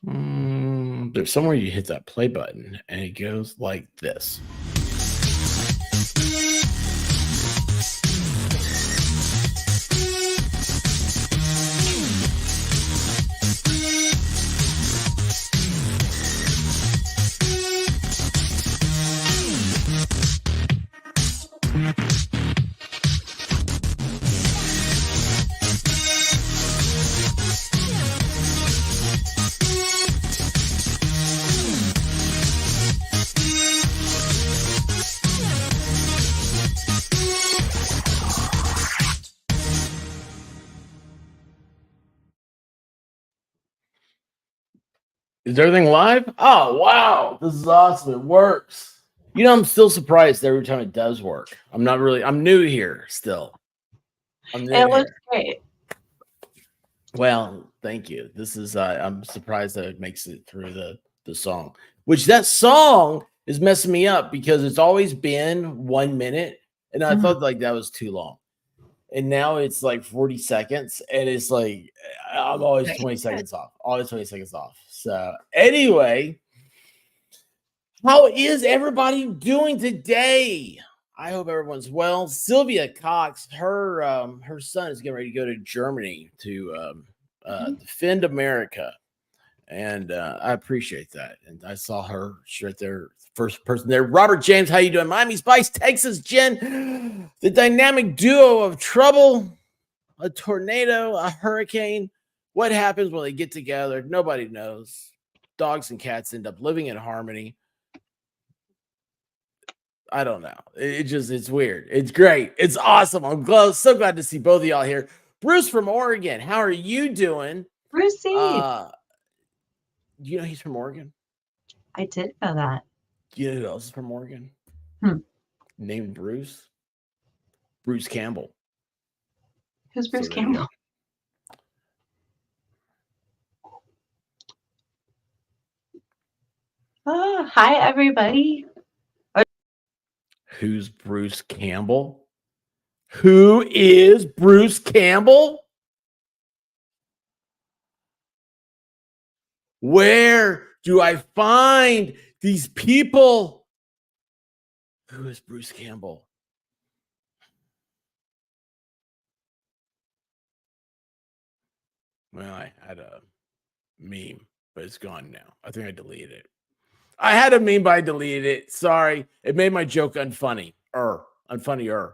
There's somewhere you hit that play button, and it goes like this. Is everything live? Oh, wow. This is awesome. It works. You know, I'm still surprised every time it does work. I'm new here still. It looks great. Well, thank you. This is, I'm surprised that it makes it through the song, which that song is messing me up because it's always been 1 minute. And I thought like that was too long. And now it's like 40 seconds. And it's like, I'm always 20 seconds off. Always 20 seconds off. So anyway, how is everybody doing today? I hope everyone's well. Sylvia Cox, her son is getting ready to go to Germany to defend America, and I appreciate that. And I saw her; she's right there, first person there. Robert James, how you doing? Miami Spice, Texas, Jen, the dynamic duo of trouble, a tornado, a hurricane. What happens when they get together? Nobody knows. Dogs and cats end up living in harmony. I don't know. It's weird. It's great. It's awesome. I'm so glad to see both of y'all here. Bruce from Oregon, how are you doing? Bruce, you know he's from Oregon? I did know that. You know who else is from Oregon? Named Bruce? Bruce Campbell. Who's Bruce Campbell? Oh, hi, everybody. Who's Bruce Campbell? Who is Bruce Campbell? Where do I find these people? Who is Bruce Campbell? Well, I had a meme, but it's gone now. I think I deleted it. I had a meme, but I deleted it. Sorry. It made my joke unfunny. Unfunnier.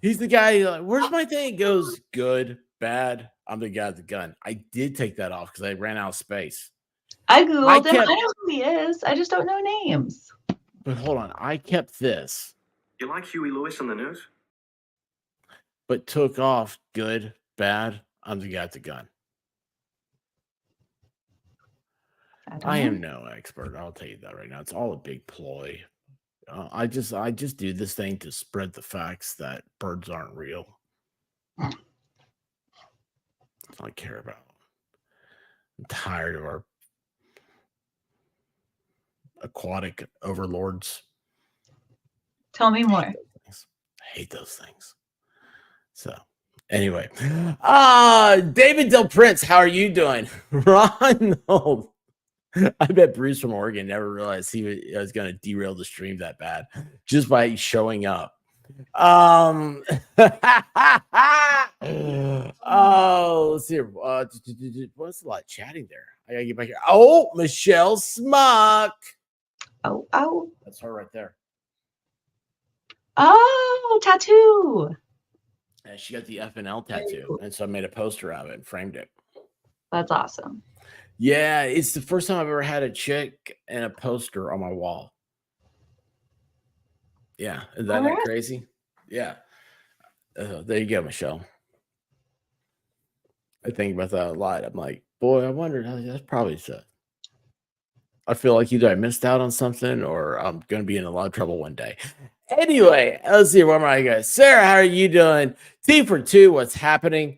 He's the guy, like, where's my thing? It goes, good, bad. I'm the guy with the gun. I did take that off because I ran out of space. I Googled him. I know who he is. I just don't know names. But hold on. I kept this. You like Huey Lewis on the news? But took off good, bad. I'm the guy with the gun. I am no expert. I'll tell you that right now. It's all a big ploy. I just do this thing to spread the facts that birds aren't real. That's all I care about. I'm tired of our aquatic overlords. Tell me more. I hate those things. So anyway, David Del Prince, how are you doing? Ronald. I bet Bruce from Oregon never realized he was going to derail the stream that bad just by showing up. Oh, let's see. What's a lot of chatting there? I gotta get back here. Oh, Michelle Smuck. Oh, that's her right there. Oh, tattoo. And she got the FNL tattoo, and so I made a poster of it and framed it. That's awesome. Yeah, it's the first time I've ever had a chick and a poster on my wall. Yeah, is that not crazy? Yeah. There you go, Michelle. I think about that a lot. I'm like, boy, I wonder how that's probably so. I feel like either I missed out on something or I'm going to be in a lot of trouble one day. Anyway, let's see. Where am I, guys? Sarah, how are you doing? T for 2, what's happening?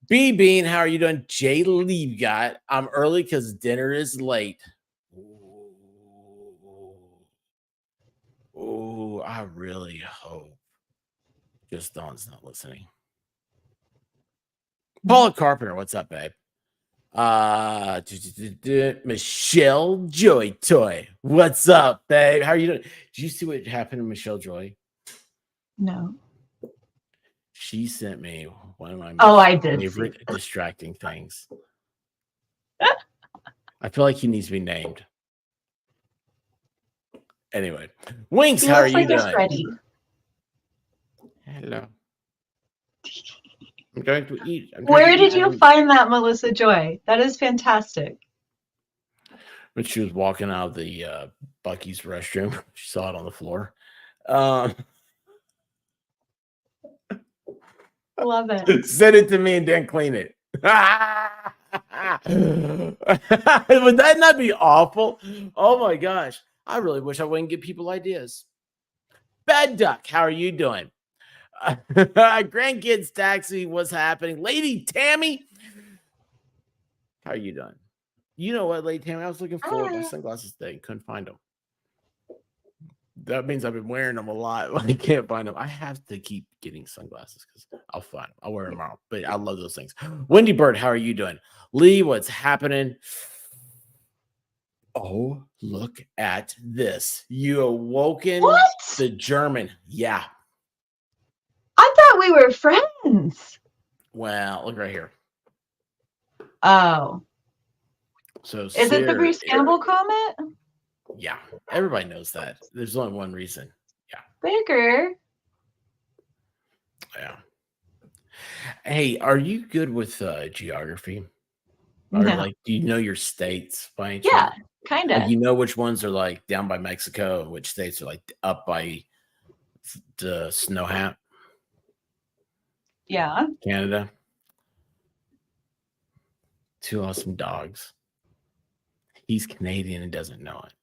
B Bean, how are you doing? Jay Lee got. I'm early because dinner is late. Oh, I really hope just Dawn's not listening. Paula Carpenter, what's up, babe? Michelle Joy Toy. What's up, babe? How are you doing? Did you see what happened to Michelle Joy? No. She sent me one of my I did favorite distracting things. I feel like he needs to be named. Anyway, Winks, how are you doing? Freddy. Hello. I'm going to eat. Where did you find that, Melissa Joy? That is fantastic. When she was walking out of the Bucky's restroom, she saw it on the floor. Love it. Send it to me and then clean it. Would that not be awful? Oh my gosh. I really wish I wouldn't give people ideas. Bad Duck, how are you doing? Grandkids Taxi, what's happening? Lady Tammy, how are you doing? You know what, Lady Tammy? I was looking for my sunglasses today. Couldn't find them. That means I've been wearing them a lot. I can't find them. I have to keep getting sunglasses because I'll find them. I'll wear them tomorrow. But I love those things. Wendy Bird, how are you doing? Lee, what's happening? Oh, look at this. You awoken the German. Yeah. I thought we were friends. Well, look right here. Oh. So is it the Bruce Campbell comment? Yeah. Everybody knows that. There's only one reason. Yeah. Baker. Yeah. Hey, are you good with geography? No. Or like, do you know your states by any chance? Yeah, kind of. Like, you know which ones are like down by Mexico and which states are like up by the snow hat? Yeah. Canada. Two awesome dogs. He's Canadian and doesn't know it.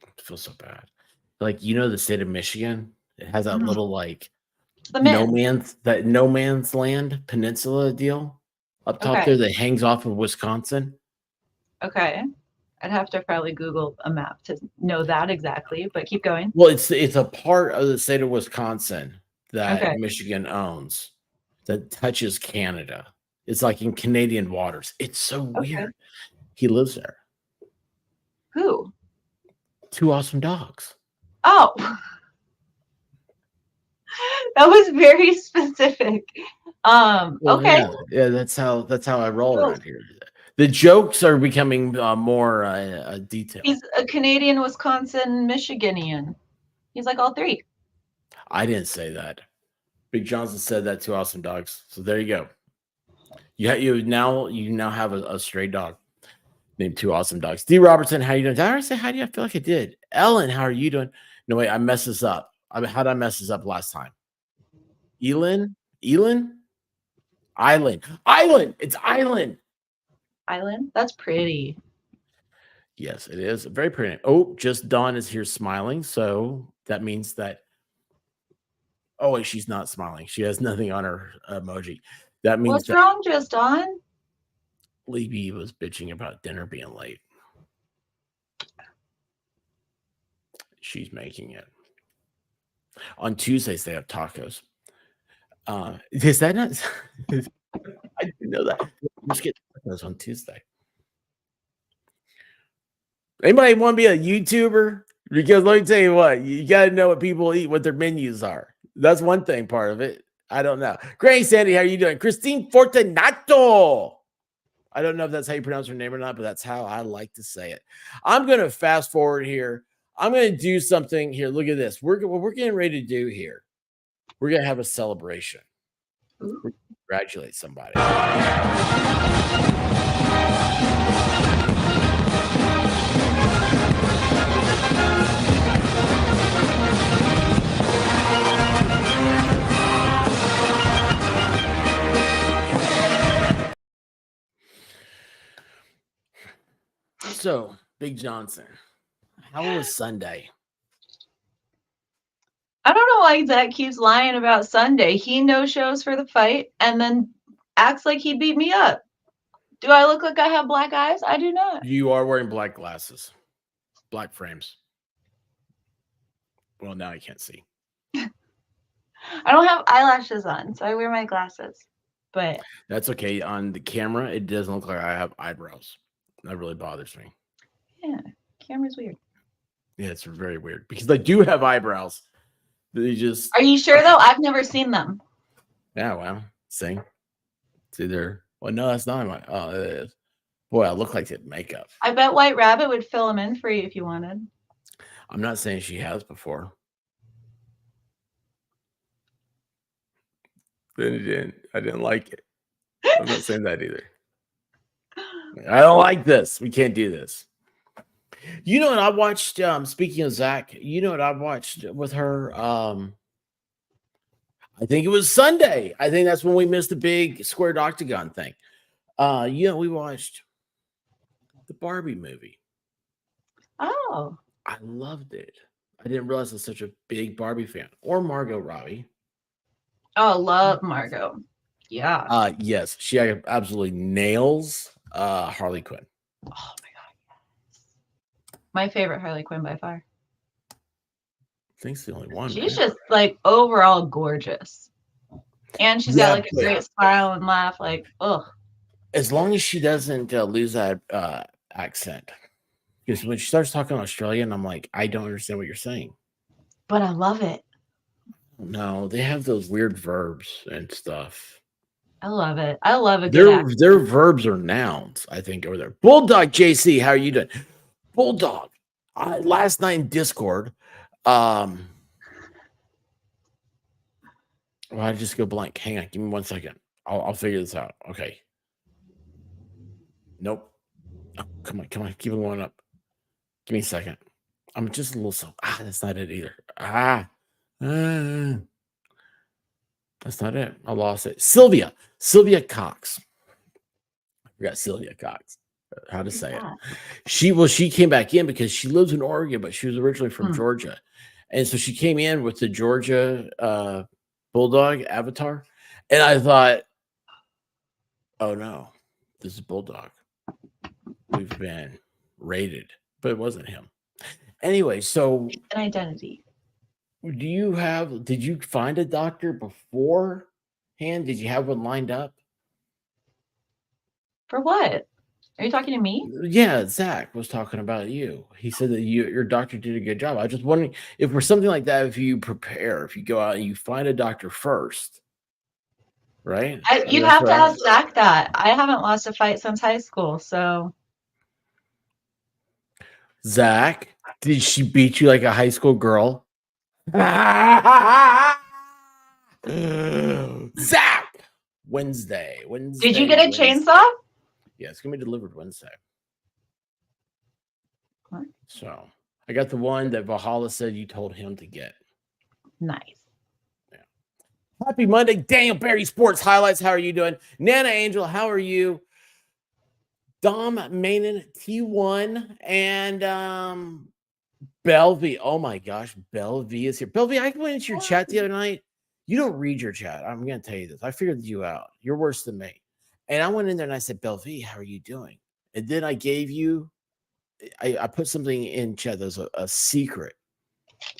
I feel so bad. Like, you know, the state of Michigan, it has that little like no man's land peninsula deal up top there that hangs off of Wisconsin. Okay. I'd have to probably Google a map to know that exactly, but keep going. Well, it's a part of the state of Wisconsin that Michigan owns that touches Canada. It's like in Canadian waters. It's so weird. He lives there. Who? Two awesome dogs. Oh. That was very specific. Okay. Yeah, that's how I roll around here. The jokes are becoming more detailed. He's a Canadian, Wisconsin, Michiganian. He's like all three. I didn't say that. Big Johnson said that. Two awesome dogs. So there you go. You now have a stray dog named Two Awesome Dogs. D. Robertson, how you doing? Did I already say hi to you? I feel like I did. Ellen, how are you doing? No, wait, I messed this up. How did I mess this up last time? Island. It's Island. Island? That's pretty. Yes, it is. Very pretty. Oh, just Dawn is here smiling. So that means that. Oh, wait, she's not smiling. She has nothing on her emoji. That means what's wrong, just Dawn? Libby was bitching about dinner being late. She's making it. On Tuesdays, they have tacos. Is that not? I didn't know that. Let's get tacos on Tuesday. Anybody want to be a YouTuber? Because let me tell you what, you got to know what people eat, what their menus are. That's one thing, part of it. I don't know. Granny Sandy, how are you doing? Christine Fortunato. I don't know if that's how you pronounce her name or not, but that's how I like to say it. I'm going to fast forward here. I'm going to do something here. Look at this. What we're getting ready to do here. We're going to have a celebration. We're congratulate somebody. So, Big Johnson, how was Sunday? I don't know why Zach keeps lying about Sunday. He no-shows for the fight and then acts like he beat me up. Do I look like I have black eyes? I do not. You are wearing black glasses, black frames. Well, now I can't see. I don't have eyelashes on, so I wear my glasses. but That's okay. On the camera, it doesn't look like I have eyebrows. That really bothers me. yeah, camera's weird. Yeah, it's very weird because I do have eyebrows. They just Are you sure though? I've never seen them. yeah, well, see, it's either well, no, that's not my. Oh, it is. Boy, I look like it makeup. I bet White Rabbit would fill them in for you if you wanted. I'm not saying she has before. Then again, I didn't like it. I'm not saying that either. I don't like this. We can't do this. You know what I watched? Speaking of Zach, you know what I watched with her? I think it was Sunday. I think that's when we missed the big squared octagon thing. We watched the Barbie movie. Oh, I loved it. I didn't realize I was such a big Barbie fan. Or Margot Robbie. oh, love Margot. Yeah. Yes, she absolutely nails Harley Quinn. Oh my god. My favorite Harley Quinn by far. I think it's the only one. She's right? just like overall gorgeous. And she's got Yeah, like a great smile and laugh. Like, ugh. As long as she doesn't lose that accent. Because when she starts talking Australian, I'm like, I don't understand what you're saying. But I love it. No, they have those weird verbs and stuff. I love it. I love a good accent. Their verbs are nouns, I think, over there. Bulldog JC, how are you doing? Bulldog. Last night in Discord, well, I just go blank. Hang on, give me 1 second. I'll figure this out. Okay. Nope. Oh, come on. Keep it going up. Give me a second. I'm just a little so. That's not it either. That's not it. I lost it. Sylvia Cox. I forgot Sylvia Cox. How to say it. She came back in because she lives in Oregon, but she was originally from Georgia. And so she came in with the Georgia Bulldog avatar. And I thought, oh no, this is Bulldog. We've been raided, but it wasn't him. Anyway, so An identity. did you find a doctor beforehand? Did you have one lined up? For what? Are you talking to me? Yeah, Zach was talking about you. He said that your doctor did a good job. I was just wondering if for something like that, if you prepare, if you go out and you find a doctor first, right? You'd have to ask Zach that. I haven't lost a fight since high school, so. Zach, did she beat you like a high school girl? Zach, Wednesday. Did you get a chainsaw? Yeah, it's gonna be delivered Wednesday. What? So I got the one that Valhalla said you told him to get. Nice. Yeah. Happy Monday, Daniel Barry Sports Highlights. How are you doing? Nana Angel, how are you? Dom Manon T1 and Belvy. Oh my gosh, Belvy is here. Belvy, I went into your chat the other night. You don't read your chat. I'm gonna tell you this. I figured you out. You're worse than me. And I went in there and I said, Belvy, how are you doing? And then I gave you, I put something in chat. There's a secret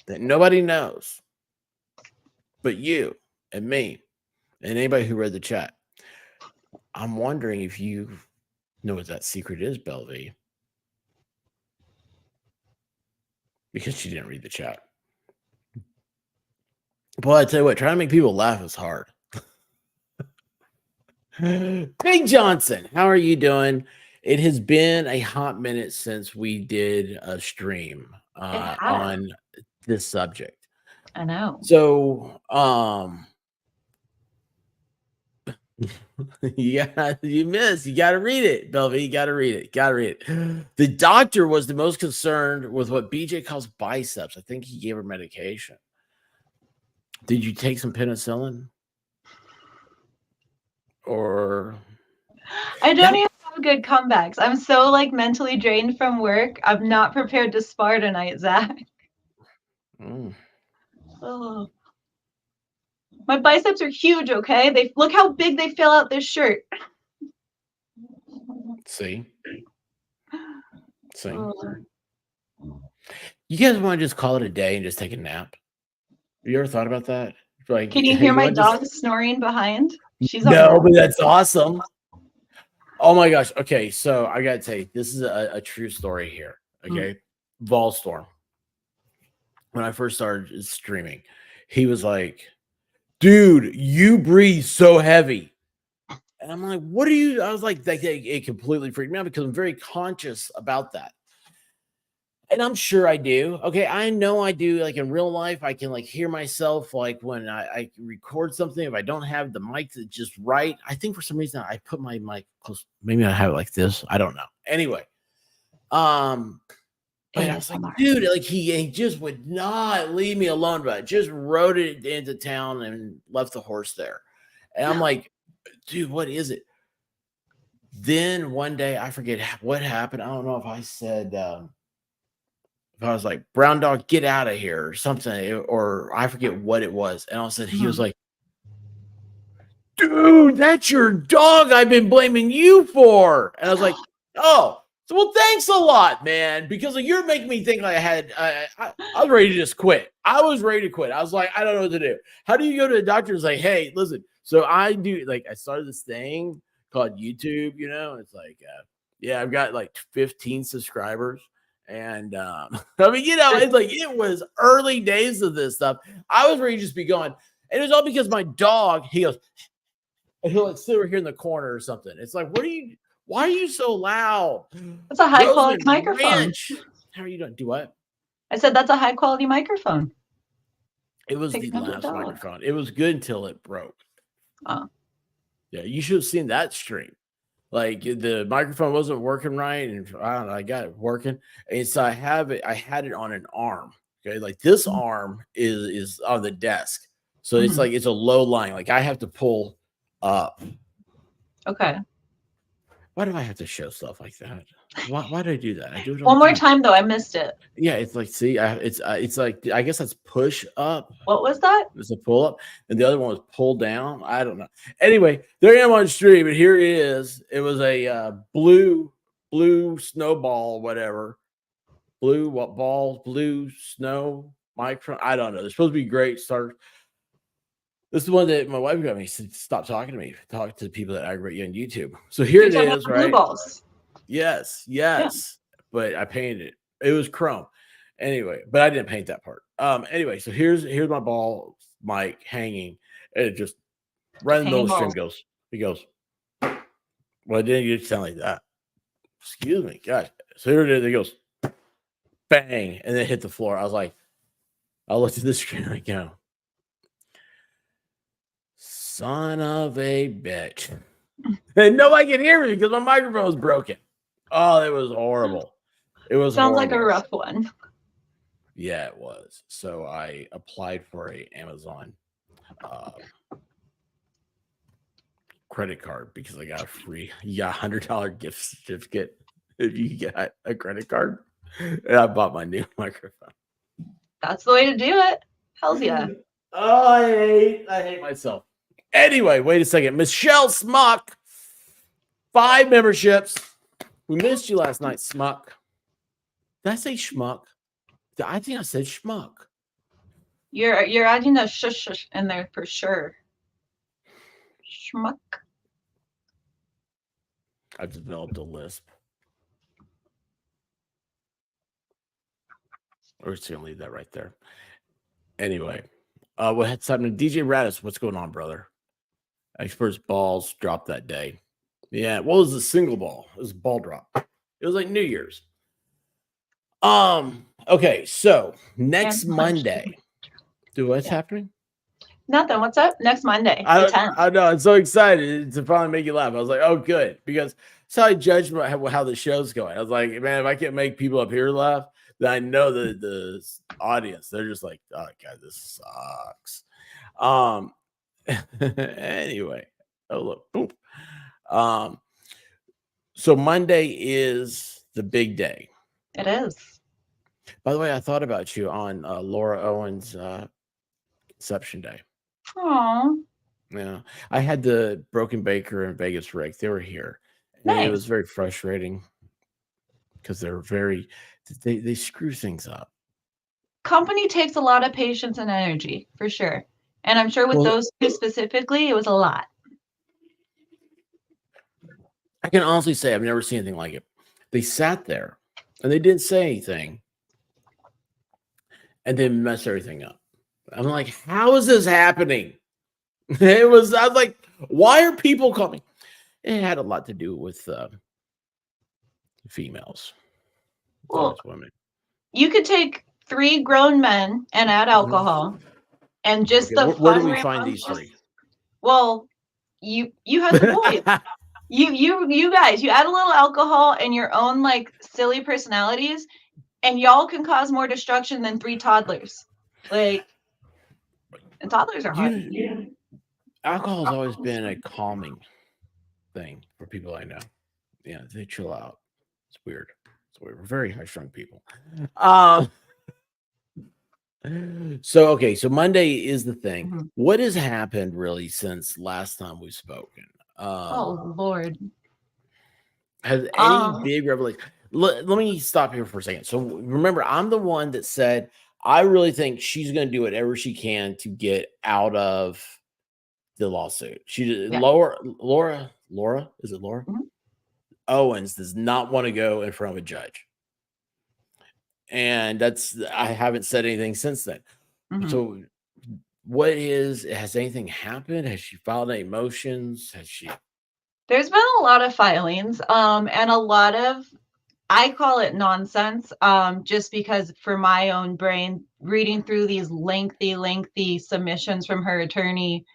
that nobody knows but you and me and anybody who read the chat. I'm wondering if you know what that secret is, Belvy. Because she didn't read the chat. Well, I tell you what, trying to make people laugh is hard. Big Johnson, how are you doing? It has been a hot minute since we did a stream on this subject. I know. So, yeah, you missed. You got to read it, Belvy. You got to read it. Got to read it. The doctor was the most concerned with what BJ calls biceps. I think he gave her medication. Did you take some penicillin? Or I don't even have good comebacks. I'm so like mentally drained from work. I'm not prepared to spar tonight, Zach. Oh. My biceps are huge, okay? They look how big they fill out this shirt. See? Oh. You guys want to just call it a day and just take a nap? You ever thought about that? Like, can you hear my dog snoring behind? She's on No, that. but that's awesome. Oh my gosh. Okay, so I gotta tell you, this is a true story here. Okay, Volstorm. When I first started streaming, he was like, "Dude, you breathe so heavy." And I'm like, what are you? I was like, it completely freaked me out because I'm very conscious about that. And I'm sure I do. Okay. I know I do. Like in real life, I can like hear myself like when I record something. If I don't have the mic that's just right, I think for some reason I put my mic close. Maybe I have it like this. I don't know. Anyway. But I was like, dude, like he just would not leave me alone, but just rode it into town and left the horse there. And I'm like, dude, what is it? Then one day, I forget what happened. I don't know if I said, if I was like, brown dog, get out of here or something, or I forget what it was. And all of a sudden, he was like, dude, that's your dog I've been blaming you for. And I was like, oh, so well, thanks a lot, man, because you're making me think like I was ready to just quit. I was ready to quit. I was like, I don't know what to do. How do you go to the doctor and say, hey, listen, so I do, like, I started this thing called YouTube, you know, it's like, yeah, I've got like 15 subscribers. And I mean, you know, it's like it was early days of this stuff. I was ready to just be going. And it was all because my dog, he goes, and he'll like sit over here in the corner or something. It's like, why are you so loud? That's a high quality Roseman microphone. Ranch. How are you doing? Do what? I said that's a high quality microphone. It was the last microphone. It was good until it broke. Oh. Yeah, you should have seen that stream. Like the microphone wasn't working right, and I don't know, I got it working. And so I had it on an arm. Okay, like this arm is on the desk. So it's like it's a low line. Like I have to pull up. Okay. Why do I have to show stuff like that? Why do I do that? I do it one more time though. I missed it. Yeah, it's like, see, it's like, I guess that's push up. What was that? It's a pull up, and the other one was pull down. I don't know. Anyway, there I am on stream, and here it is. It was a blue snowball, whatever, blue snow microphone. I don't know. They're supposed to be great. This is the one that my wife got me. Said, stop talking to me. Talk to the people that aggravate you on YouTube. So here it is, right? Blue balls. Yes. Yeah. But I painted it. It was chrome. Anyway, but I didn't paint that part. Anyway, so here's my ball mic hanging, and it just right in the middle of the stream goes. He goes, well, it didn't get sound like that. Excuse me, gosh. So here it is. It goes, bang, and then hit the floor. I was like, I looked at the screen and I go, son of a bitch. And nobody can hear me because my microphone was broken. Oh, it was horrible. It was sounds horrible. like a rough one. Yeah, it was. So I applied for a Amazon credit card because I got a free, $100 gift certificate if you get a credit card. And I bought my new microphone. That's the way to do it. Hells yeah. Oh, I hate myself. Anyway, wait a second. Michelle Smuck, 5 memberships. We missed you last night, Smuck. Did I say schmuck? I think I said schmuck. You're adding a shush in there for sure. Schmuck. I've developed a lisp. We're just gonna leave that right there. Anyway, what's happening? DJ Radis, what's going on, brother? Experts balls dropped that day. Yeah, what was the single ball? It was a ball drop. It was like New Year's. Okay, so next Monday. What's happening? Nothing. What's up? Next Monday. I know. I'm so excited to finally make you laugh. I was like, oh, good. Because that's how I judge how the show's going. I was like, man, if I can't make people up here laugh, then I know the audience. They're just like, oh, God, this sucks. Anyway. Oh, look. Boom. So Monday is the big day. It is. By the way, I thought about you on Laura Owens' Conception Day. Aww. Yeah, I had the Broken Baker and Vegas Rick. They were here. And it was very frustrating because they screw things up. Company takes a lot of patience and energy for sure. And I'm sure with those two specifically, it was a lot. I can honestly say I've never seen anything like it. They sat there and they didn't say anything and then messed everything up. I'm like, how is this happening? I was like, why are people coming? It had a lot to do with females. Well, Women. you could take 3 grown men and add alcohol, and just the where do fun we find these rambunctious- 3? Well, you had the boys. you guys, you add a little alcohol and your own like silly personalities, and y'all can cause more destruction than 3 toddlers. Like, and toddlers are hot. Alcohol has always been a calming thing for people I know. Yeah, they chill out. It's weird. We're very high-strung people. So okay, so Monday is the thing. Mhm. What has happened really since last time we've spoken? Oh Lord. Has any big revelation? Let me stop here for a second. So remember, I'm the one that said I really think she's going to do whatever she can to get out of the lawsuit. Yeah. Laura, is it Laura? Mhm. Owens does not want to go in front of a judge. And I haven't said anything since then. Mhm. So has anything happened? Has she filed any motions? There's been a lot of filings, and a lot of, I call it nonsense, just because for my own brain, reading through these lengthy submissions from her attorney,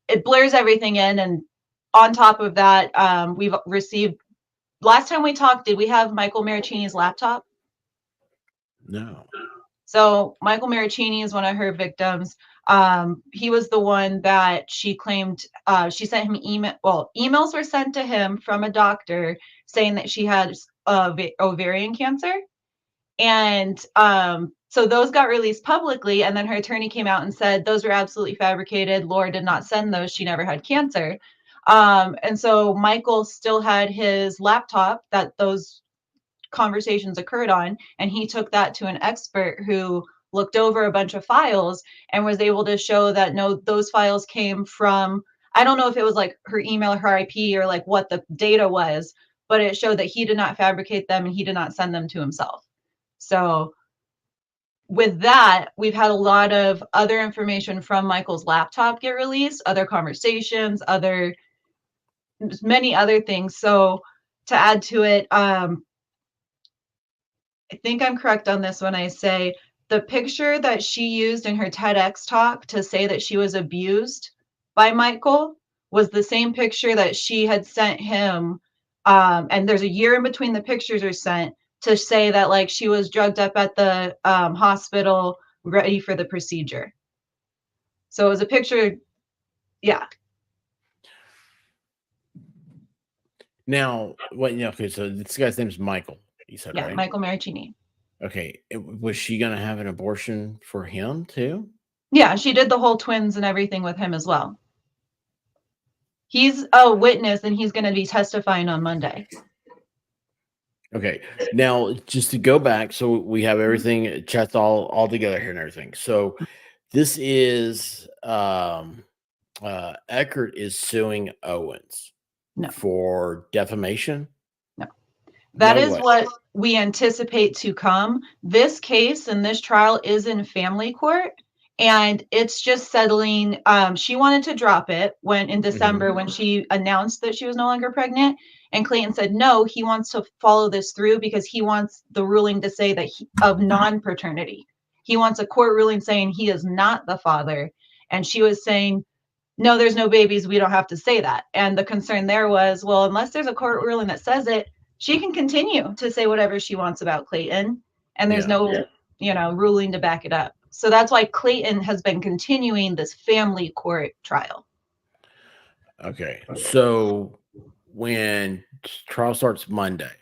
it blurs everything in. And on top of that, we've received, last time we talked, did we have Michael Maricini's laptop? No. So Michael Maricini is one of her victims. He was the one that she claimed, she sent him emails were sent to him from a doctor saying that she had ovarian cancer. And so those got released publicly, and then her attorney came out and said those were absolutely fabricated. Laura did not send those. She never had cancer. And so Michael still had his laptop that those conversations occurred on, and he took that to an expert who looked over a bunch of files and was able to show that no, those files came from, I don't know if it was like her email, her IP, or like what the data was, but it showed that he did not fabricate them and he did not send them to himself. So with that, we've had a lot of other information from Michael's laptop get released, other conversations, many other things. So to add to it, I think I'm correct on this when I say the picture that she used in her TEDx talk to say that she was abused by Michael was the same picture that she had sent him. And there's a year in between the pictures are sent to say that like she was drugged up at the hospital ready for the procedure. So it was a picture. Yeah. Now, okay, so this guy's name is Michael, you said, Yeah. right? Michael Maricini. Okay. Was she going to have an abortion for him too? Yeah. She did the whole twins and everything with him as well. He's a witness and he's going to be testifying on Monday. Okay. Now, just to go back, so we have everything chat's all together here and everything. So this is Echard is suing Owens for defamation. That is what we anticipate to come. This case and this trial is in family court, and it's just settling. She wanted to drop it in December when she announced that she was no longer pregnant. And Clayton said, no, he wants to follow this through because he wants the ruling to say that of non-paternity. He wants a court ruling saying he is not the father. And she was saying, no, there's no babies. We don't have to say that. And the concern there was, well, unless there's a court ruling that says it, she can continue to say whatever she wants about Clayton. And there's no, ruling to back it up. So that's why Clayton has been continuing this family court trial. Okay. So when trial starts Monday,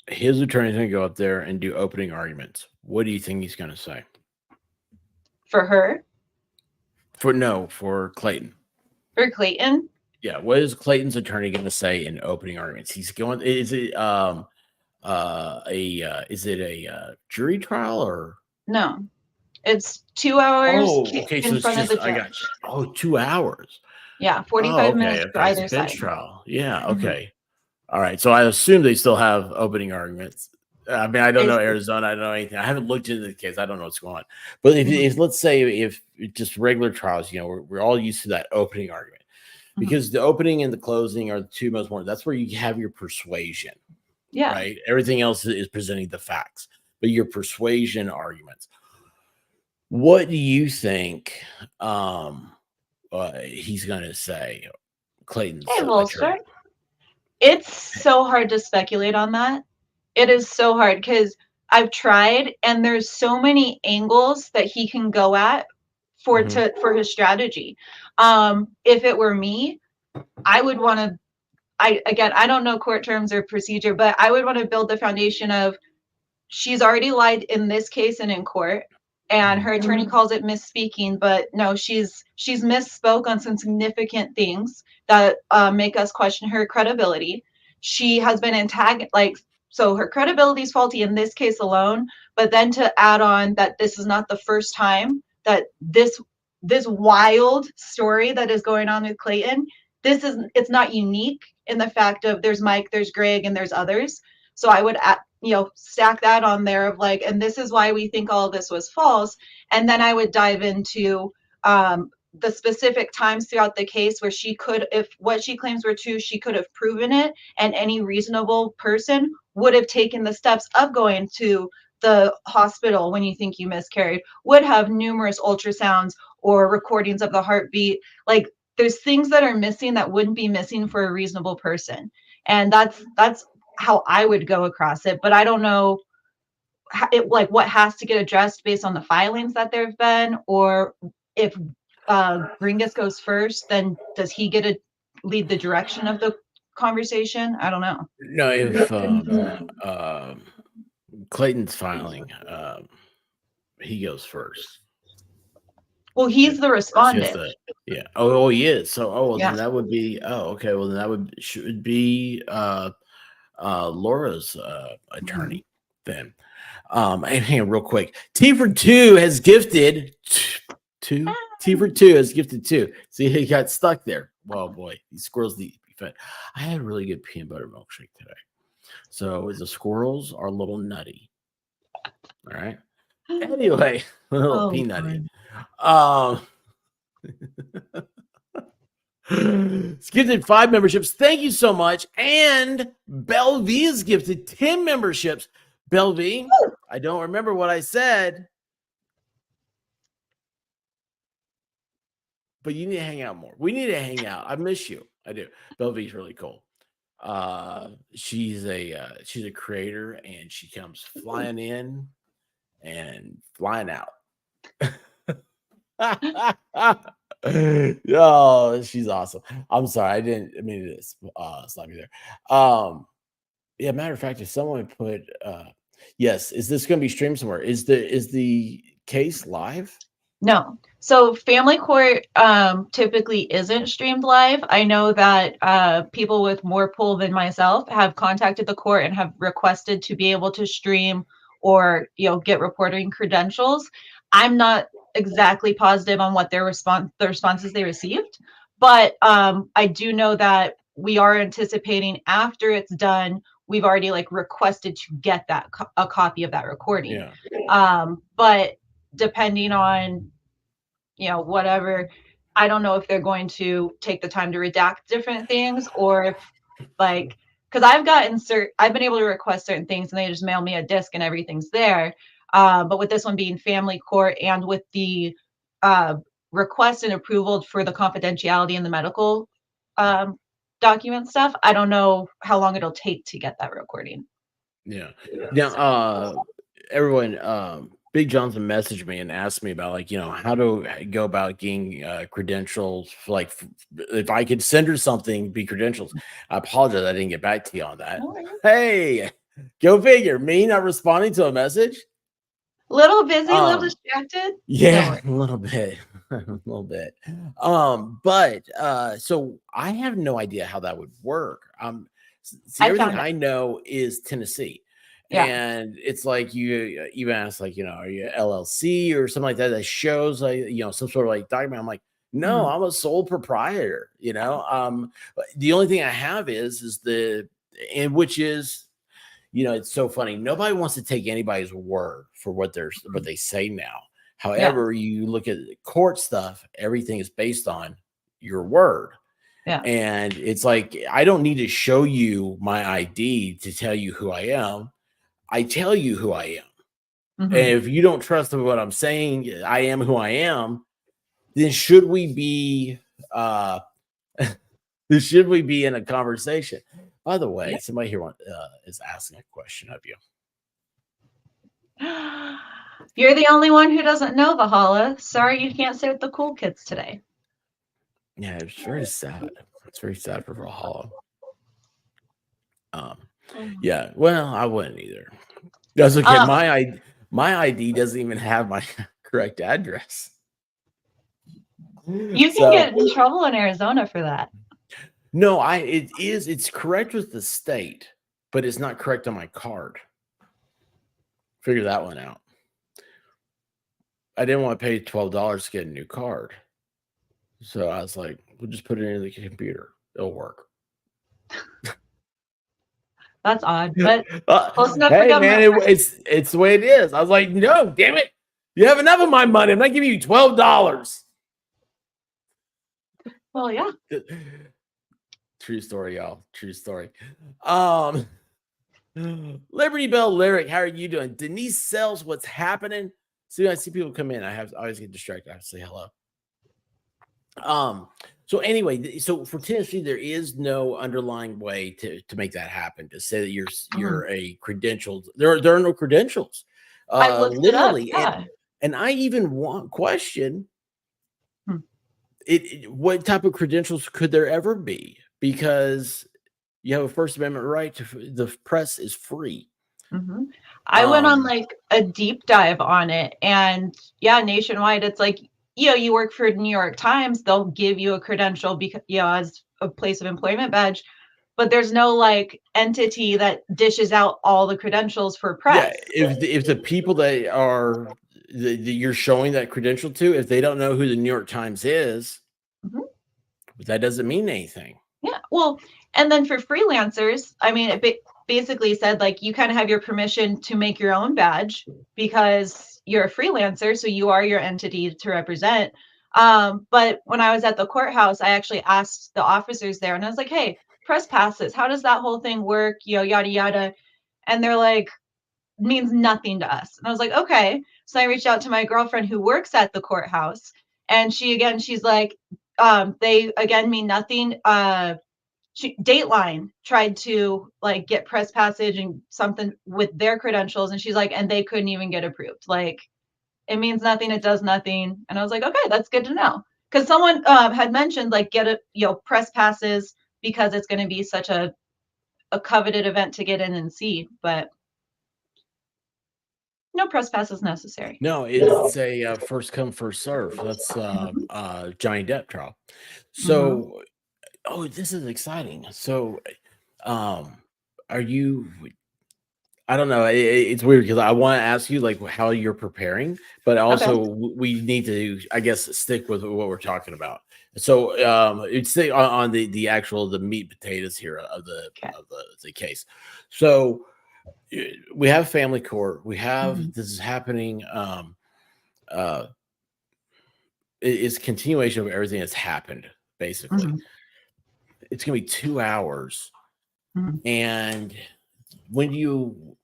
his attorney's going to go up there and do opening arguments. What do you think he's going to say? For her? For Clayton. For Clayton? Yeah. What is Clayton's attorney going to say in opening arguments? He's going, is it a jury trial or? No. It's 2 hours Oh, okay. So in front of the judge. I got you. Oh, 2 hours. Yeah, Oh, 45 okay, minutes for okay. It's either bench side. trial. Yeah, Mhm. okay. All right. So I assume they still have opening arguments. I mean, I don't know Basically. Arizona. I don't know anything. I haven't looked into the case. I don't know what's going on. But Mhm. if let's say if just regular trials, we're all used to that opening argument Mhm. because the opening and the closing are the two most important. That's where you have your persuasion, Yeah. right? Everything else is presenting the facts, but your persuasion arguments. What do you think he's going to say, Clayton's Hey, attorney? Volster. It's so hard to speculate on that. It is so hard because I've tried, and there's so many angles that he can go at for his strategy. If it were me, I would want to. I don't know court terms or procedure, but I would want to build the foundation of she's already lied in this case and in court, and her attorney calls it misspeaking, but no, she's misspoke on some significant things that make us question her credibility. She has been so her credibility is faulty in this case alone, but then to add on that this is not the first time that this wild story that is going on with Clayton, it's not unique in the fact of there's Mike, there's Greg, and there's others. So I would stack that on there of like, and this is why we think all of this was false. And then I would dive into the specific times throughout the case where she could, if what she claims were true, she could have proven it, and any reasonable person would have taken the steps of going to the hospital when you think you miscarried, would have numerous ultrasounds or recordings of the heartbeat. Like, there's things that are missing that wouldn't be missing for a reasonable person. And that's how I would go across it. But I don't know what has to get addressed based on the filings that there have been, or if Gringus goes first, then does he get to lead the direction of the conversation? I don't know. No, if Clayton's filing, he goes first. Well, he's the respondent. Yeah. Oh, he is. So, well, Yeah. then that would be. Oh, okay. Well, then that should be Laura's attorney. Then, and hang on real quick. T for two has gifted two. T for two has gifted two. See, he got stuck there. Well, boy, these squirrels need to be fed. I had a really good peanut butter milkshake today. So the squirrels are a little nutty. All right. Anyway, a little peanutty. It's gifted 5 memberships. Thank you so much. And Belle V is gifted 10 memberships. Belle V, I don't remember what I said, but you need to hang out more. We need to hang out. I miss you. I do. Belle V is really cool. She's a creator, and she comes flying in and flying out. Oh, she's awesome. I'm sorry, I didn't mean to slap you there. Yeah, matter of fact, if someone put yes, is this gonna be streamed somewhere? Is the case live? No. So family court typically isn't streamed live. I know that people with more pull than myself have contacted the court and have requested to be able to stream or get reporting credentials. I'm not exactly positive on what the responses they received, but I do know that we are anticipating after it's done, we've already requested to get a copy of that recording. Yeah. But depending on whatever, I don't know if they're going to take the time to redact different things, or if because I've been able to request certain things and they just mail me a disc and everything's there. But with this one being family court, and with the request and approval for the confidentiality and the medical document stuff, I don't know how long it'll take to get that recording. Yeah. Now, everyone, Big Johnson messaged me and asked me about how to go about getting credentials. If I could send her something, be credentials. I apologize, I didn't get back to you on that. No. Hey, go figure. Me not responding to a message. Little busy, a little distracted. Yeah, a little bit. A little bit. But so I have no idea how that would work. See, everything I know is Tennessee. Yeah. And it's like you even ask, are you LLC or something like that shows some sort of document. I'm like, No, I'm a sole proprietor, you know. The only thing I have is which is, you know, it's so funny. Nobody wants to take anybody's word for what they say now. However, you look at court stuff, everything is based on your word. Yeah. And it's like, I don't need to show you my ID to tell you who I am. I tell you who I am. Mm-hmm. And if you don't trust what I'm saying, I am who I am, then should we be in a conversation? By the way, somebody here is asking a question of you. You're the only one who doesn't know Valhalla. Sorry you can't sit with the cool kids today. Yeah, it's very sad. It's very sad for Valhalla. Yeah, well, I wouldn't either. That's okay. My ID doesn't even have my correct address. You can get in trouble in Arizona for that. No, it's correct with the state, but it's not correct on my card. Figure that one out. I didn't want to pay $12 to get a new card. So I was like, we'll just put it in the computer. It'll work. That's odd, but close enough hey, for man, it's the way it is. I was like, no, damn it. You have enough of my money. I'm not giving you $12. Well, yeah. True story, y'all. True story. Liberty Bell Lyric, how are you doing? Denise Sells, what's happening? See, I see people come in. I always get distracted. I have to say hello. So anyway, so for Tennessee, there is no underlying way to make that happen. To say that you're a credentialed, there are no credentials. I looked literally, it up, yeah. and I even question what type of credentials could there ever be? Because you have a First Amendment right to the press is free. Mm-hmm. I went on like a deep dive on it, and nationwide, it's like, you work for New York Times, they'll give you a credential because, as a place of employment badge, but there's no like entity that dishes out all the credentials for press. Yeah, if the people that are you're showing that credential to, if they don't know who the New York Times is, that doesn't mean anything. Yeah, well, and then for freelancers, I mean, it basically said like you kind of have your permission to make your own badge because you're a freelancer, so you are your entity to represent. But when I was at the courthouse, I actually asked the officers there, and I was like, "Hey, press passes, how does that whole thing work? Yada yada," and they're like, "Means nothing to us." And I was like, "Okay." So I reached out to my girlfriend who works at the courthouse, and she's like, "They again mean nothing." Dateline tried to like get press passage and something with their credentials, and she's like, and they couldn't even get approved. Like, it means nothing, it does nothing. And I was like, okay, that's good to know, because someone had mentioned like get press passes because it's going to be such a coveted event to get in and see, but no press pass is necessary. No, it's a first come first serve. That's Johnny Depp trial. So oh, this is exciting. So, are you? I don't know. It's weird because I want to ask you like how you're preparing, but also we need to, I guess, stick with what we're talking about. So, it's on the actual meat potatoes here of the case. So, we have family court. We have this is happening. It's continuation of everything that's happened, basically. It's going to be 2 hours. And when you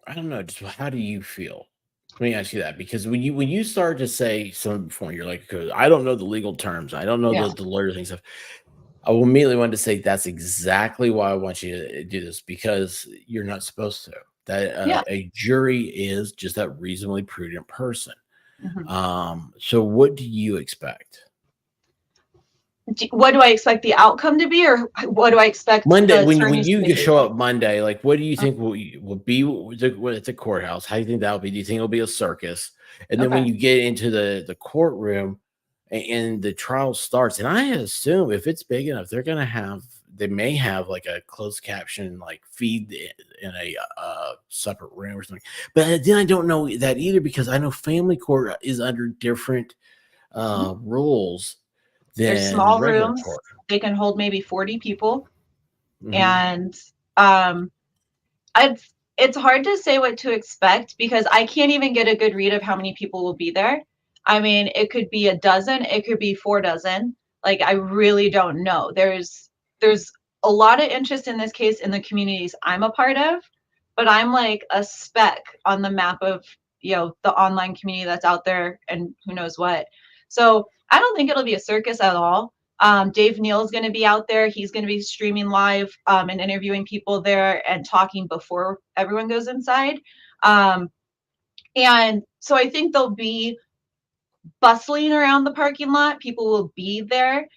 I don't know, just how do you feel? Let me ask you that, because when you start to say something before, you're like, I don't know the legal terms, I don't know the lawyer things stuff. I will immediately want to say that's exactly why I want you to do this, because you're not supposed to. That a jury is just that reasonably prudent person. So what do you expect? What do I expect the outcome to be, or what do I expect Monday when you show up Monday? Like, what do you think will be at the courthouse? How do you think that'll be? Do you think it'll be a circus? And then when you get into the courtroom and the trial starts, and I assume if it's big enough, they're going to have they may have like a closed caption like feed in a separate room or something. But then I don't know that either, because I know family court is under different rules There's than small regular rooms. court. They can hold maybe 40 people. Mhm. And it's hard to say what to expect, because I can't even get a good read of how many people will be there. I mean, it could be a dozen, it could be 4 dozen. Like, I really don't know. There's a lot of interest in this case in the communities I'm a part of, but I'm like a speck on the map of, the online community that's out there and who knows what. So I don't think it'll be a circus at all. Dave Neal is going to be out there. He's going to be streaming live and interviewing people there and talking before everyone goes inside. And so I think they'll be bustling around the parking lot. People will be there,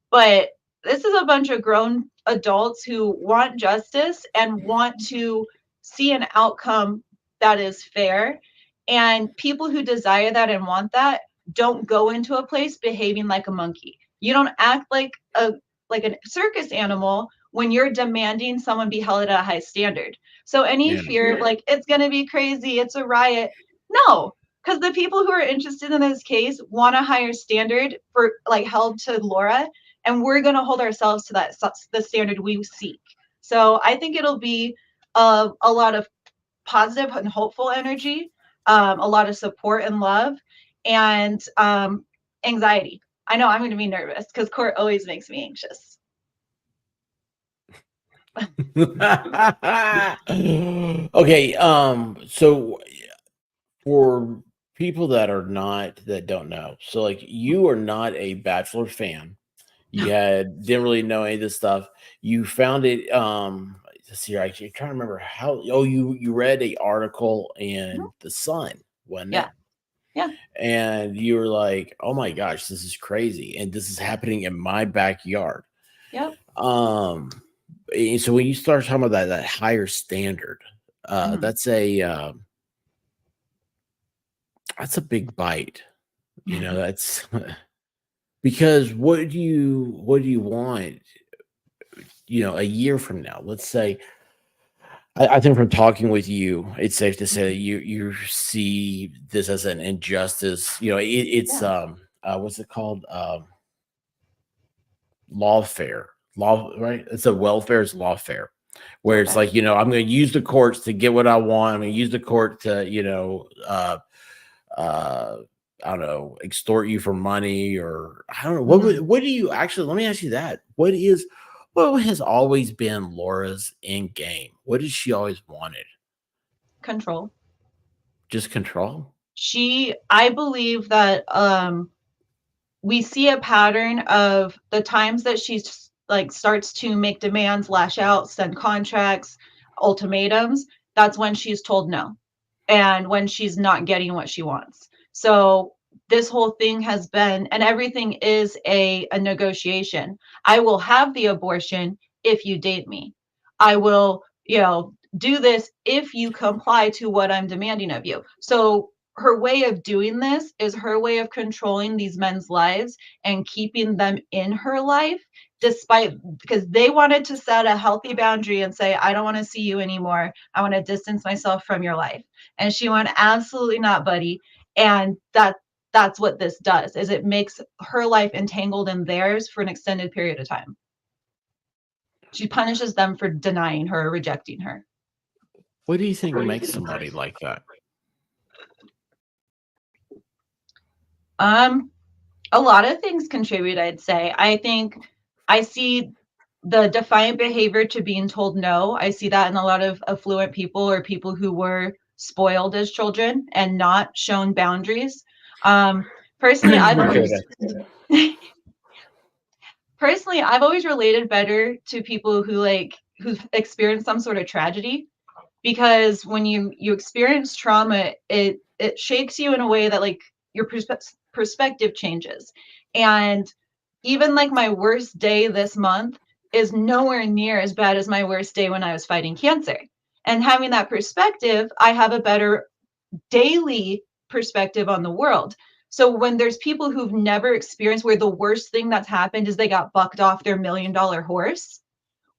but this is a bunch of grown adults who want justice and want to see an outcome that is fair. And people who desire that and want that don't go into a place behaving like a monkey. You don't act like a circus animal when you're demanding someone be held at a high standard. So any fear of like, it's going to be crazy, it's a riot. No, because the people who are interested in this case want a higher standard for like held to Laura, and we're going to hold ourselves to the standard we seek. So I think it'll be a lot of positive and hopeful energy, a lot of support and love, and anxiety. I know I'm going to be nervous because court always makes me anxious. Okay, so for people that don't know, so like you are not a Bachelor fan. You didn't really know any of this stuff. You found it. Let's see, I'm trying to remember how. Oh, you read a article in the Sun, wasn't it? Yeah. And you were like, "Oh my gosh, this is crazy, and this is happening in my backyard." Yep. And so when you start talking about that higher standard, that's a big bite. That's because what do you want? A year from now, let's say. I think from talking with you, it's safe to say that you see this as an injustice. It's what's it called? Lawfare. Law, right? It's a welfare's lawfare, where it's like, I'm going to use the courts to get what I want. I'm going to use the court to, I don't know, extort you for money, or I don't know. What do you actually, let me ask you that. What has always been Laura's end game? What has she always wanted? Control. Just control? I believe that we see a pattern of the times that she's like starts to make demands, lash out, send contracts, ultimatums. That's when she's told no, and when she's not getting what she wants. So this whole thing has been, and everything is a negotiation. I will have the abortion if you date me. I will, do this if you comply to what I'm demanding of you. So her way of doing this is her way of controlling these men's lives and keeping them in her life, because they wanted to set a healthy boundary and say, I don't want to see you anymore. I want to distance myself from your life. And she went, absolutely not, buddy. And that's what this does, is it makes her life entangled in theirs for an extended period of time. She punishes them for denying her or rejecting her. What do you think makes somebody like that? A lot of things contribute, I'd say. I think I see the defiant behavior to being told no. I see that in a lot of affluent people or people who were spoiled as children and not shown boundaries. Personally, I've always related better to people who've experienced some sort of tragedy, because when you experience trauma, it shakes you in a way that like your perspective changes. And even like my worst day this month is nowhere near as bad as my worst day when I was fighting cancer. And having that perspective, I have a better daily perspective on the world. So when there's people who've never experienced, where the worst thing that's happened is they got bucked off their $1 million horse,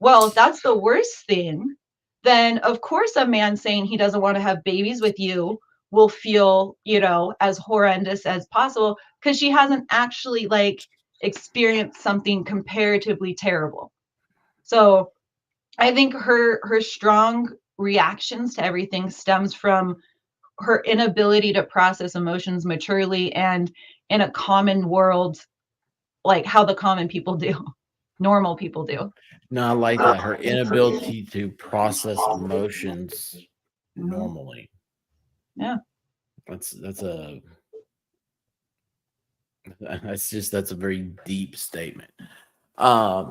well, if that's the worst thing, then of course a man saying he doesn't want to have babies with you will feel, as horrendous as possible because she hasn't actually like experienced something comparatively terrible. So I think her strong reactions to everything stems from her inability to process emotions maturely and in a common world, like how the common people do, normal people do. No, I like that. Her inability to process emotions Mhm. normally. Yeah. That's a very deep statement. I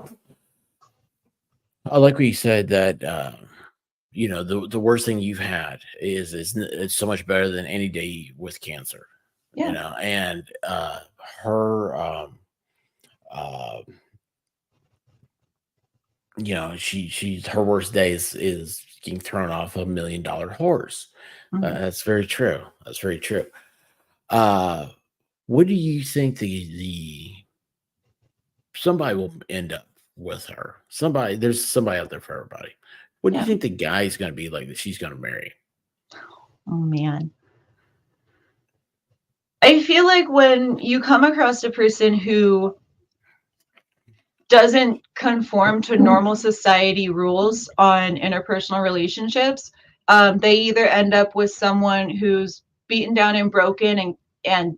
like what you said that the worst thing you've had is it's so much better than any day with cancer. Yeah. And her uh she's her worst day is getting thrown off $1 million horse. Mhm. That's very true. That's very true. What do you think the somebody will end up with her? There's somebody out there for everybody. What do you Yeah. think the guy's going to be like that she's going to marry? Oh man. I feel like when you come across a person who doesn't conform to normal society rules on interpersonal relationships, they either end up with someone who's beaten down and broken and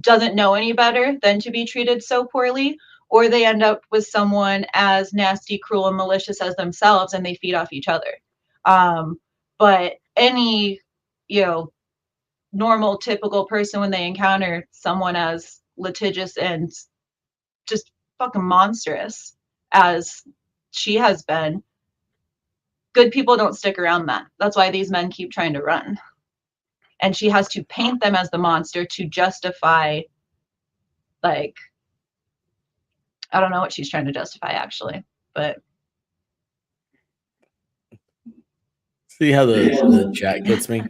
doesn't know any better than to be treated so poorly, or they end up with someone as nasty, cruel, and malicious as themselves, and they feed off each other. But any, normal, typical person, when they encounter someone as litigious and just fucking monstrous as she has been, good people don't stick around that. That's why these men keep trying to run. And she has to paint them as the monster to justify, like, I don't know what she's trying to justify actually, but See how the chat gets me?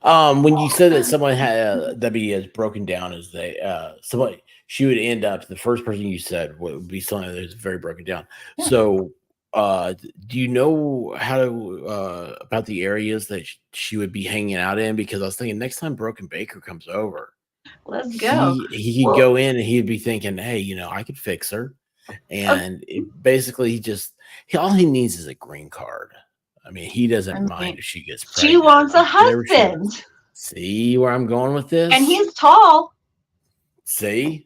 When you said that someone had Debbie has broken down as they somebody she would end up the first person you said would be someone that's very broken down. Yeah. So do you know how to about the areas that she would be hanging out in? Because I was thinking next time Broken Baker comes over, let's go. he could go in and he'd be thinking, hey, I could fix her. And basically all he needs is a green card. I mean, he doesn't mind if she gets pregnant. She wants a whatever she husband. wants. See where I'm going with this? And he's tall. See?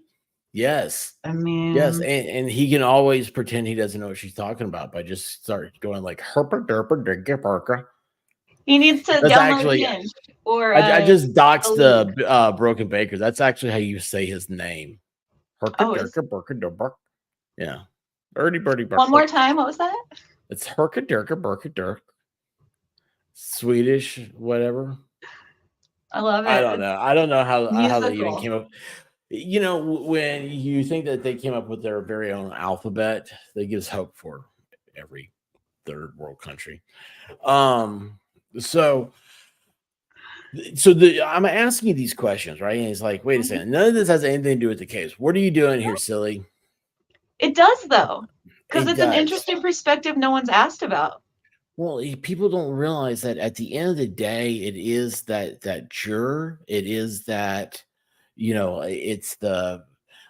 Yes. I mean, Yes. And he can always pretend he doesn't know what she's talking about by just start going like herper derper derger parker. he needs to That's download actually Hinge or I just doxed Elite. the Broken Baker. That's actually how you say his name. Herker Oh, it's- derker burker derber. Yeah. Birdie birdie one more time. What was that? It's herker derker burker derk. Swedish, whatever. I love it. I don't know. I don't know how they even Musical. came up. When you think that they came up with their very own alphabet, that gives hope for every third world country. So I'm asking you these questions, right? And it's like, wait a second, none of this has anything to do with the case. What are you doing here, silly? It does though, because It it's an does. interesting perspective no one's asked about. Well, people don't realize that at the end of the day, it is that juror. It is that, it's the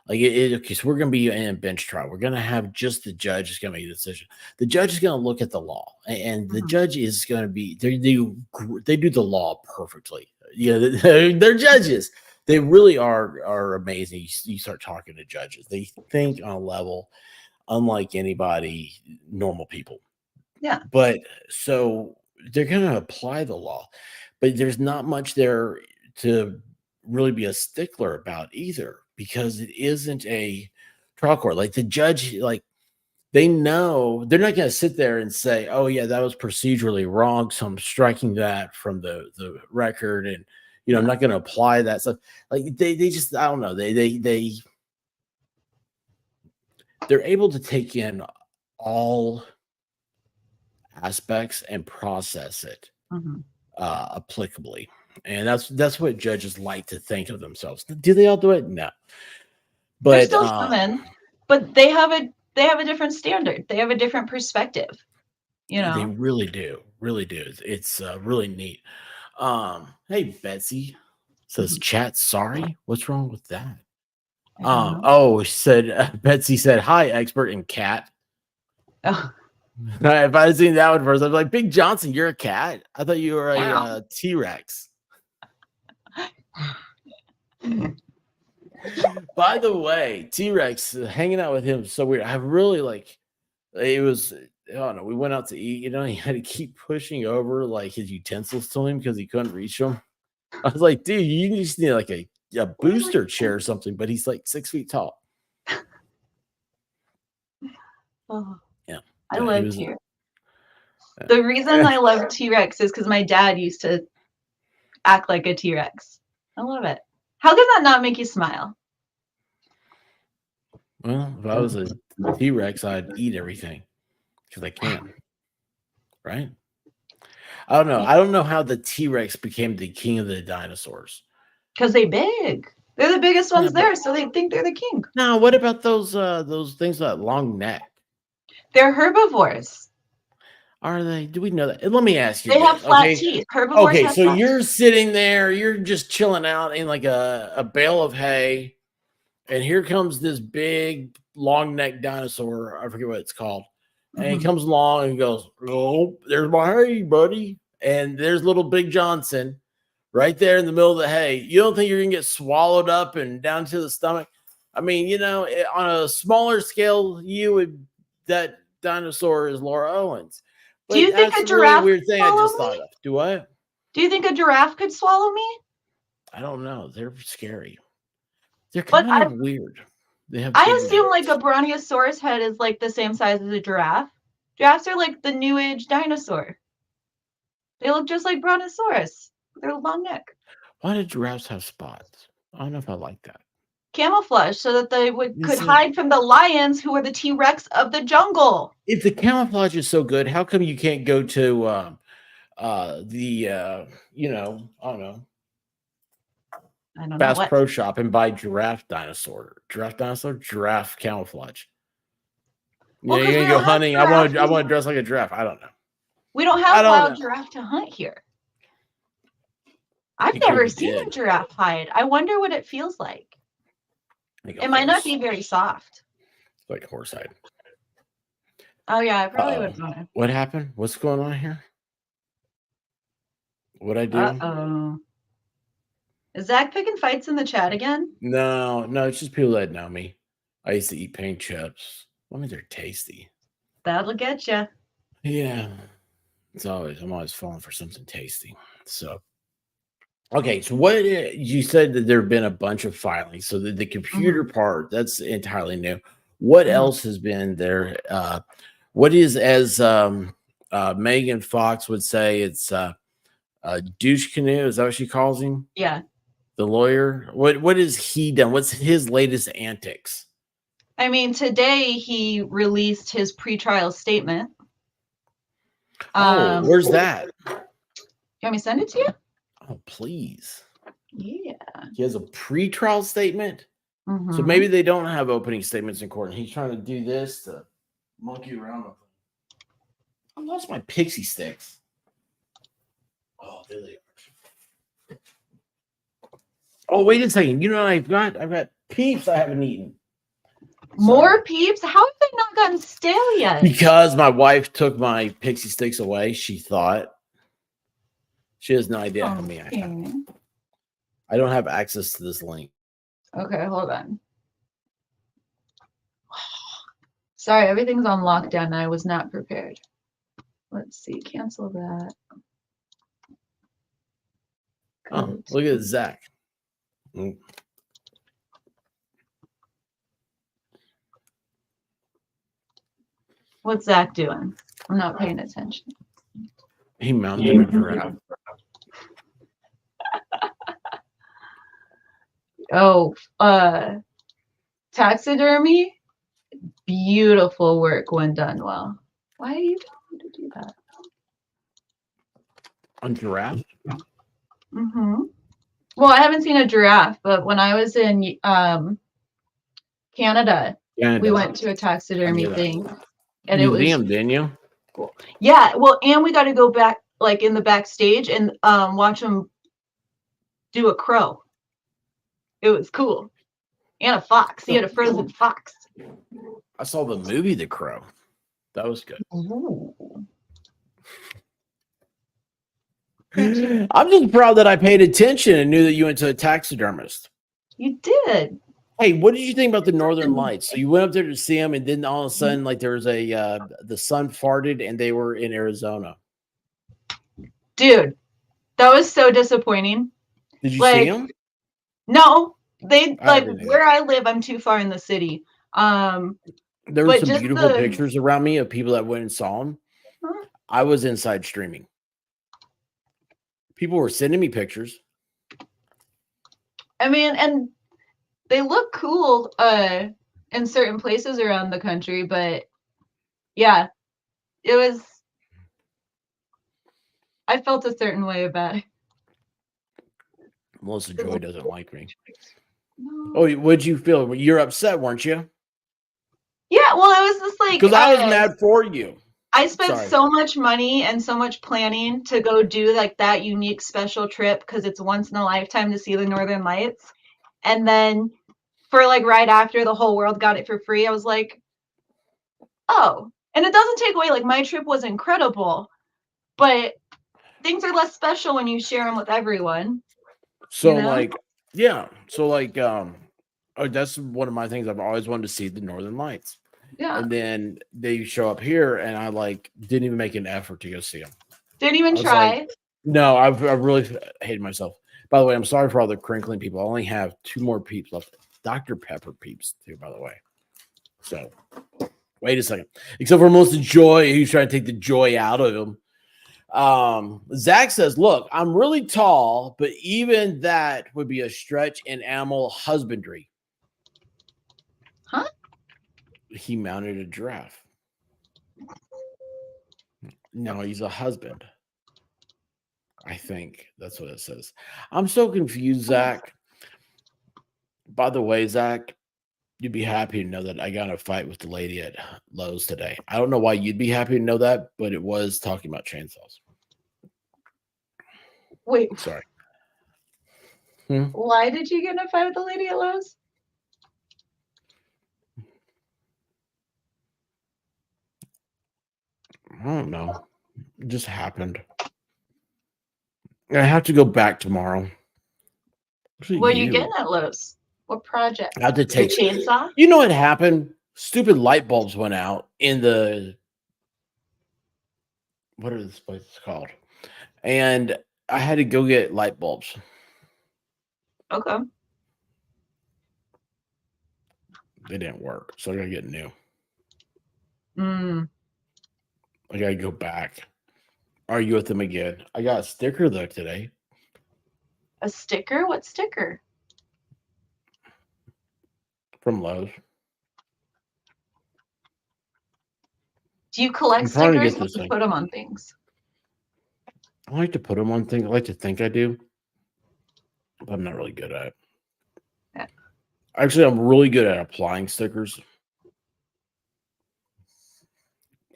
okay. So we're going to be in a bench trial. We're going to have just the judge is going to make the decision. The judge is going to look at the law, and the judge is going to be they do the law perfectly. They're judges. They really are amazing. You start talking to judges. They think on a level unlike anybody, normal people. Yeah. But so they're going to apply the law, but there's not much there to really be a stickler about either, because it isn't a trial court. Like the judge, like they know they're not going to sit there and say, oh yeah, that was procedurally wrong, so I'm striking that from the record. And, I'm not going to apply that stuff. Like they just, I don't know. They're able to take in all aspects and process it applicably, and that's what judges like to think of themselves. Do they all do it? No, but there's still some men, but they have they have a different standard. They have a different perspective. You know, They really do. Really do. It's really neat. Hey, Betsy says, chat, sorry. What's wrong with that? I don't know. Oh, she said, Betsy said, hi, expert in cat. Oh, If I had seen that one first, I'd be like, Big Johnson, you're a cat? I thought you were a wow. T-Rex. By the way, T-Rex, hanging out with him was so weird. I really like, it was, I don't know, we went out to eat, you know, he had to keep pushing over like his utensils to him because he couldn't reach them. I was like, dude, you just need like a booster chair or something, but he's like 6 feet tall. Oh, Yeah. I He love was- T-Rex. The reason I love T-Rex is because my dad used to act like a T-Rex. I love it. How can that not make you smile? Well, if I was a T-Rex, I'd eat everything because I can. Right? I don't know. I don't know how the T-Rex became the king of the dinosaurs. Because they big. They're the biggest ones but- there, so they think they're the king. Now, what about those things with that long neck? They're herbivores. Are they? Do we know that? And let me ask you. They have this, flat okay? teeth. Herbivores Okay, have so flat you're teeth. sitting there, you're just chilling out in like a bale of hay, and here comes this big long neck dinosaur. I forget what it's called. And he Mhm. comes along and goes, "Oh, there's my hay, buddy." And there's little Big Johnson right there in the middle of the hay. You don't think you're gonna get swallowed up and down to the stomach? I mean, you know, on a smaller scale, that dinosaur is Laura Owens. Do you think that's a a really giraffe weird thing I swallow just me? thought of. Do what? Do you think a giraffe could swallow me? I don't know. They're scary. They're But kind of weird. They have I big assume like necks. a brontosaurus head is like the same size as a giraffe. Giraffes are like the new age dinosaur. They look just like brontosaurus. They're long neck. Why did giraffes have spots? I don't know if I like that. Camouflage so that they You could see- hide from the lions who are the T-Rex of the jungle. If the camouflage is so good, how come you can't go to you know, I don't know, I don't know Bass what. Pro Shop and buy giraffe camouflage? You Well, know, 'cause you're we gonna go don't have hunting. I want giraffes. to dress like a giraffe. I don't know. We don't I have don't wild know. giraffe to hunt here. I've You could never if you seen a did. giraffe hide. I wonder what it feels like. Like a It might not horse. be very soft. Like a horse hide. Oh yeah, I probably Uh-oh. would want it. What happened? What's going on here? What'd I do? Uh-oh. Is Zach picking fights in the chat again? No, it's just people that know me. I used to eat paint chips. I mean, they're tasty. That'll get you. Yeah. I'm always falling for something tasty. So, okay. So, what you said that there have been a bunch of filings. So, the computer part, that's entirely new. What else has been there? What is, as Megan Fox would say, it's douche canoe. Is that what she calls him? Yeah. The lawyer. What has he done? What's his latest antics? I mean, today he released his pretrial statement. Where's that? You want me to send it to you? Oh, please. Yeah. He has a pre-trial statement. So Mhm. maybe they don't have opening statements in court, and he's trying to do this to monkey around with them. I lost my pixie sticks. Oh, there they are. Oh, wait a second. You know what I've got peeps I haven't eaten. More peeps? How have they not gotten stale yet? Because my wife took my pixie sticks away. She thought. She has no idea how many I have. Okay. I don't have access to this link. Okay, hold on. Sorry, everything's on lockdown and I was not prepared. Let's see, cancel that. Oh, look at Zach. Mm. What's Zach doing? I'm not paying attention. He mounted a giraffe. Oh, taxidermy? Beautiful work when done well. Why are you telling me to do that? On giraffe? Mm-hmm. Well, I haven't seen a giraffe, but when I was in Canada, Yeah, We went to a I taxidermy knew that. thing, and it was Museum, didn't you? cool. Yeah, well, and we got to go back like in the backstage and watch them do a crow. It was cool. And a fox. He had a frozen fox. I saw the movie The Crow. That was good. Ooh. I'm just proud that I paid attention and knew that you went to a taxidermist. You did. Hey, what did you think about the Northern Lights? So you went up there to see them, and then all of a sudden, like there was the sun farted, and they were in Arizona. Dude, that was so disappointing. Did you Like, see them? No, they I like didn't. where I live, I'm too far in the city. There were but some just beautiful the- pictures around me of people that went and saw them. Huh? I was inside streaming. People were sending me pictures. I mean, and they look cool in certain places around the country, but yeah, it was I felt a certain way about it. Melissa Joy doesn't like me. No. Oh, what'd you feel? You're upset, weren't you? Yeah, well, it was just like Because I was mad for you. I spent Sorry. so much money and so much planning to go do like that unique special trip because it's once in a lifetime to see the Northern Lights. And then for like right after the whole world got it for free, I was like, oh, and it doesn't take away, like my trip was incredible, but things are less special when you share them with everyone. So You know? like, yeah. So like, that's one of my things. I've always wanted to see the Northern Lights. Yeah. And then they show up here, and I like didn't even make an effort to go see them. Didn't even I was try. like, no, I really hated myself. By the way, I'm sorry for all the crinkling people. I only have 2 more peeps left. Dr. Pepper peeps too, by the way. So wait a second. Except for Melissa Joy, who's trying to take the joy out of him. Zach says, look, I'm really tall, but even that would be a stretch in animal husbandry. Huh? He mounted a giraffe. No, he's a husband. I think that's what it says. I'm so confused, Zach. By the way, Zach, you'd be happy to know that I got in a fight with the lady at Lowe's today. I don't know why you'd be happy to know that, but it was talking about chainsaws. Wait, Sorry. why did you get in a fight with the lady at Lowe's? I don't know. It just happened. I have to go back tomorrow. What are you getting at Lowe's? What project? I have to The take. chainsaw? You know what happened? Stupid light bulbs went out in the. What are this place called? And I had to go get light bulbs. Okay. They didn't work, so I gotta get new. Mm. I gotta go back. Argue with them again. I got a sticker though today. A sticker? What sticker? From Lowe's. Do you collect I'm trying to stickers get or this you thing. put them on things? I like to put them on things. I like to think I do, but I'm not really good at it. Yeah. Actually, I'm really good at applying stickers.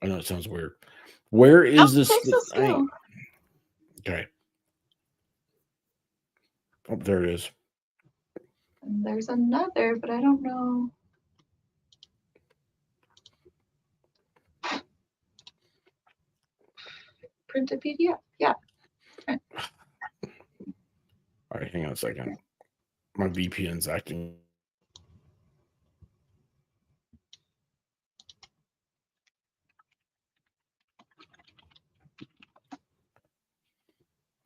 I know it sounds weird. Where is this takes a skill. thing? Okay. Oh, there it is. And there's another, but I don't know. Print a PDF. Yeah. All right, hang on a second. My VPN's acting.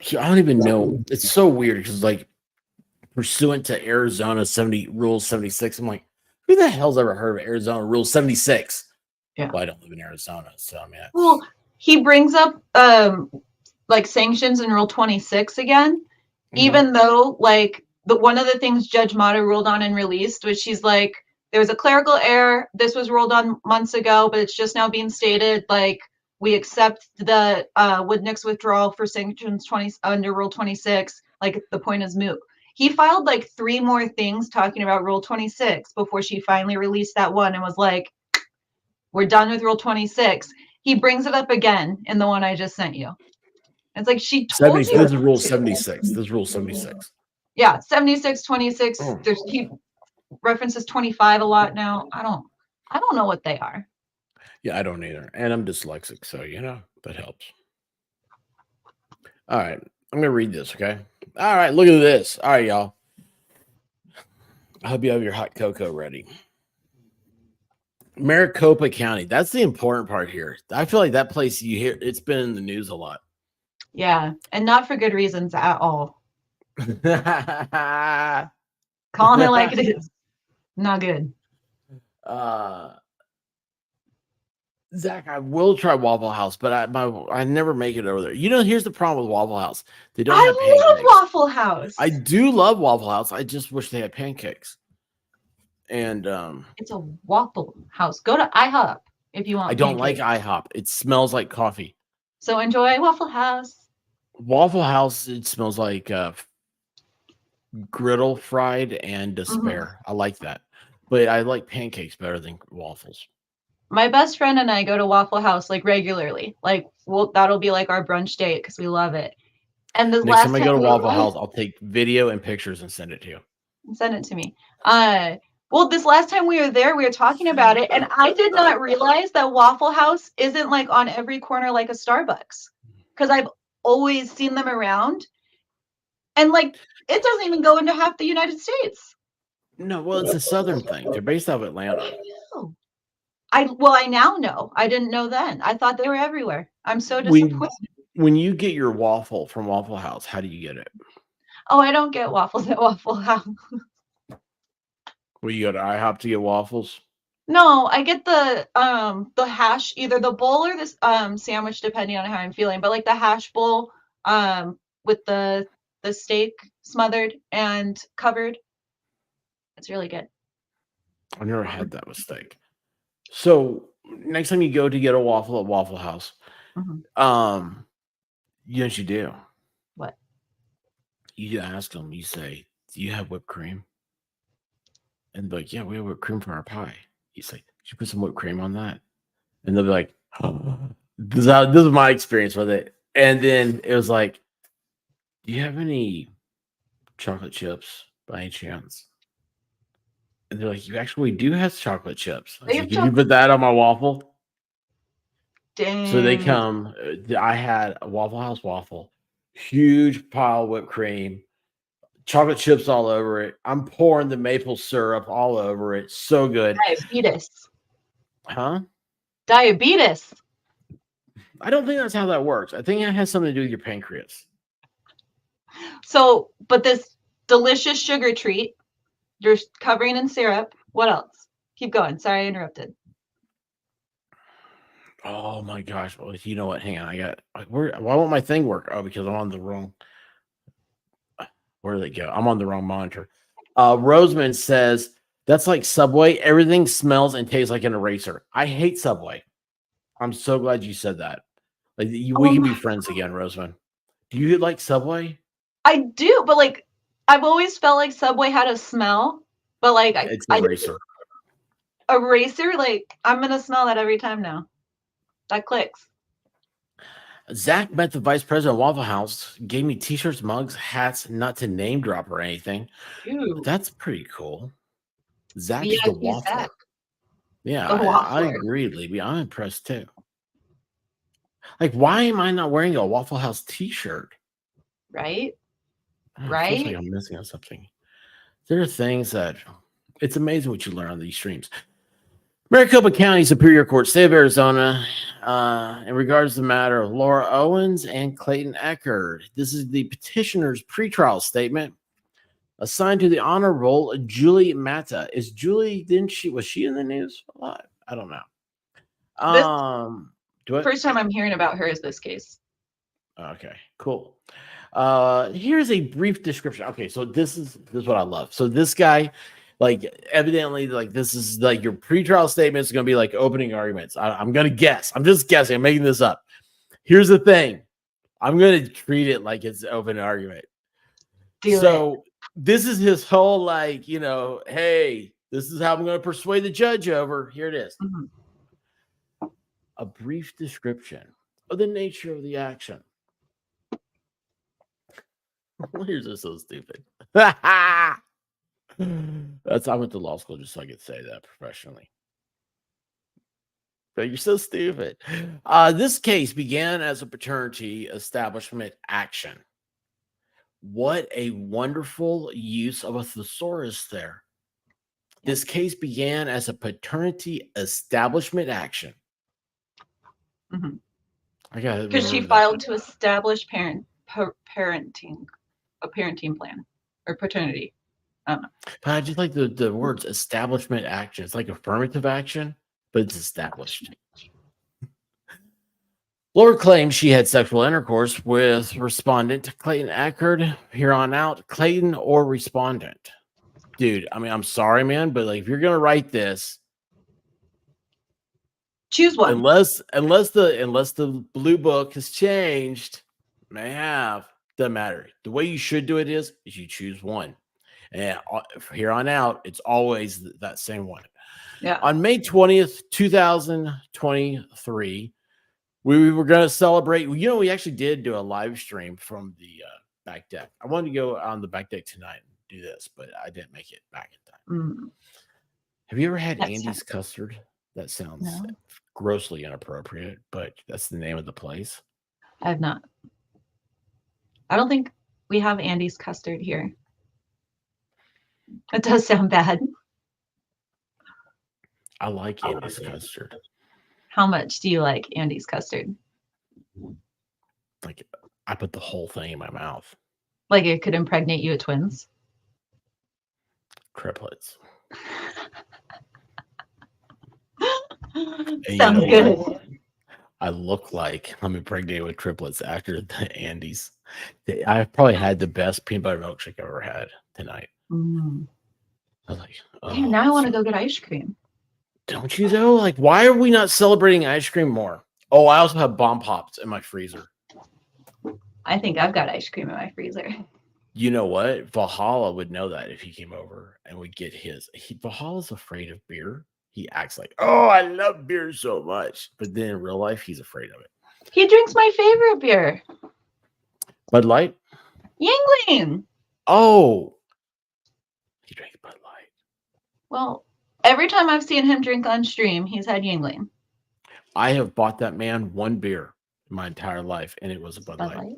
So I don't even know. It's so weird because, like, pursuant to Arizona Rule 76, I'm like, who the hell's ever heard of Arizona Rule 76? Yeah. Well, I don't live in Arizona, so I mean, Well, he brings up like sanctions in Rule 26 again, even though like one of the things Judge Mata ruled on and released was she's like, there was a clerical error. This was ruled on months ago, but it's just now being stated. Like we accept the Woodnick's withdrawal for sanctions 20 under Rule 26. Like the point is moot. He filed like 3 more things talking about Rule 26 before she finally released that one and was like, we're done with Rule 26. He brings it up again in the one I just sent you. It's like, she told you. This is Rule 76. This is Rule 76. Yeah, 76, 26. Oh. He references 25 a lot now. I don't know what they are. Yeah, I don't either. And I'm dyslexic, so, that helps. All right. I'm going to read this, okay? All right, look at this. All right, y'all. I hope you have your hot cocoa ready. Maricopa County. That's the important part here. I feel like that place you hear, it's been in the news a lot. Yeah, and not for good reasons at all. Calling it like it is. Not good. Zach, I will try Waffle House, but I never make it over there. Here's the problem with Waffle House. They don't have pancakes. I love Waffle House. I do love Waffle House. I just wish they had pancakes. And it's a Waffle House. Go to IHOP if you want. I don't like IHOP. It smells like coffee. So enjoy Waffle House. Waffle House, it smells like griddle fried and despair. I like that. But I like pancakes better than waffles. My best friend and I go to Waffle House like regularly. Like that'll be like our brunch date because we love it. And the next time I go to Waffle House, I'll take video and pictures and send it to you. Send it to me. Well, this last time we were there, we were talking about it, and I did not realize that Waffle House isn't like on every corner like a Starbucks, because I've always seen them around, and like it doesn't even go into half the United States. No, well, it's a southern thing. They're based out of Atlanta. I now know. I didn't know then. I thought they were everywhere. I'm so disappointed. When you get your waffle from Waffle House, how do you get it? Oh, I don't get waffles at Waffle House. Well, you go to IHOP to get waffles? No, I get the hash, either the bowl or this sandwich, depending on how I'm feeling. But like the hash bowl with the steak smothered and covered. It's really good. I've never had that with steak. So next time you go to get a waffle at Waffle House, you know what you do? What? You ask them, you say, do you have whipped cream? And they're like, yeah, we have whipped cream for our pie. You say, did you put some whipped cream on that? And they'll be like, oh. This is my experience with it. And then it was like, do you have any chocolate chips by any chance? And they're like, you actually do have chocolate chips. I was like, can you put that on my waffle? Dang. So they come. I had a Waffle House waffle, huge pile of whipped cream, chocolate chips all over it. I'm pouring the maple syrup all over it. So good. Diabetes. Huh? Diabetes. I don't think that's how that works. I think it has something to do with your pancreas. So, but this delicious sugar treat, you're covering in syrup. What else? Keep going. Sorry, I interrupted. Oh my gosh. Well, you know what? Hang on. Why won't my thing work? Oh, because I'm on the wrong. Where did it go? I'm on the wrong monitor. Roseman says, that's like Subway. Everything smells and tastes like an eraser. I hate Subway. I'm so glad you said that. Like we can be friends again, Roseman. Do you like Subway? I do, but like I've always felt like Subway had a smell, but like it's an eraser. Eraser, like I'm gonna smell that every time now. That clicks. Zach met the vice president of Waffle House, gave me t-shirts, mugs, hats, not to name drop or anything. Ooh. That's pretty cool. Zach is the waffler. Zach. Yeah, I agree, Libby. I'm impressed too. Like, why am I not wearing a Waffle House t-shirt? Right? Right? Feels like I'm missing on something. There are things that it's amazing what you learn on these streams. Maricopa County Superior Court, State of Arizona, in regards to the matter of Laura Owens and Clayton Echard. This is the petitioner's pretrial statement assigned to the Honorable Julie Matta. Was she in the news a lot? I don't know. First time I'm hearing about her is this case. Okay, cool. Here's a brief description. Okay, so this is what I love. So this guy, like, evidently, like, this is like your pretrial statement is going to be like opening arguments. I'm going to guess. I'm just guessing. I'm making this up. Here's the thing. I'm going to treat it like it's an open argument. This is his whole like, hey, this is how I'm going to persuade the judge over. Here it is. Mhm. A brief description of the nature of the action. Yours are so stupid. I went to law school just so I could say that professionally. But you're so stupid. This case began as a paternity establishment action. What a wonderful use of a thesaurus there. This case began as a paternity establishment action. Mhm. I got it. Because she filed to establish a parenting plan or paternity. I don't know. I just like the words establishment action. It's like affirmative action, but it's established. Laura claimed she had sexual intercourse with respondent Clayton Echard. Here on out, Clayton or respondent. Dude, I mean, I'm sorry, man, but like if you're gonna write this, Choose one. unless the blue book has changed, may have, doesn't matter. The way you should do it is you choose one. And here on out, it's always that same one. Yeah. On May 20th, 2023, we were going to celebrate. We actually did do a live stream from the back deck. I wanted to go on the back deck tonight and do this, but I didn't make it back in time. Have you ever had Andy's custard? That sounds grossly inappropriate, but that's the name of the place. I have not. I don't think we have Andy's custard here. It does sound bad. I like Andy's custard. How much do you like Andy's custard? Like, I put the whole thing in my mouth. Like it could impregnate you with twins? Triplets. Sounds good. I look like I'm impregnated with triplets after the Andes. I probably had the best peanut butter milkshake I've ever had tonight. I was like, Damn, now I want to go get ice cream. Don't you though? Like, why are we not celebrating ice cream more? Oh, I also have bomb pops in my freezer. I think I've got ice cream in my freezer. You know what? Valhalla would know that if he came over and would get his. Valhalla's afraid of beer. He acts like, oh, I love beer so much. But then in real life, he's afraid of it. He drinks my favorite beer. Bud Light? Yingling. Oh. He drinks Bud Light. Well, every time I've seen him drink on stream, he's had Yingling. I have bought that man one beer in my entire life, and it was a Bud Light.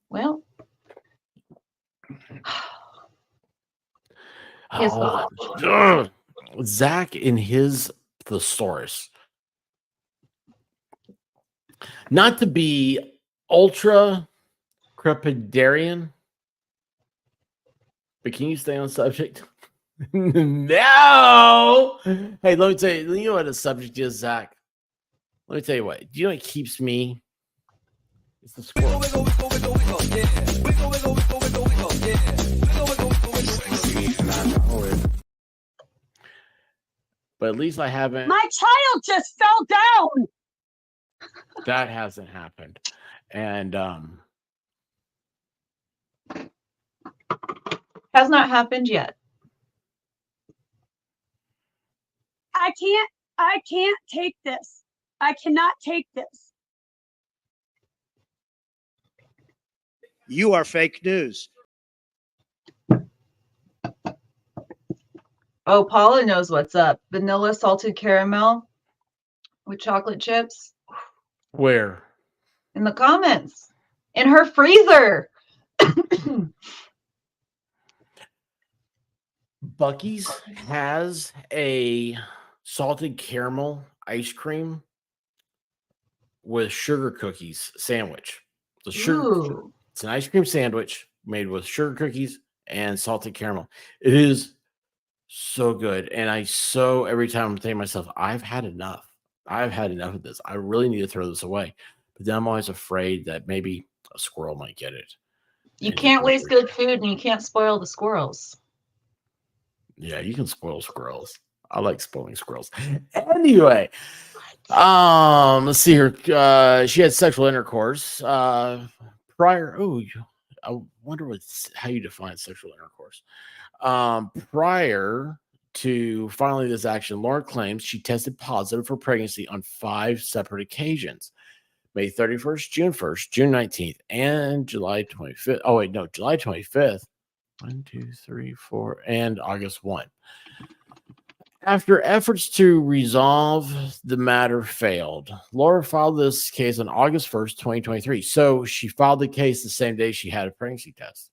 Well. Zach in his thesaurus. Not to be ultra crepidarian, but can you stay on subject? No. Hey, let me tell you. You know what a subject is, Zach? Let me tell you what. Do you know what keeps me? It's the squirrel. But at least I haven't. My child just fell down. That hasn't happened. And has not happened yet. I can't take this. I cannot take this. You are fake news. Oh, Paula knows what's up. Vanilla salted caramel with chocolate chips. where? In the comments. In her freezer. Buc-ee's has a salted caramel ice cream with sugar cookies sandwich. It's an ice cream sandwich made with sugar cookies and salted caramel. It is so good. And every time I'm thinking to myself, I've had enough. I've had enough of this. I really need to throw this away. But then I'm always afraid that maybe a squirrel might get it. You can't waste good food and you can't spoil the squirrels. Yeah, you can spoil squirrels. I like spoiling squirrels. Anyway, let's see here. She had sexual intercourse prior. Oh, I wonder how you define sexual intercourse. Prior to filing this action, Laura claims she tested positive for pregnancy on 5 separate occasions: May 31st, June 1st, June 19th, and July 25th. Oh, wait, no, July 25th. 1, 2, 3, 4, and August 1. After efforts to resolve the matter failed, Laura filed this case on August 1st, 2023. So she filed the case the same day she had a pregnancy test.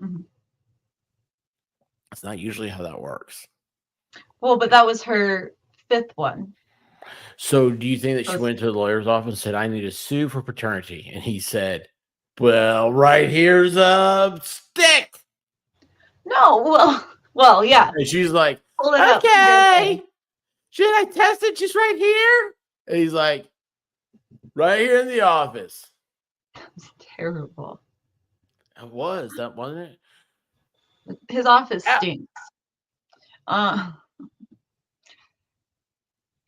Mhm. That's not usually how that works. Well, but that was her 5th one. So do you think that she went to the lawyer's office and said, I need to sue for paternity? And he said, well, right here's a stick. No, well, yeah. And she's like, Hold it up. okay, should I test it just right here? And he's like, right here in the office. That's terrible. It was, that wasn't it? His office Yeah. stinks.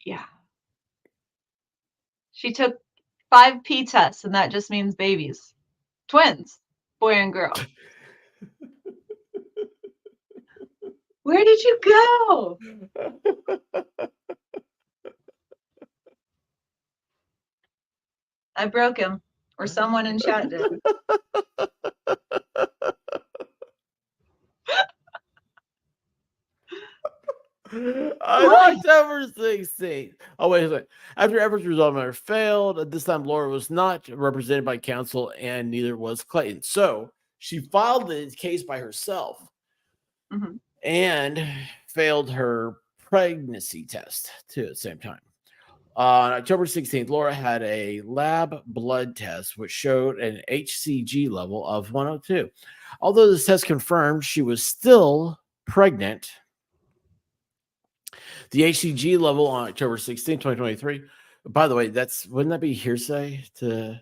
Yeah. She took 5 P tests, and that just means babies. Twins, boy and girl. Where did you go? I broke him, or someone in chat did. On October 16th. Oh, wait a second. After efforts to resolve the matter failed, at this time Laura was not represented by counsel, and neither was Clayton. So she filed the case by herself Mhm. and failed her pregnancy test too at the same time. On October 16th, Laura had a lab blood test which showed an HCG level of 102. Although this test confirmed she was still pregnant, the HCG level on October 16, 2023. By the way, wouldn't that be hearsay to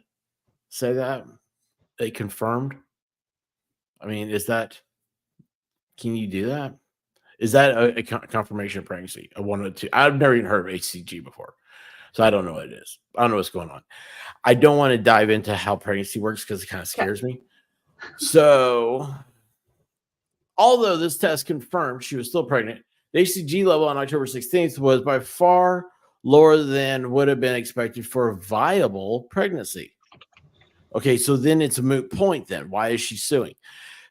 say that? They confirmed? I mean, can you do that? Is that a confirmation of pregnancy? A 102? I've never even heard of HCG before, so I don't know what it is. I don't know what's going on. I don't want to dive into how pregnancy works because it kind of scares me. So, although this test confirmed she was still pregnant, the HCG level on October 16th was by far lower than would have been expected for a viable pregnancy. Okay, so then it's a moot point then. Why is she suing?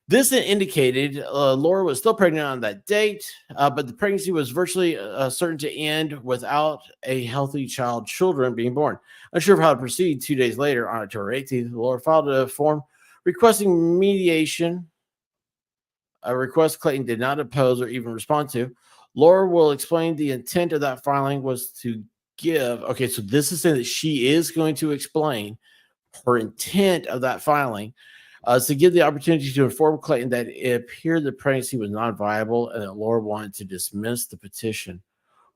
This indicated Laura was still pregnant on that date, but the pregnancy was virtually certain to end without a healthy children being born. Unsure of how to proceed, 2 days later, on October 18th, Laura filed a form requesting mediation, a request Clayton did not oppose or even respond to. Laura will explain the intent of that filing was to give. Okay, so this is saying that she is going to explain her intent of that filing to give the opportunity to inform Clayton that it appeared the pregnancy was non-viable and that Laura wanted to dismiss the petition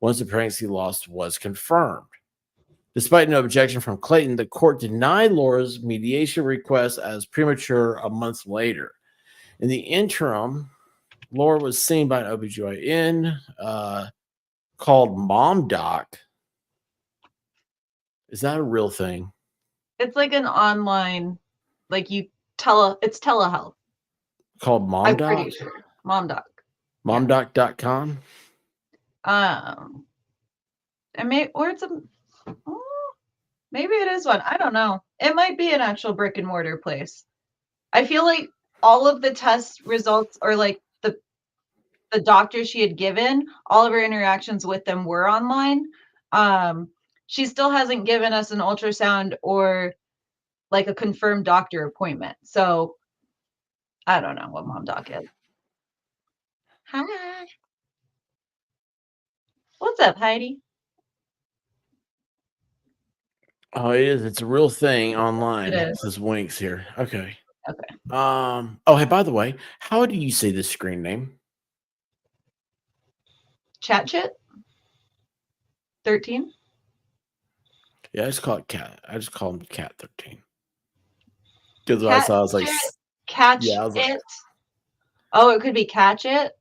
once the pregnancy loss was confirmed. Despite no objection from Clayton, the court denied Laura's mediation request as premature a month later. In the interim, Laura was seen by an OBGYN called Mom Doc. Is that a real thing? It's like an online, like it's telehealth. Called Mom I'm Doc? pretty sure. Mom Doc. Momdoc.com? And maybe it is one. I don't know. It might be an actual brick and mortar place. I feel like all of the test results, or like the doctor she had given, all of her interactions with them were online. She still hasn't given us an ultrasound or like a confirmed doctor appointment. So I don't know what Mom Doc is. Hi. What's up, Heidi? Oh, it is. It's a real thing online. It is. It says Winks here. Okay. Okay. Oh, hey, by the way, how do you say this screen name? Chat shit? 13? Yeah, I just call it Cat. I just call him Cat 13. Because I saw, I was like, Catch yeah, I was like, it. Oh, it could be catch it.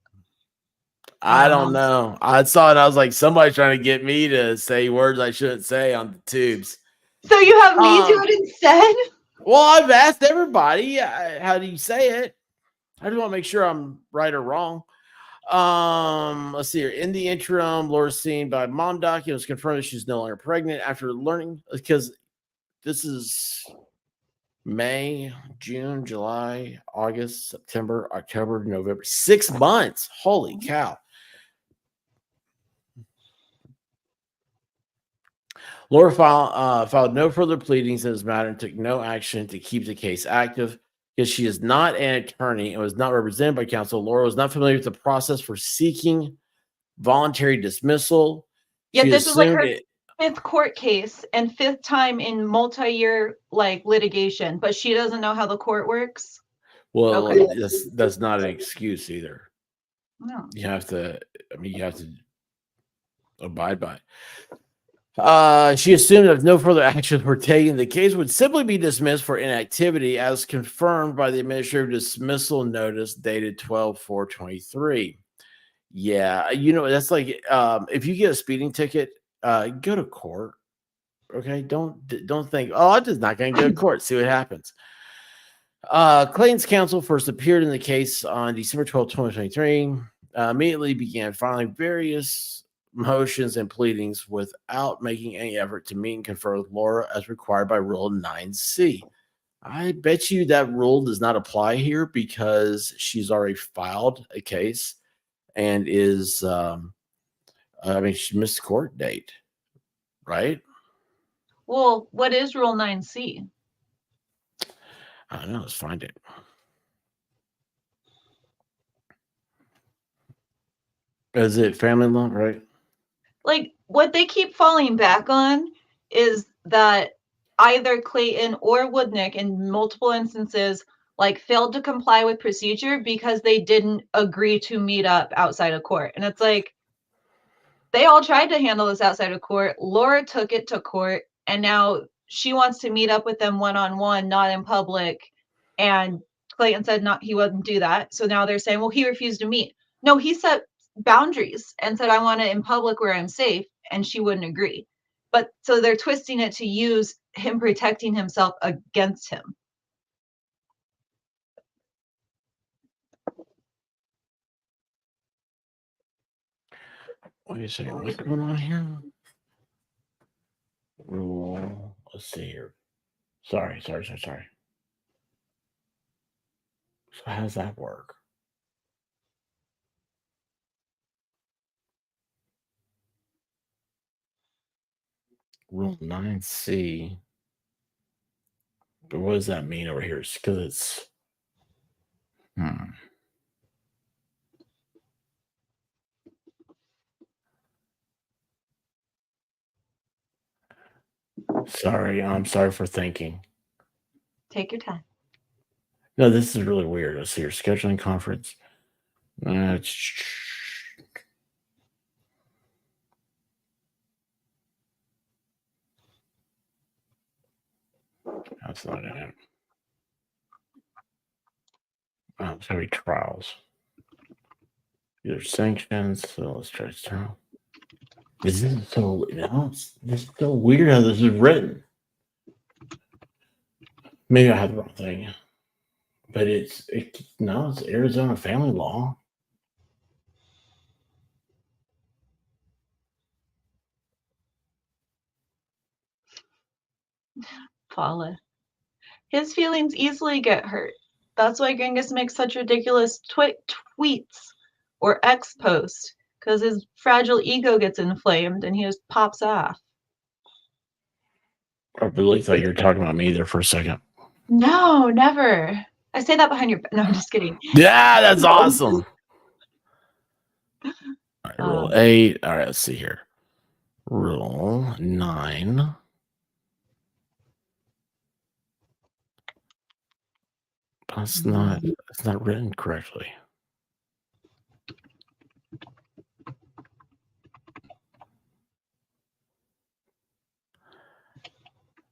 I don't know. I saw it. I was like, somebody's trying to get me to say words I shouldn't say on the tubes. So you have me do it instead? Well, I've asked everybody. How do you say it? I just want to make sure I'm right or wrong. Let's see here. In the interim, Laura's seen by mom doc. It was confirmed that she's no longer pregnant after learning, because this is May, June, July, August, September, October, November. 6 months. Holy cow. Laura filed no further pleadings in this matter and took no action to keep the case active because she is not an attorney and was not represented by counsel. Laura was not familiar with the process for seeking voluntary dismissal. Yet She this is like her assumed it. 5th court case and 5th time in multi-year like litigation, but she doesn't know how the court works. Well, Okay. that's not an excuse either. No. You have to abide by it. She assumed that if no further actions were taken, the case would simply be dismissed for inactivity, as confirmed by the administrative dismissal notice dated 12/4/23. Yeah, that's like if you get a speeding ticket, go to court. Okay, don't think, oh, I'm just not going to go to court. See what happens. Clayton's counsel first appeared in the case on December 12, 2023. Immediately began filing various motions and pleadings without making any effort to meet and confer with Laura as required by Rule 9C. I bet you that rule does not apply here because she's already filed a case and is, she missed the court date, right? Well, what is Rule 9C? I don't know. Let's find it. Is it family law, right? Like, what they keep falling back on is that either Clayton or Woodnick in multiple instances like failed to comply with procedure because they didn't agree to meet up outside of court. And it's like they all tried to handle this outside of court. Laura took it to court, and now she wants to meet up with them one-on-one, not in public. And Clayton said not he wouldn't do that. So now they're saying, well, he refused to meet. No, he set boundaries and said, I want it in public where I'm safe, and she wouldn't agree. But so they're twisting it to use him protecting himself against him. Wait a second. What's going on here? Rule. Let's see here. Sorry. So how does that work? Rule 9C. But what does that mean over here? It's because it's Sorry, I'm sorry for thinking. Take your time. No, this is really weird. Let's see here. Scheduling conference. That's not it. It's going to be trials. These are sanctions. So let's try to turn. This is so weird how this is written. Maybe I have the wrong thing. But it's Arizona family law. Paula. His feelings easily get hurt. That's why Genghis makes such ridiculous tweets or X posts, because his fragile ego gets inflamed and he just pops off. I really thought you were talking about me there for a second. No, never. I say that behind your back. No, I'm just kidding. Yeah, that's awesome. All right, rule 8. All right, let's see here. Rule 9. It's not written correctly.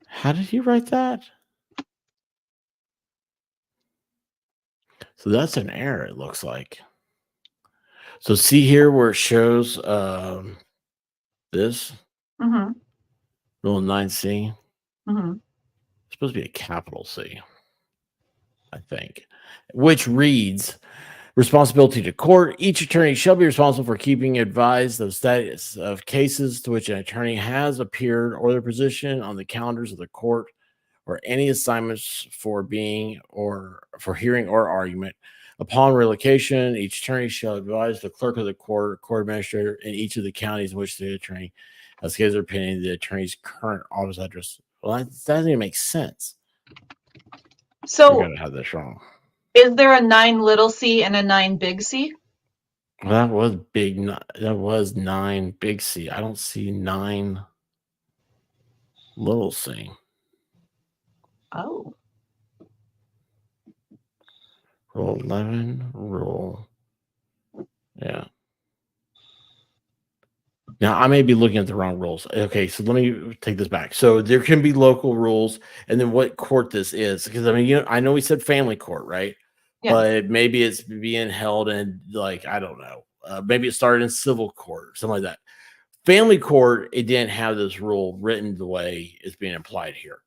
How did he write that? So that's an error, it looks like. So see here where it shows this? Mm-hmm. Rule 9C. Mm-hmm. supposed to be a capital C, I think, which reads responsibility to court. Each attorney shall be responsible for keeping advised of status of cases to which an attorney has appeared or their position on the calendars of the court or any assignments for being or for hearing or argument. Upon relocation, each attorney shall advise the clerk of the court administrator in each of the counties in which the attorney has cases or pending the attorney's current office address. Well, that doesn't even make sense. I So gotta have this wrong. is there a 9 little c and a 9 big C? Well, that was big. That was 9 big C. I don't see 9 little C. Oh. Rule 11, rule. Yeah. Now, I may be looking at the wrong rules. Okay, so let me take this back. So there can be local rules, and then what court this is. Because, I mean, I know we said family court, right? Yeah. But maybe it's being held in, like, I don't know. Maybe it started in civil court or something like that. Family court, it didn't have this rule written the way it's being applied here.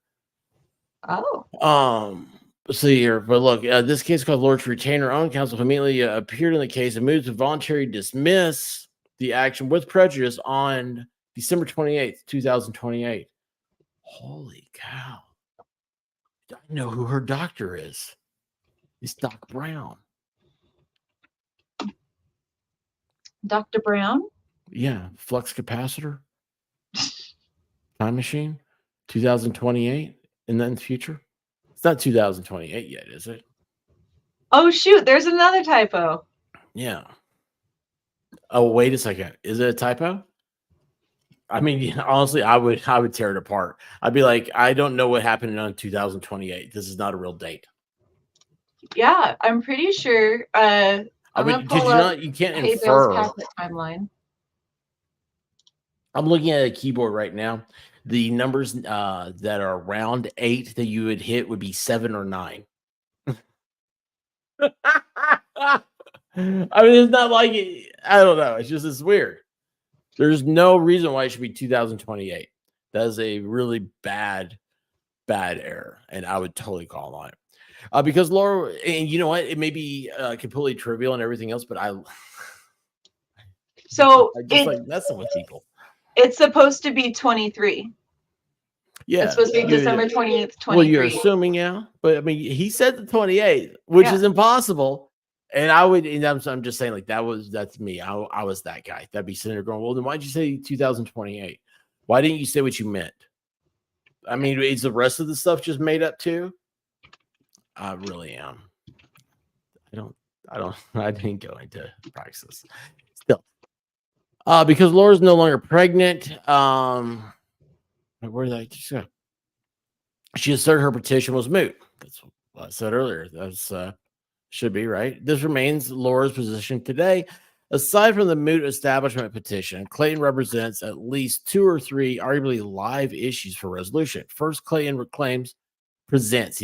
Oh. Let's see here, but look, this case called Lord's retainer own counsel who immediately appeared in the case and moved to voluntarily dismiss the action with prejudice on December 28th, 2028. Holy cow. I know who her doctor is. It's Doc Brown. Dr. Brown? Yeah, flux capacitor, time machine, 2028, and then the future. It's not 2028 yet, is it? Oh, shoot. There's another typo. Yeah. Oh, wait a second. Is it a typo? I mean, honestly, I would tear it apart. I'd be like, I don't know what happened in 2028. This is not a real date. Yeah, I'm pretty sure. I'm gonna pull up you can't Hay Bale's infer. Catholic timeline. I'm looking at a keyboard right now. The numbers that are around 8 that you would hit would be 7 or 9. I mean, it's not like I don't know. It's weird. There's no reason why it should be 2028. That is a really bad error, and I would totally call on it. Because Laura, and you know what? It may be completely trivial and everything else, but I just like messing with people. It's supposed to be 23. Yeah, it's supposed to be December 28th, 23. Well, you're assuming, yeah, but I mean, he said the 28th, which is impossible. And I'm just saying, like, that's me. I was that guy. That'd be sitting there going, well, then why'd you say 2028? Why didn't you say what you meant? I mean, is the rest of the stuff just made up too? I really am. I didn't go into praxis. Still. Because Laura's no longer pregnant. Where did I just go? She asserted her petition was moot. That's what I said earlier. That's should be right. This remains Laura's position today. Aside from the moot establishment petition, Clayton represents at least 2 or 3 arguably live issues for resolution. First, Clayton presents.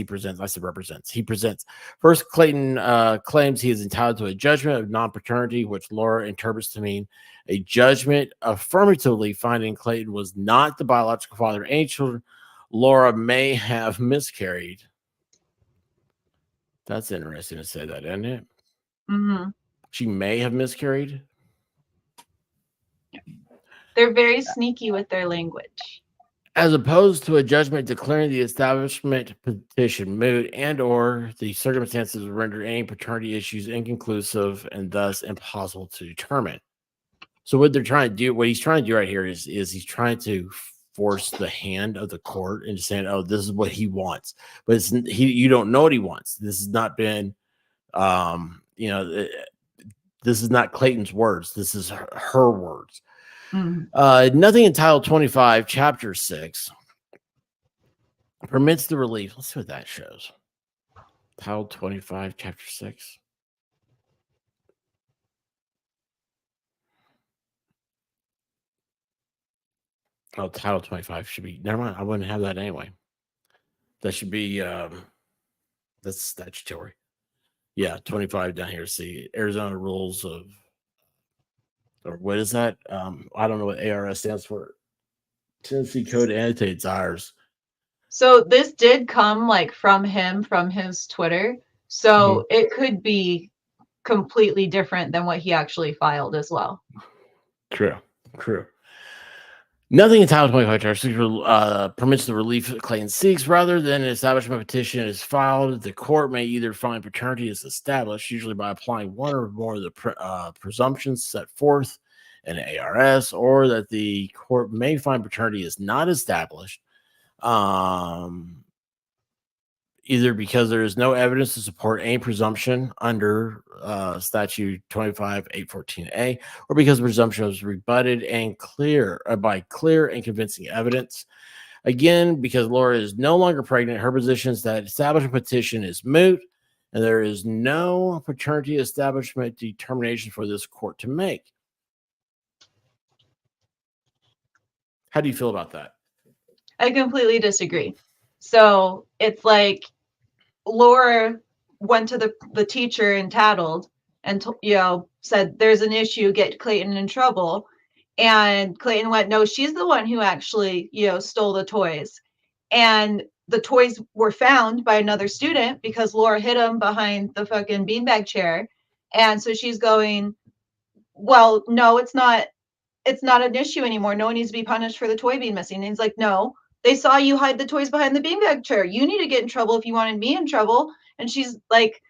First, Clayton claims he is entitled to a judgment of non-paternity, which Laura interprets to mean a judgment affirmatively finding Clayton was not the biological father of any children Laura may have miscarried. That's interesting to say that, isn't it? Mm-hmm. She may have miscarried. They're very sneaky with their language. As opposed to a judgment declaring the establishment petition moot and or the circumstances render any paternity issues inconclusive and thus impossible to determine. So what he's trying to do right here is he's trying to force the hand of the court into saying, oh, this is what he wants. But you don't know what he wants. This has not been, this is not Clayton's words. This is her words. Mm-hmm. Nothing in Title 25, Chapter 6 permits the relief. Let's see what that shows. Title 25, Chapter 6. Oh, Title 25 should be, never mind. I wouldn't have that anyway. That should be, that's statutory. Yeah, 25 down here. See, Arizona rules of, or what is that? I don't know what ARS stands for. Tennessee Code annotates ours. So this did come like from him, from his Twitter. So it could be completely different than what he actually filed as well. True. Nothing in Title 25 permits the relief Clayton seeks. Rather than an establishment petition is filed, the court may either find paternity is established, usually by applying one or more of the presumptions set forth in the ARS, or that the court may find paternity is not established, either because there is no evidence to support any presumption under statute 25-814A, or because the presumption was rebutted and by clear and convincing evidence. Again, because Laura is no longer pregnant, her position is that establishment petition is moot, and there is no paternity establishment determination for this court to make. How do you feel about that? I completely disagree. So it's like Laura went to the teacher and tattled and said there's an issue, get Clayton in trouble. And Clayton went, no, she's the one who actually, stole the toys. And the toys were found by another student because Laura hid them behind the fucking beanbag chair. And so she's going, well, no, it's not an issue anymore. No one needs to be punished for the toy being missing. And he's like, no, they saw you hide the toys behind the beanbag chair. You need to get in trouble if you wanted me in trouble. And she's like,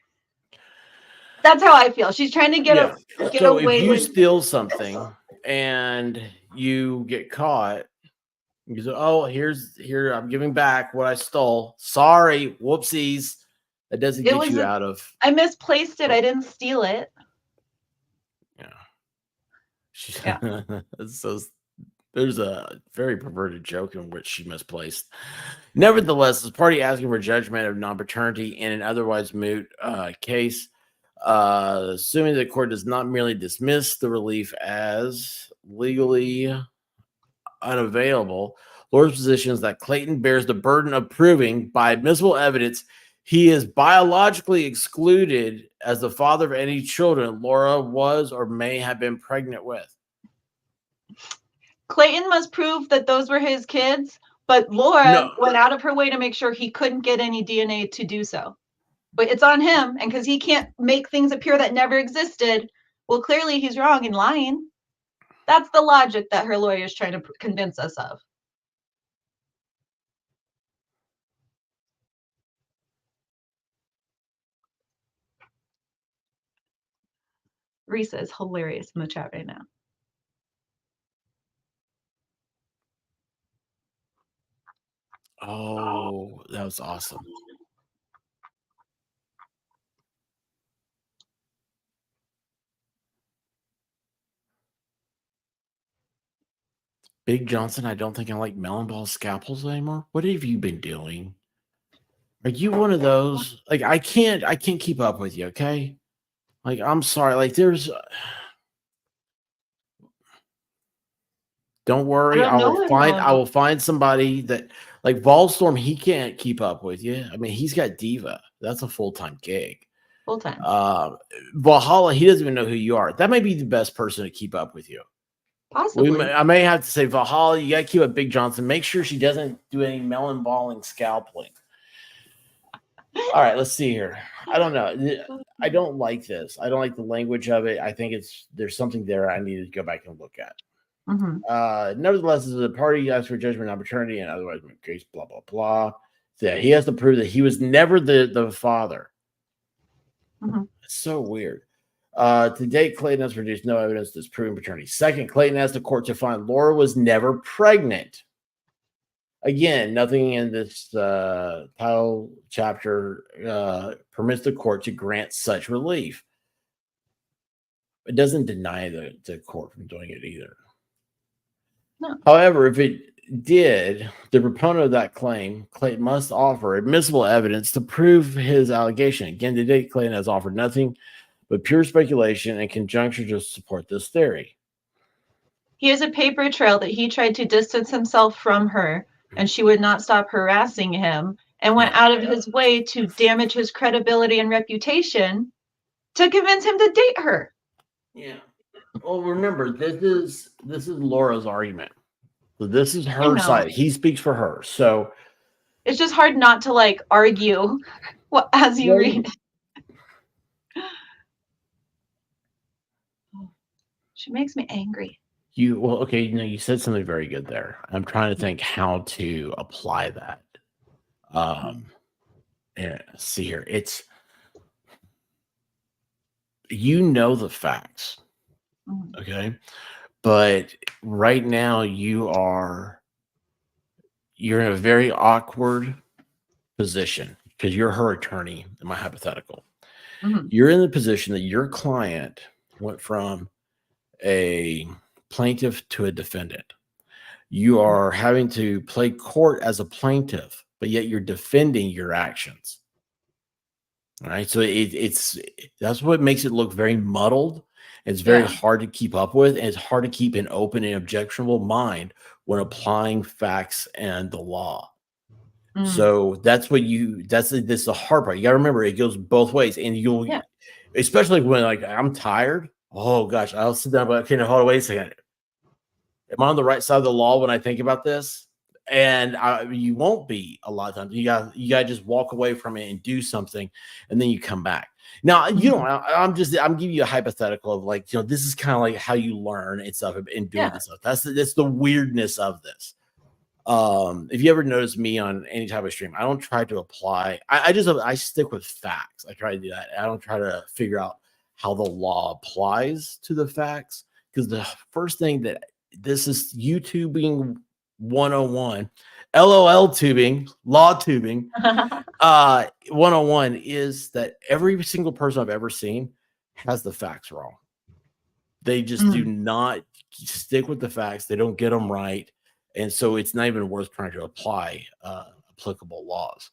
that's how I feel. She's trying to get away if you with steal something and you get caught, you say, oh, here, I'm giving back what I stole. Sorry, whoopsies. That doesn't get you out of. I misplaced it. I didn't steal it. Yeah. So there's a very perverted joke in which she misplaced. Nevertheless, the party asking for judgment of non-paternity in an otherwise moot case, assuming the court does not merely dismiss the relief as legally unavailable, Laura's position is that Clayton bears the burden of proving by admissible evidence he is biologically excluded as the father of any children Laura was or may have been pregnant with. Clayton must prove that those were his kids, but Laura went out of her way to make sure he couldn't get any DNA to do so. But it's on him, and because he can't make things appear that never existed, well, clearly he's wrong and lying. That's the logic that her lawyer is trying to convince us of. Risa is hilarious in the chat right now. Oh, that was awesome. Big Johnson, I don't think I like melon ball scalpels anymore. What have you been doing? Are you one of those? Like, I can't keep up with you, okay? Like, I'm sorry. Like, don't worry. I will find somebody that, like, Volstorm, he can't keep up with you. I mean, he's got Diva. That's a full-time gig. Full-time. Valhalla, he doesn't even know who you are. That might be the best person to keep up with you. Possibly. I may have to say, Valhalla, you got to keep up Big Johnson. Make sure she doesn't do any melon balling scalping. All right, let's see here. I don't know. I don't like this. I don't like the language of it. I think there's something there I need to go back and look at. Mm-hmm. Nevertheless, the party asks for judgment on paternity and otherwise case, blah, blah, blah. So he has to prove that he was never the father. Mm-hmm. It's so weird. To date, Clayton has produced no evidence that's proving paternity. Second, Clayton asked the court to find Laura was never pregnant. Again, nothing in this title chapter permits the court to grant such relief. It doesn't deny the court from doing it either. No. However, if it did, the proponent of that claim, Clayton must offer admissible evidence to prove his allegation. Again, to date, Clayton has offered nothing but pure speculation and conjecture to support this theory. He has a paper trail that he tried to distance himself from her, and she would not stop harassing him and went out of his way to damage his credibility and reputation to convince him to date her. Yeah. Well, remember, this is Laura's argument. So this is her side. He speaks for her. So It's just hard not to like argue as you Well, read. She makes me angry. Okay, you said something very good there. I'm trying to think how to apply that. Yeah, see here. It's the facts, Mhm. okay? But right now you're in a very awkward position because you're her attorney in my hypothetical. Mhm. You're in the position that your client went from a plaintiff to a defendant. You are having to play court as a plaintiff, but yet you're defending your actions. All right. So that's what makes it look very muddled. It's very Yeah. hard to keep up with, and it's hard to keep an open and objectionable mind when applying facts and the law. Mm. So that's the hard part. You gotta remember it goes both ways. And Yeah. especially when like I'm tired. Oh gosh, I'll sit down, but okay, now hold on, wait a second. Am I on the right side of the law when I think about this? And you won't be a lot of times. You got to just walk away from it and do something, and then you come back. Now, I'm giving you a hypothetical of like, this is kind of like how you learn and stuff and doing this stuff. That's the weirdness of this. If you ever notice me on any type of stream, I don't try to apply. I stick with facts. I try to do that. I don't try to figure out how the law applies to the facts, because the first thing that this is YouTube being 101, LOL tubing, law tubing, 101 is that every single person I've ever seen has the facts wrong. They just do not stick with the facts. They don't get them right. And so it's not even worth trying to apply applicable laws.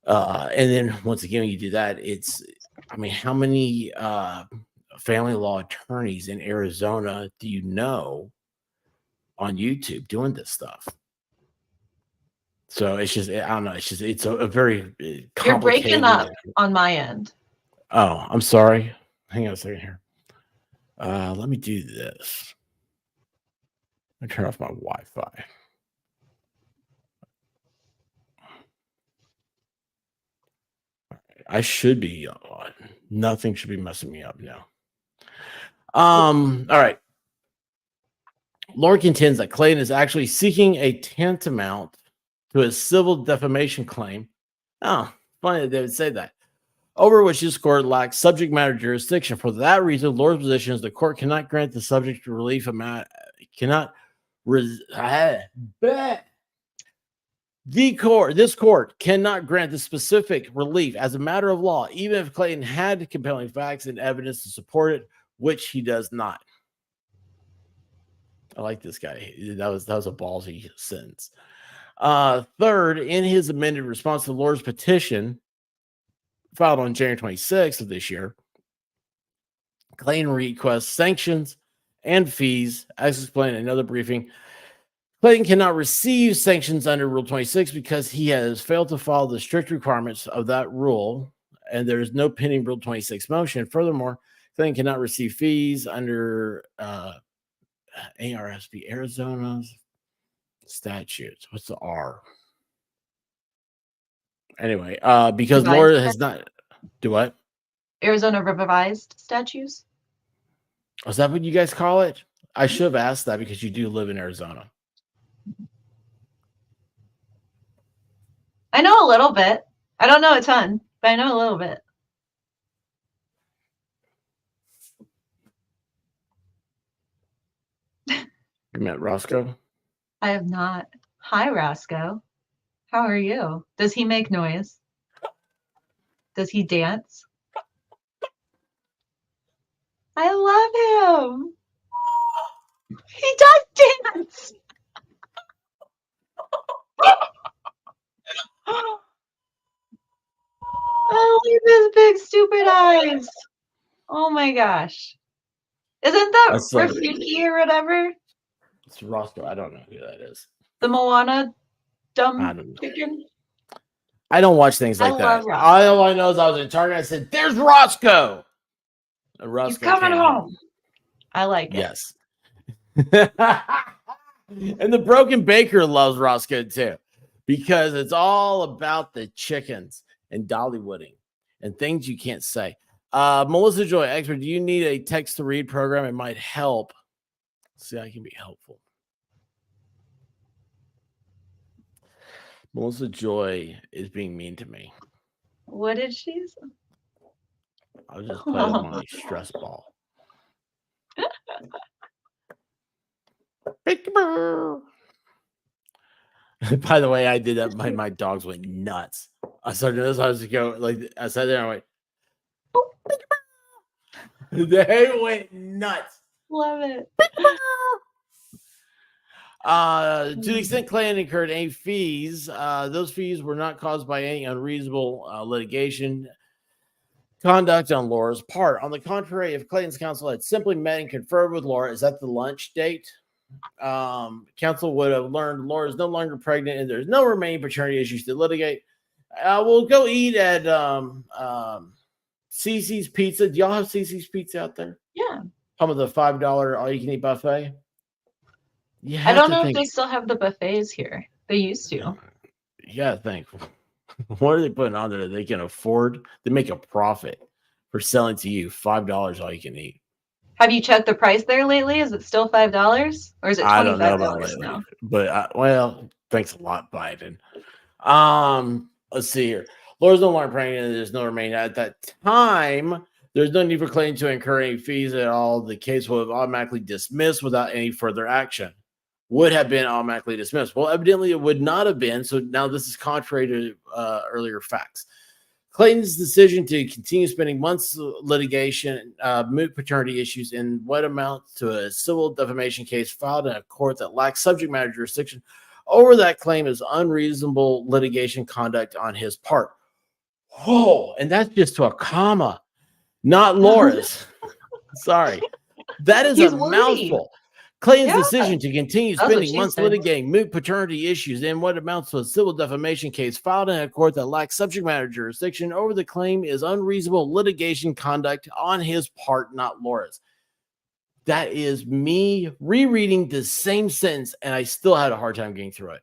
And then once again, when you do that, how many family law attorneys in Arizona do you know on YouTube doing this stuff? So it's just, I don't know. It's a very complicated. You're breaking up on my end. Oh, I'm sorry. Hang on a second here. Let me do this. Let me turn off my Wi-Fi. I should be on. Nothing should be messing me up now. All right. Laura contends that Clayton is actually seeking a tantamount to a civil defamation claim. Oh, funny that they would say that. Over which this court lacks subject matter jurisdiction. For that reason, Laura's position is the court cannot grant the subject to relief amount, this court cannot grant the specific relief as a matter of law, even if Clayton had compelling facts and evidence to support it, which he does not. I like this guy. That was a ballsy sentence. Third, in his amended response to Laura's petition filed on January 26th of this year, Clayton requests sanctions and fees, as explained in another briefing. Clayton cannot receive sanctions under Rule 26 because he has failed to follow the strict requirements of that rule, and there is no pending Rule 26 motion. Furthermore, Clayton cannot receive fees under ARSP, Arizona's statutes. What's the R? Anyway, because Laura has not... Do what? Arizona revised statutes. Is that what you guys call it? I should have asked that because you do live in Arizona. I know a little bit. I don't know a ton, but I know a little bit. You met Roscoe? I have not. Hi, Roscoe. How are you? Does he make noise? Does he dance? I love him. He does dance. Oh, look at his big stupid eyes. Oh my gosh. Isn't that Rafiki or whatever? It's Roscoe. I don't know who that is. The Moana dumb I don't know. chicken? I don't watch things like that. All I know is I was in Target. I said, "There's Roscoe." And Roscoe He's coming home. I like it. Yes. And the Broken Baker loves Roscoe too. because it's all about the chickens and Dollywooding and things you can't say. Melissa Joy, expert, do you need a text to read program? It might help. See, I can be helpful. Melissa Joy is being mean to me. What did she say? I'll just play on my stress ball. By the way, I did that. My dogs went nuts. I started this. I was go like I sat there and I went. They went nuts. Love it. To the extent Clayton incurred any fees, those fees were not caused by any unreasonable litigation conduct on Laura's part. On the contrary, if Clayton's counsel had simply met and conferred with Laura, is that the lunch date? Counsel would have learned Laura is no longer pregnant and there's no remaining paternity issues to litigate. We'll go eat at Cece's Pizza. Do y'all have Cece's Pizza out there? Yeah. Come with a $5 all-you-can-eat buffet. I don't know if they still have the buffets here. They used to. You gotta think. What are they putting on there? They can afford. They make a profit for selling to you $5 all you can eat. Have you checked the price there lately? Is it still $5 or is it I don't know $25 about lately, now? but well, thanks a lot, Biden. Let's see here. Laura's no longer pregnant, and there's no remaining. At that time, there's no need for Clayton to incur any fees at all. The case will have automatically dismissed without any further action. Would have been automatically dismissed. Well, evidently it would not have been. So now this is contrary to earlier facts. Clayton's decision to continue spending months litigation, moot paternity issues in what amounts to a civil defamation case filed in a court that lacks subject matter jurisdiction over that claim is unreasonable litigation conduct on his part. Whoa, and that's just to a comma, not Laura's. Sorry. That is He's a worried. Mouthful. Clayton's Yeah. decision to continue That's what spending she months said. litigating moot paternity issues in what amounts to a civil defamation case filed in a court that lacks subject matter jurisdiction over the claim is unreasonable litigation conduct on his part, not Laura's. That is me rereading the same sentence, and I still had a hard time getting through it.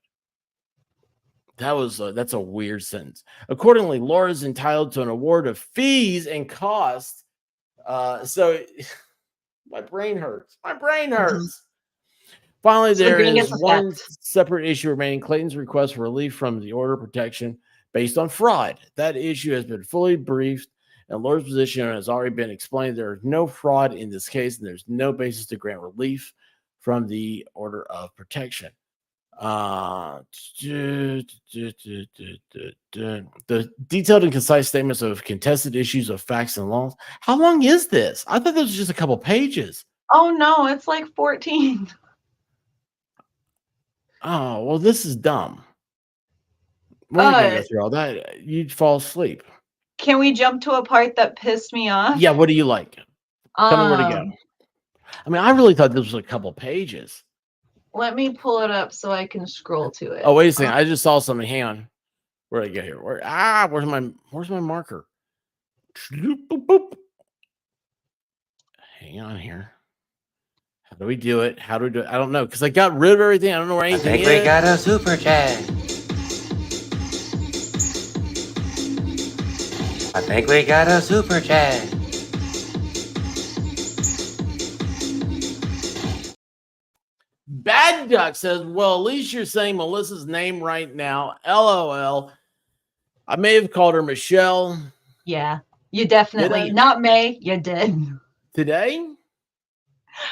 That's a weird sentence. Accordingly, Laura is entitled to an award of fees and costs. So my brain hurts. My brain hurts. Finally, So there Green is gets one effect. separate issue remaining. Clayton's request for relief from the order of protection based on fraud. That issue has been fully briefed, and Laura's position has already been explained. There is no fraud in this case, and there's no basis to grant relief from the order of protection. The detailed and concise statements of contested issues of facts and laws. How long is this? I thought this was just a couple pages. Oh no, it's like 14. Oh, well, this is dumb. We're not gonna go through all that. You'd fall asleep. Can we jump to a part that pissed me off? Yeah, what do you like? Tell me where to go. I mean, I really thought this was a couple pages. Let me pull it up so I can scroll to it. Oh, wait a second. I just saw something. Hang on. Where did I go here? Where's my marker? Boop, boop, boop. Hang on here. How do we do it? How do we do it? I don't know, because I got rid of everything. I don't know where anything I think is. we got a super chat. I think we got a super chat. Bad Duck says, well, at least you're saying Melissa's name right now. LOL. I may have called her Michelle Yeah, you definitely. Did I? Not May, you did. today.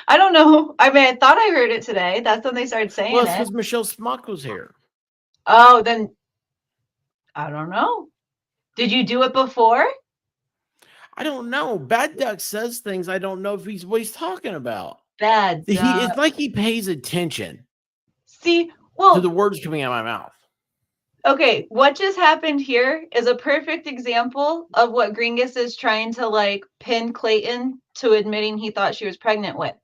I don't know. I mean, I thought I heard it today. That's when they started saying Well, it's it. because Michelle Smock was here. Oh, then I don't know. Did you do it before? I don't know. Bad Duck says things I don't know if he's what he's talking about. Bad. It's like he pays attention See, well, to the words coming out of my mouth. okay, what just happened here is a perfect example of what Gringus is trying to like pin Clayton to admitting he thought she was pregnant with.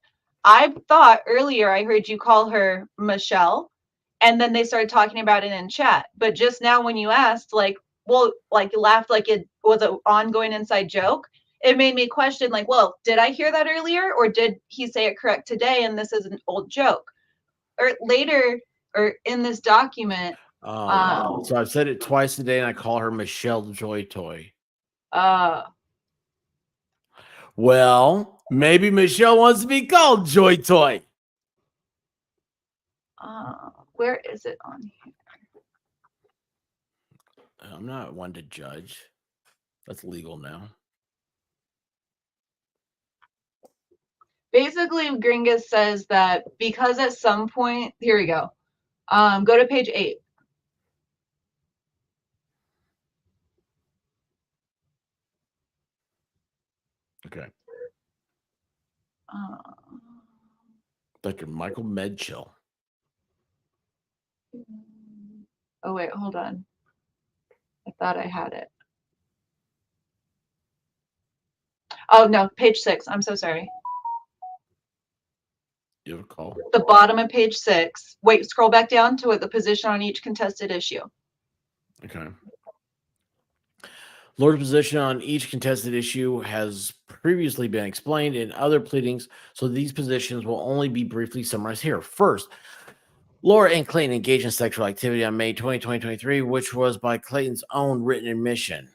I thought earlier I heard you call her Michelle, and then they started talking about it in chat. But just now when you asked, like, well, like you laughed like it was an ongoing inside joke, it made me question, like, well, did I hear that earlier, or did he say it correct today and this is an old joke? Or later, or in this document, So I've said it twice today, and I call her Michelle Joy Toy. Well, maybe Michelle wants to be called Joy Toy. Where is it on here? I'm not one to judge. That's legal now. Basically, Gringus says that because at some point, here we go. Go to page 8. Okay. Dr. Michael Medchill. Oh, wait, hold on. I thought I had it. Oh, no, page 6. I'm so sorry. You have a call. The bottom of page 6. Wait, scroll back down to it, the position on each contested issue. Okay. Lord's position on each contested issue has previously been explained in other pleadings, so these positions will only be briefly summarized here. First, Laura and Clayton engaged in sexual activity on May 20, 2023, which was by Clayton's own written admission.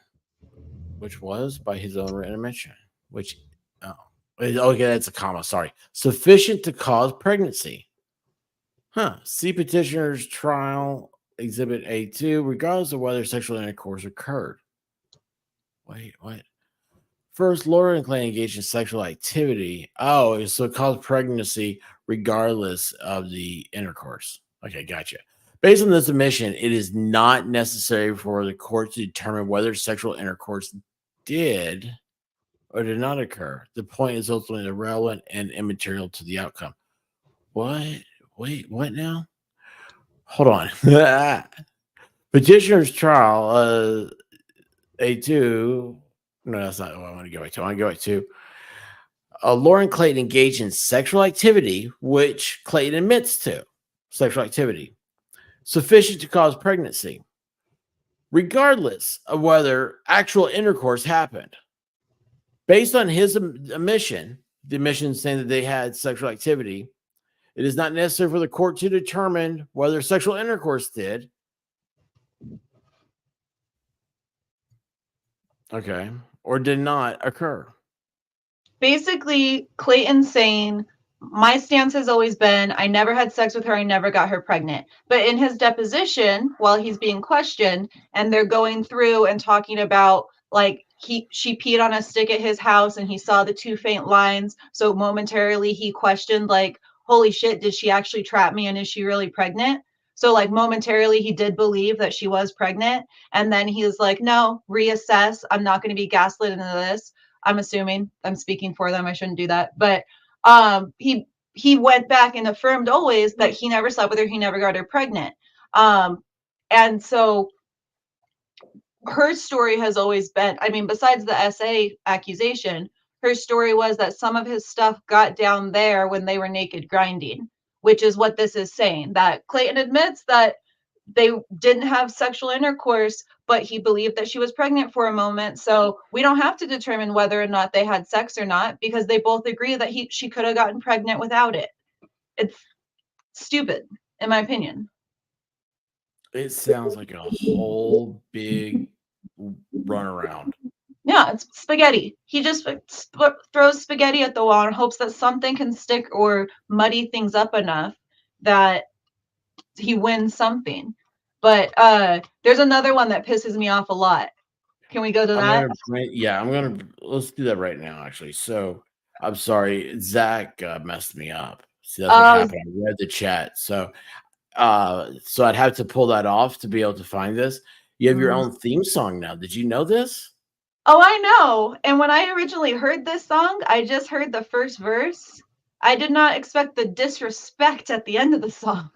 Okay, that's a comma, sorry. Sufficient to cause pregnancy. See petitioner's trial, Exhibit A2, regardless of whether sexual intercourse occurred. Wait, what? First, Laura and Clayton engaged in sexual activity. Oh, so it caused pregnancy regardless of the intercourse. Okay, gotcha. Based on this admission, it is not necessary for the court to determine whether sexual intercourse did or did not occur. The point is ultimately irrelevant and immaterial to the outcome. What? Wait, what now? Hold on. Petitioner's trial, A2. No, that's not what I want to go back to. I want to go back to Lauren Clayton engaged in sexual activity, which Clayton admits to. Sexual activity sufficient to cause pregnancy, regardless of whether actual intercourse happened. Based on his admission, the admission saying that they had sexual activity, it is not necessary for the court to determine whether sexual intercourse did. Okay. Or did not occur. Basically, Clayton's saying, my stance has always been, I never had sex with her, I never got her pregnant. But in his deposition, while he's being questioned, and they're going through and talking about, like, she peed on a stick at his house and he saw the 2 faint lines. So momentarily he questioned, like, holy shit, did she actually trap me and is she really pregnant? So, like, momentarily he did believe that she was pregnant. And then he was like, no, reassess. I'm not going to be gaslit into this. I'm assuming. I'm speaking for them. I shouldn't do that. But he went back and affirmed always that he never slept with her. He never got her pregnant. And so her story has always been, I mean, besides the SA accusation, her story was that some of his stuff got down there when they were naked grinding, which is what this is saying, that Clayton admits that they didn't have sexual intercourse, but he believed that she was pregnant for a moment. So we don't have to determine whether or not they had sex or not, because they both agree that she could have gotten pregnant without it. It's stupid, in my opinion. It sounds like a whole big runaround. Yeah, it's spaghetti. He just throws spaghetti at the wall and hopes that something can stick or muddy things up enough that he wins something. But there's another one that pisses me off a lot. Can we go to that? Let's do that right now, actually. So I'm sorry, Zach messed me up. See, that's what happened. I read the chat. So I'd have to pull that off to be able to find this. You have your own theme song now. Did you know this? Oh, I know. And when I originally heard this song, I just heard the first verse. I did not expect the disrespect at the end of the song.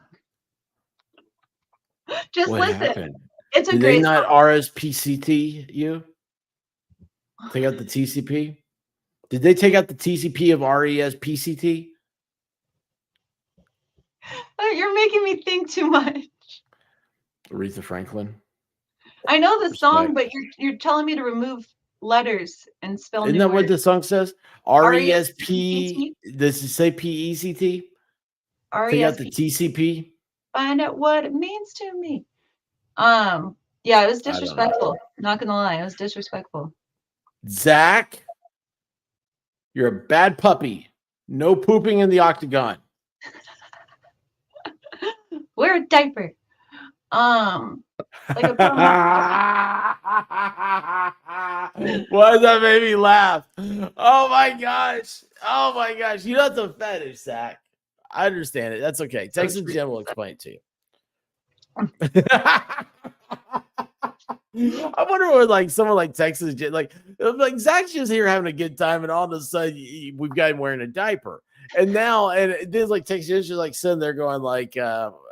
Just What listen. happened? It's a Did great they not song. RSPCT you? Take out the TCP? Did they take out the TCP of RESPCT? You're making me think too much. Aretha Franklin. I know the song, Respect. but you're telling me to remove letters and spell Isn't new that words. what the song says? RESP. Does it say PECT? Take out the RESP. TCP. Find out what it means to me. Yeah, it was I don't know. disrespectful. Not gonna lie, it was disrespectful. Zach, you're a bad puppy. No pooping in the octagon. Wear a diaper. Like a Why does that make me laugh? Oh my gosh. Oh my gosh. You know that's a fetish, Zach. I understand it. That's okay. Texas Jen will explain it to you. I wonder what like someone like Texas Jen, like Zach's just here having a good time, and all of a sudden we've got him wearing a diaper. And now, and then like Texas Jen's just like sitting there going like,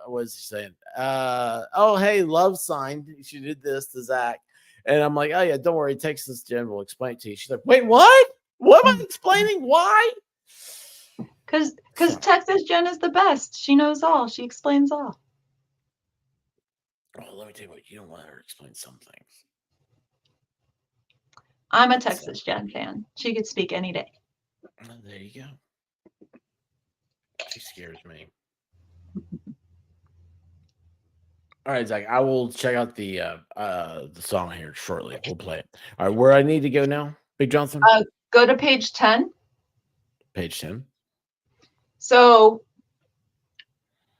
what is he saying? Oh, hey, love sign. She did this to Zach. And I'm like, oh yeah, don't worry, Texas Jen will explain it to you. She's like, wait, what? What am I explaining? Why? Because Texas Jen is the best. She knows all. She explains all. Oh, let me tell you what, you don't want her to explain some things. I'm a Texas Jen fan. She could speak any day. Oh, there you go. She scares me. All right, Zach, I will check out the song here shortly. We'll play it. All right, where I need to go now, Big Johnson? Go to page 10. Page 10. So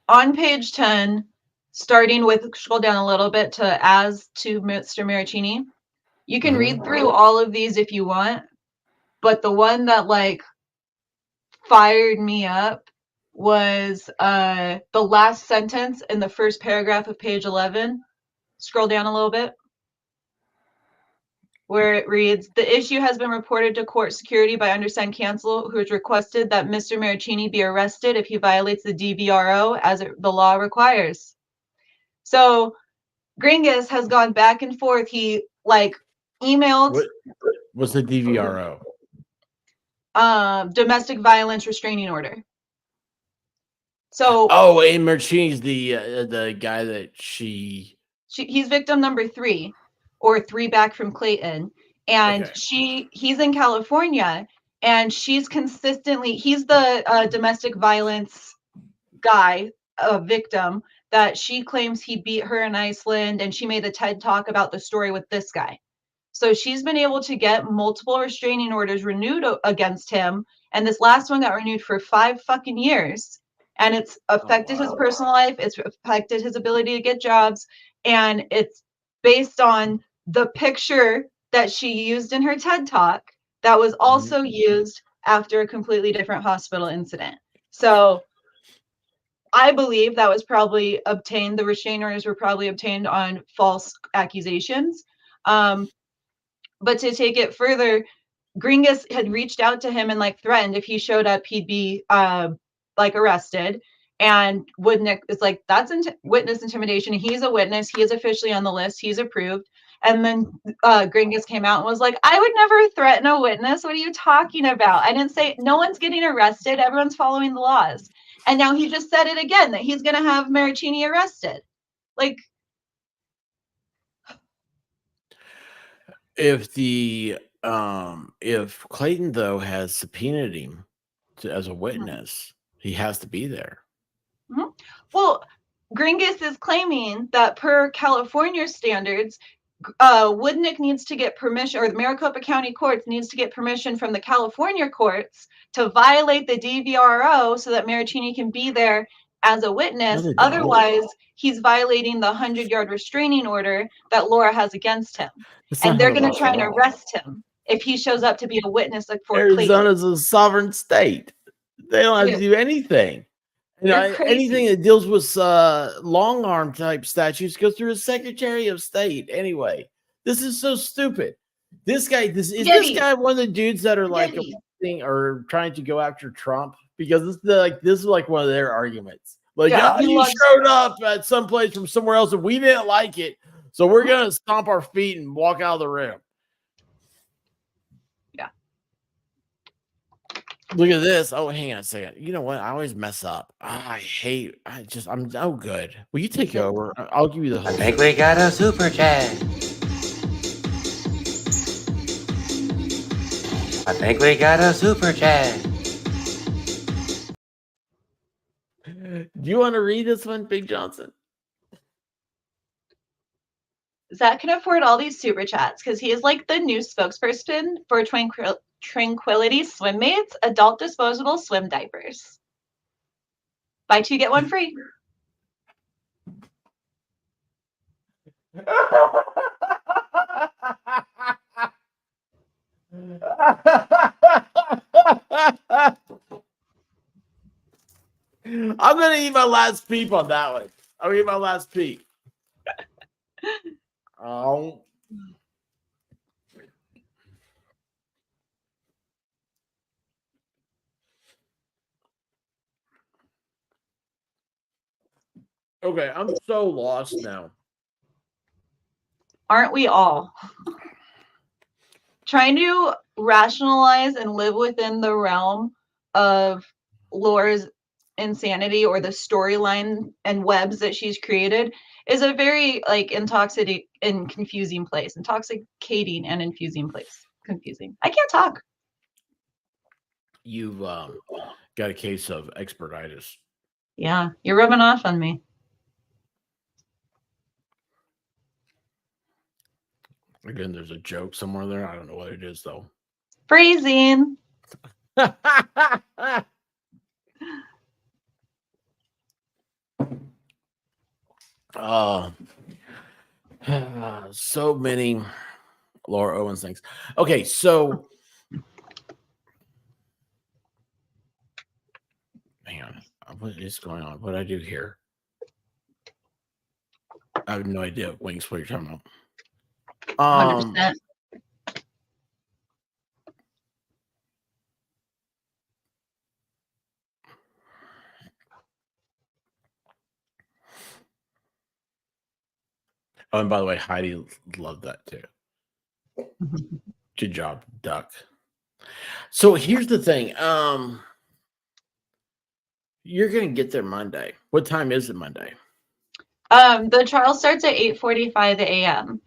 on page 10, starting with scroll down a little bit to as to Mr. Maricini, you can read through all of these if you want, but the one that like fired me up was the last sentence in the first paragraph of page 11. Scroll down a little bit, where it reads, the issue has been reported to court security by undersigned counsel, who has requested that Mr. Maricini be arrested if he violates the DVRO as the law requires. So Gringus has gone back and forth. He like emailed What's the DVRO? Domestic violence restraining order. So and Marcini's the guy that he's victim number 3, or 3 back from Clayton, and okay. he's in California, and she's consistently, he's the domestic violence guy, victim that she claims he beat her in Iceland, and she made a TED talk about the story with this guy. So she's been able to get multiple restraining orders renewed against him, and this last one got renewed for 5 fucking years. And it's affected his personal life. It's affected his ability to get jobs. And it's based on the picture that she used in her TED Talk that was also used after a completely different hospital incident. So I believe that was probably obtained. The restraining orders were probably obtained on false accusations. But to take it further, Gringus had reached out to him and like threatened if he showed up, he'd be like arrested. And Woodnick is like, that's witness intimidation. He's a witness. He is officially on the list. He's approved. And then Gringus came out and was like, I would never threaten a witness. What are you talking about? I didn't say, no one's getting arrested. Everyone's following the laws. And now he just said it again, that he's going to have Maricini arrested. Like, if Clayton though has subpoenaed him as a witness, he has to be there. Well, Gringus is claiming that per California standards, Woodnick needs to get permission, or the Maricopa County courts needs to get permission from the California courts to violate the DVRO so that Maricini can be there as a witness. No, otherwise, he's violating the 100-yard restraining order that Laura has against him. And they're going to try and arrest him if he shows up to be a witness like for Arizona's a sovereign state. They don't have to do anything. You know, anything that deals with long arm type statutes goes through a Secretary of State. Anyway, this is so stupid. This guy, this guy one of the dudes that are like or trying to go after Trump, because this is like one of their arguments. Like, you showed up at some place from somewhere else and we didn't like it, so we're gonna stomp our feet and walk out of the room. Look at this. Oh, hang on a second. You know what? I always mess up. I'm no good. Will you take over? I'll give you the whole. I think we got a super chat. I think we got a super chat. Do you want to read this one, Big Johnson? Zach can afford all these super chats because he is like the new spokesperson for Tranquility Swim Mates adult disposable swim diapers. Buy 2 get 1 free. I'm gonna eat my last peep on that one. I'll eat my last peep. Oh. Okay, I'm so lost now. Aren't we all? Trying to rationalize and live within the realm of Laura's insanity or the storyline and webs that she's created is a very like intoxicating and confusing place. Intoxicating and infusing place. Confusing. I can't talk. You've got a case of expertitis. Yeah, you're rubbing off on me. Again, there's a joke somewhere there. I don't know what it is though. Phrasing. So many Laura Owens things. Okay, so hang on. What is going on? What did I do here? I have no idea, Wings, what you're talking about. 100%. Oh, and by the way, Heidi loved that too. Good job, Duck. So here's the thing. You're gonna get there Monday. What time is it Monday? The trial starts at 8:45 a.m.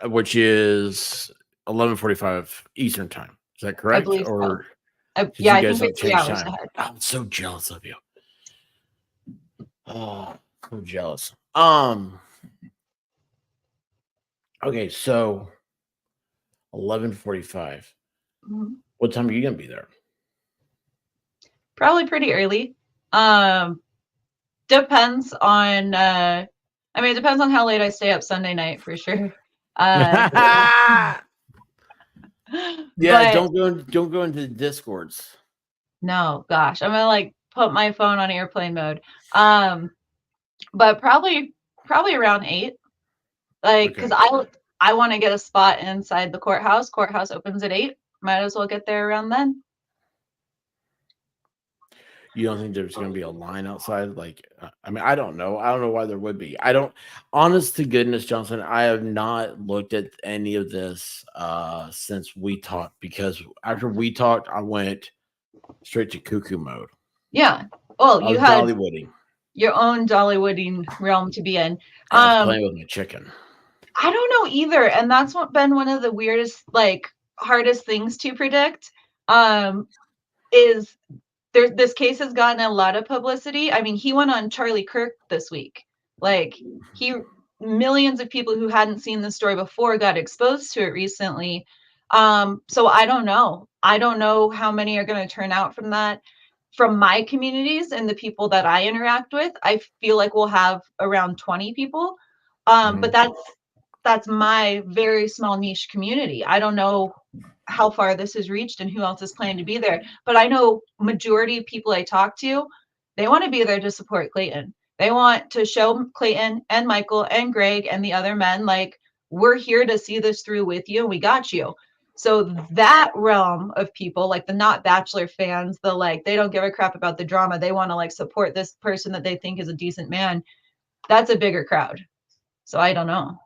Which is 11:45 Eastern time. Is that correct? believe so. Or Yeah, I you guys think don't we're 3 change hours time? ahead. I'm so jealous of you. Oh, so jealous. Okay, so 11:45. Mhm. What time are you gonna be there? Probably pretty early. Depends on it depends on how late I stay up Sunday night for sure. Yeah, But don't go into Discords. no, gosh, I'm gonna like put my phone on airplane mode. But probably around 8. Like, because I want to get a spot inside the courthouse. Courthouse opens at 8. Might as well get there around then. You don't think there's going to be a line outside? Like, I mean, I don't know. I don't know why there would be. I don't. Honest to goodness, Johnson, I have not looked at any of this since we talked, because after we talked, I went straight to cuckoo mode. Yeah. Well, I you was had Dollywooding. your own Dollywooding realm to be in. I was playing with my chicken. I don't know either, and that's what been one of the weirdest, like, hardest things to predict. Is this case has gotten a lot of publicity. I mean, he went on Charlie Kirk this week. Like, millions of people who hadn't seen the story before got exposed to it recently. So I don't know. I don't know how many are going to turn out from that. From my communities and the people that I interact with, I feel like we'll have around 20 people. But that's my very small niche community. I don't know how far this has reached and who else is planning to be there. But I know majority of people I talk to, they want to be there to support Clayton. They want to show Clayton and Michael and Greg and the other men, like, we're here to see this through with you. We got you. So that realm of people, like the not Bachelor fans, the like, they don't give a crap about the drama. They want to like support this person that they think is a decent man. That's a bigger crowd. So I don't know.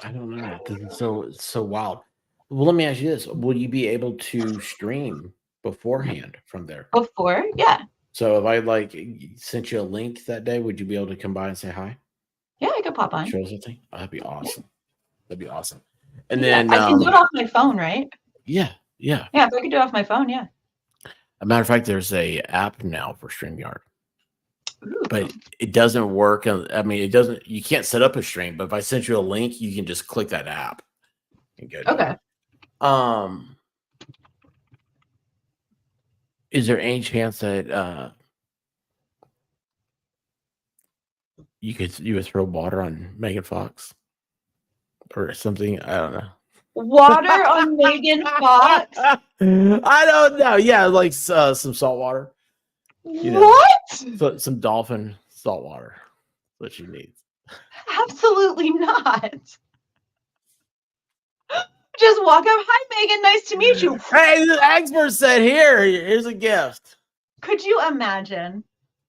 I don't know. It's so wild. Well, let me ask you this: will you be able to stream beforehand from there? Before, yeah. So if I like sent you a link that day, would you be able to come by and say hi? Yeah, I could pop on. Show us something. Oh, that'd be awesome. That'd be awesome. And Yeah, then I can do it off my phone, right? yeah. Yeah, if I could do it off my phone, yeah. a matter of fact, there's a app now for StreamYard, Ooh. but it doesn't work. I mean, it doesn't. You can't set up a stream, but if I sent you a link, you can just click that app and go. To Okay. it. Is there any chance that you would throw water on Megan Fox or something? I don't know. Water on Megan Fox? I don't know. Yeah, like some salt water. You know. What? Some dolphin salt water. What she needs. Absolutely not. Just walk up. Hi, Megan. Nice to meet you. Hey, the expert said, here's a gift. Could you imagine?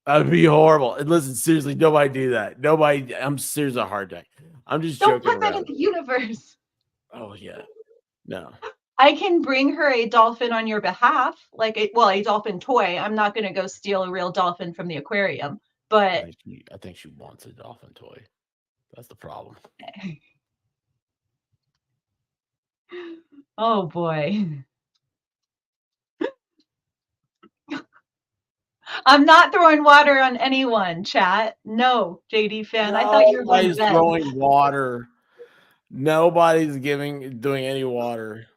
That'd be horrible. And listen, seriously, nobody do that. Nobody. I'm seriously a hard day. I'm just Don't joking put that around. in the universe. Oh yeah. No. I can bring her a dolphin on your behalf, like a dolphin toy. I'm not going to go steal a real dolphin from the aquarium, but I think she wants a dolphin toy. That's the problem. Oh boy. I'm not throwing water on anyone, chat. No, JD fan. I thought you were going Nobody's to bed. throwing water. Nobody's doing any water.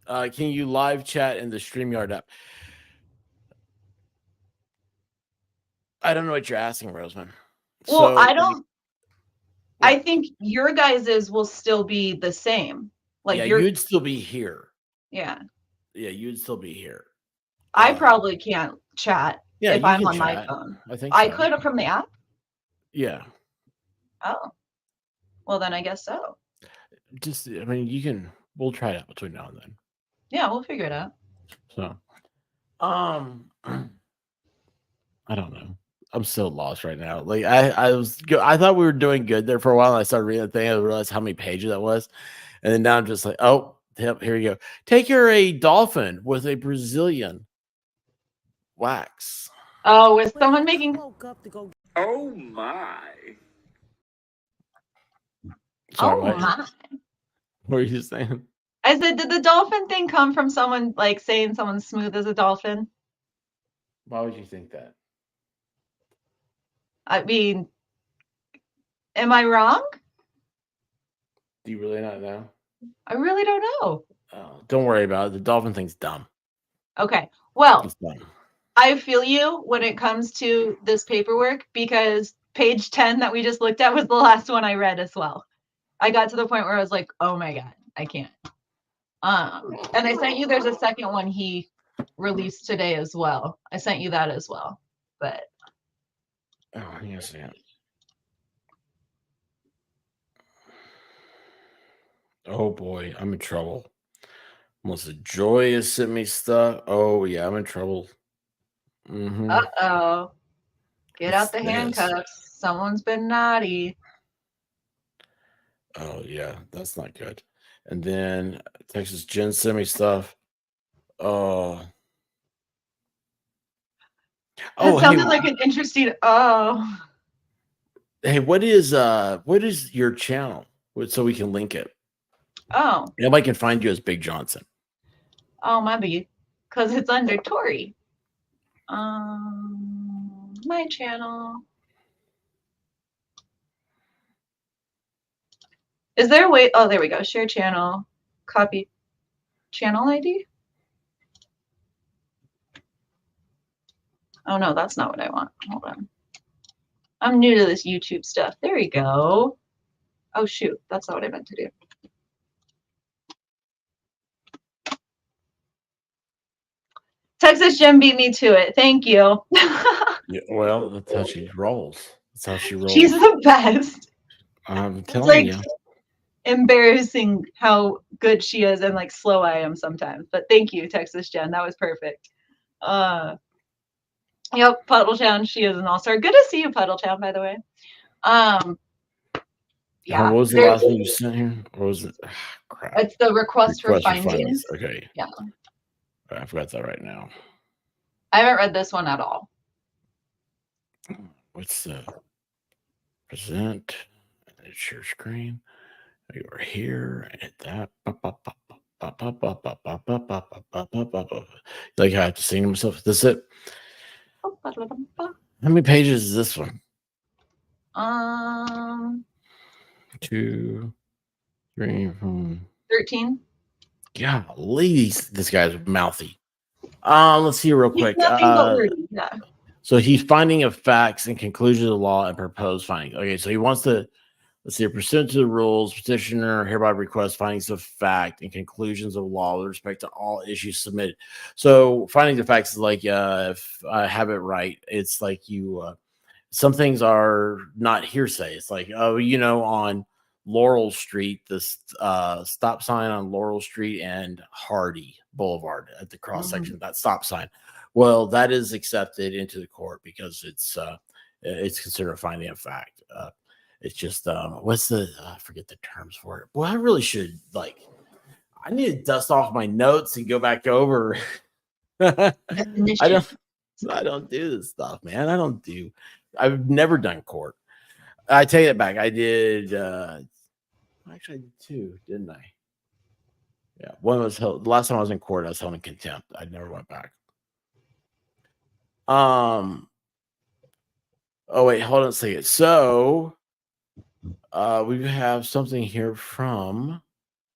Can you live chat in the StreamYard app? I don't know what you're asking, Roseman. Well, I don't. I think your guys's will still be the same. Like yeah, you're. you'd still be here. Yeah. Yeah, you'd still be here. I probably can't chat if I'm on my chat. phone. I think I so. could from the app. Yeah. Oh. Well, then I guess so. Just, I mean, you can. We'll try it out between now and then. Yeah, we'll figure it out. So, I don't know. I'm still lost right now. Like I thought we were doing good there for a while. And I started reading the thing. I realized how many pages that was, and then now I'm just like, oh, yep, here you go. Take her a dolphin with a Brazilian wax. Oh, is someone making? Oh my. Sorry, Oh Mike. my! What were you saying? I said, did the dolphin thing come from someone like saying someone's smooth as a dolphin? Why would you think that? I mean, am I wrong? Do you really not know? I really don't know. Oh, don't worry about it. The dolphin thing's dumb. Okay. Well, It's dumb. I feel you when it comes to this paperwork because page 10 that we just looked at was the last one I read as well. I got to the point where I was like, oh my God, I can't. And I sent you, there's a second one he released today as well. I sent you that as well. But Oh, yes, yeah. Oh boy, I'm in trouble. Melissa Joy has sent me stuff. Oh yeah, I'm in trouble. Mm-hmm. uh-oh. Get What's out the this? handcuffs. Someone's been naughty. Oh yeah, that's not good. And then Texas Jen sent me stuff. Oh. That sounded hey, like an interesting. Oh. hey, what is your channel? So we can link it. Oh. Nobody can find you as Big Johnson. Oh, maybe. Because it's under Tori. My channel. Is there a way? Oh, there we go. Share channel. Copy channel ID. Oh, no, that's not what I want. Hold on. I'm new to this YouTube stuff. There we go. Oh, shoot. That's not what I meant to do. Texas Jen beat me to it. Thank you. Yeah, well, that's how she rolls. That's how she rolls. She's the best. I'm telling like you. embarrassing how good she is and like slow I am sometimes. But thank you, Texas Jen. That was perfect. Yep, Puddletown. She is an all-star. Good to see you, Puddletown, by the way. Yeah. What was the last one you sent here? Or was it? Crap. It's the request for findings. Okay. Yeah. I forgot that right now. I haven't read this one at all. What's the present? Share screen. You are here. Hit that. Like I have to sing to myself. That's it. How many pages is this one? 2, 3, 4. 13. Golly, this guy's mouthy. Let's see real quick. Nothing but wordy. Yeah. So he's finding of facts and conclusions of the law and proposed findings. Okay, so he wants to, let's see, pursuant to the rules, petitioner hereby requests findings of fact and conclusions of law with respect to all issues submitted. So findings of facts is like, if I have it right, it's like you, some things are not hearsay. It's like, oh, on Laurel Street, this stop sign on Laurel Street and Hardy Boulevard at the cross section, that stop sign. Well, that is accepted into the court because it's considered a finding of fact. It's just what's the I forget the terms for it. Well, I really should I need to dust off my notes and go back over. I don't do this stuff, man. I've never done court. I take it back. I did actually I did 2, didn't I? Yeah, one was held. The last time I was in court, I was held in contempt. I never went back. Oh wait, hold on a second. So we have something here from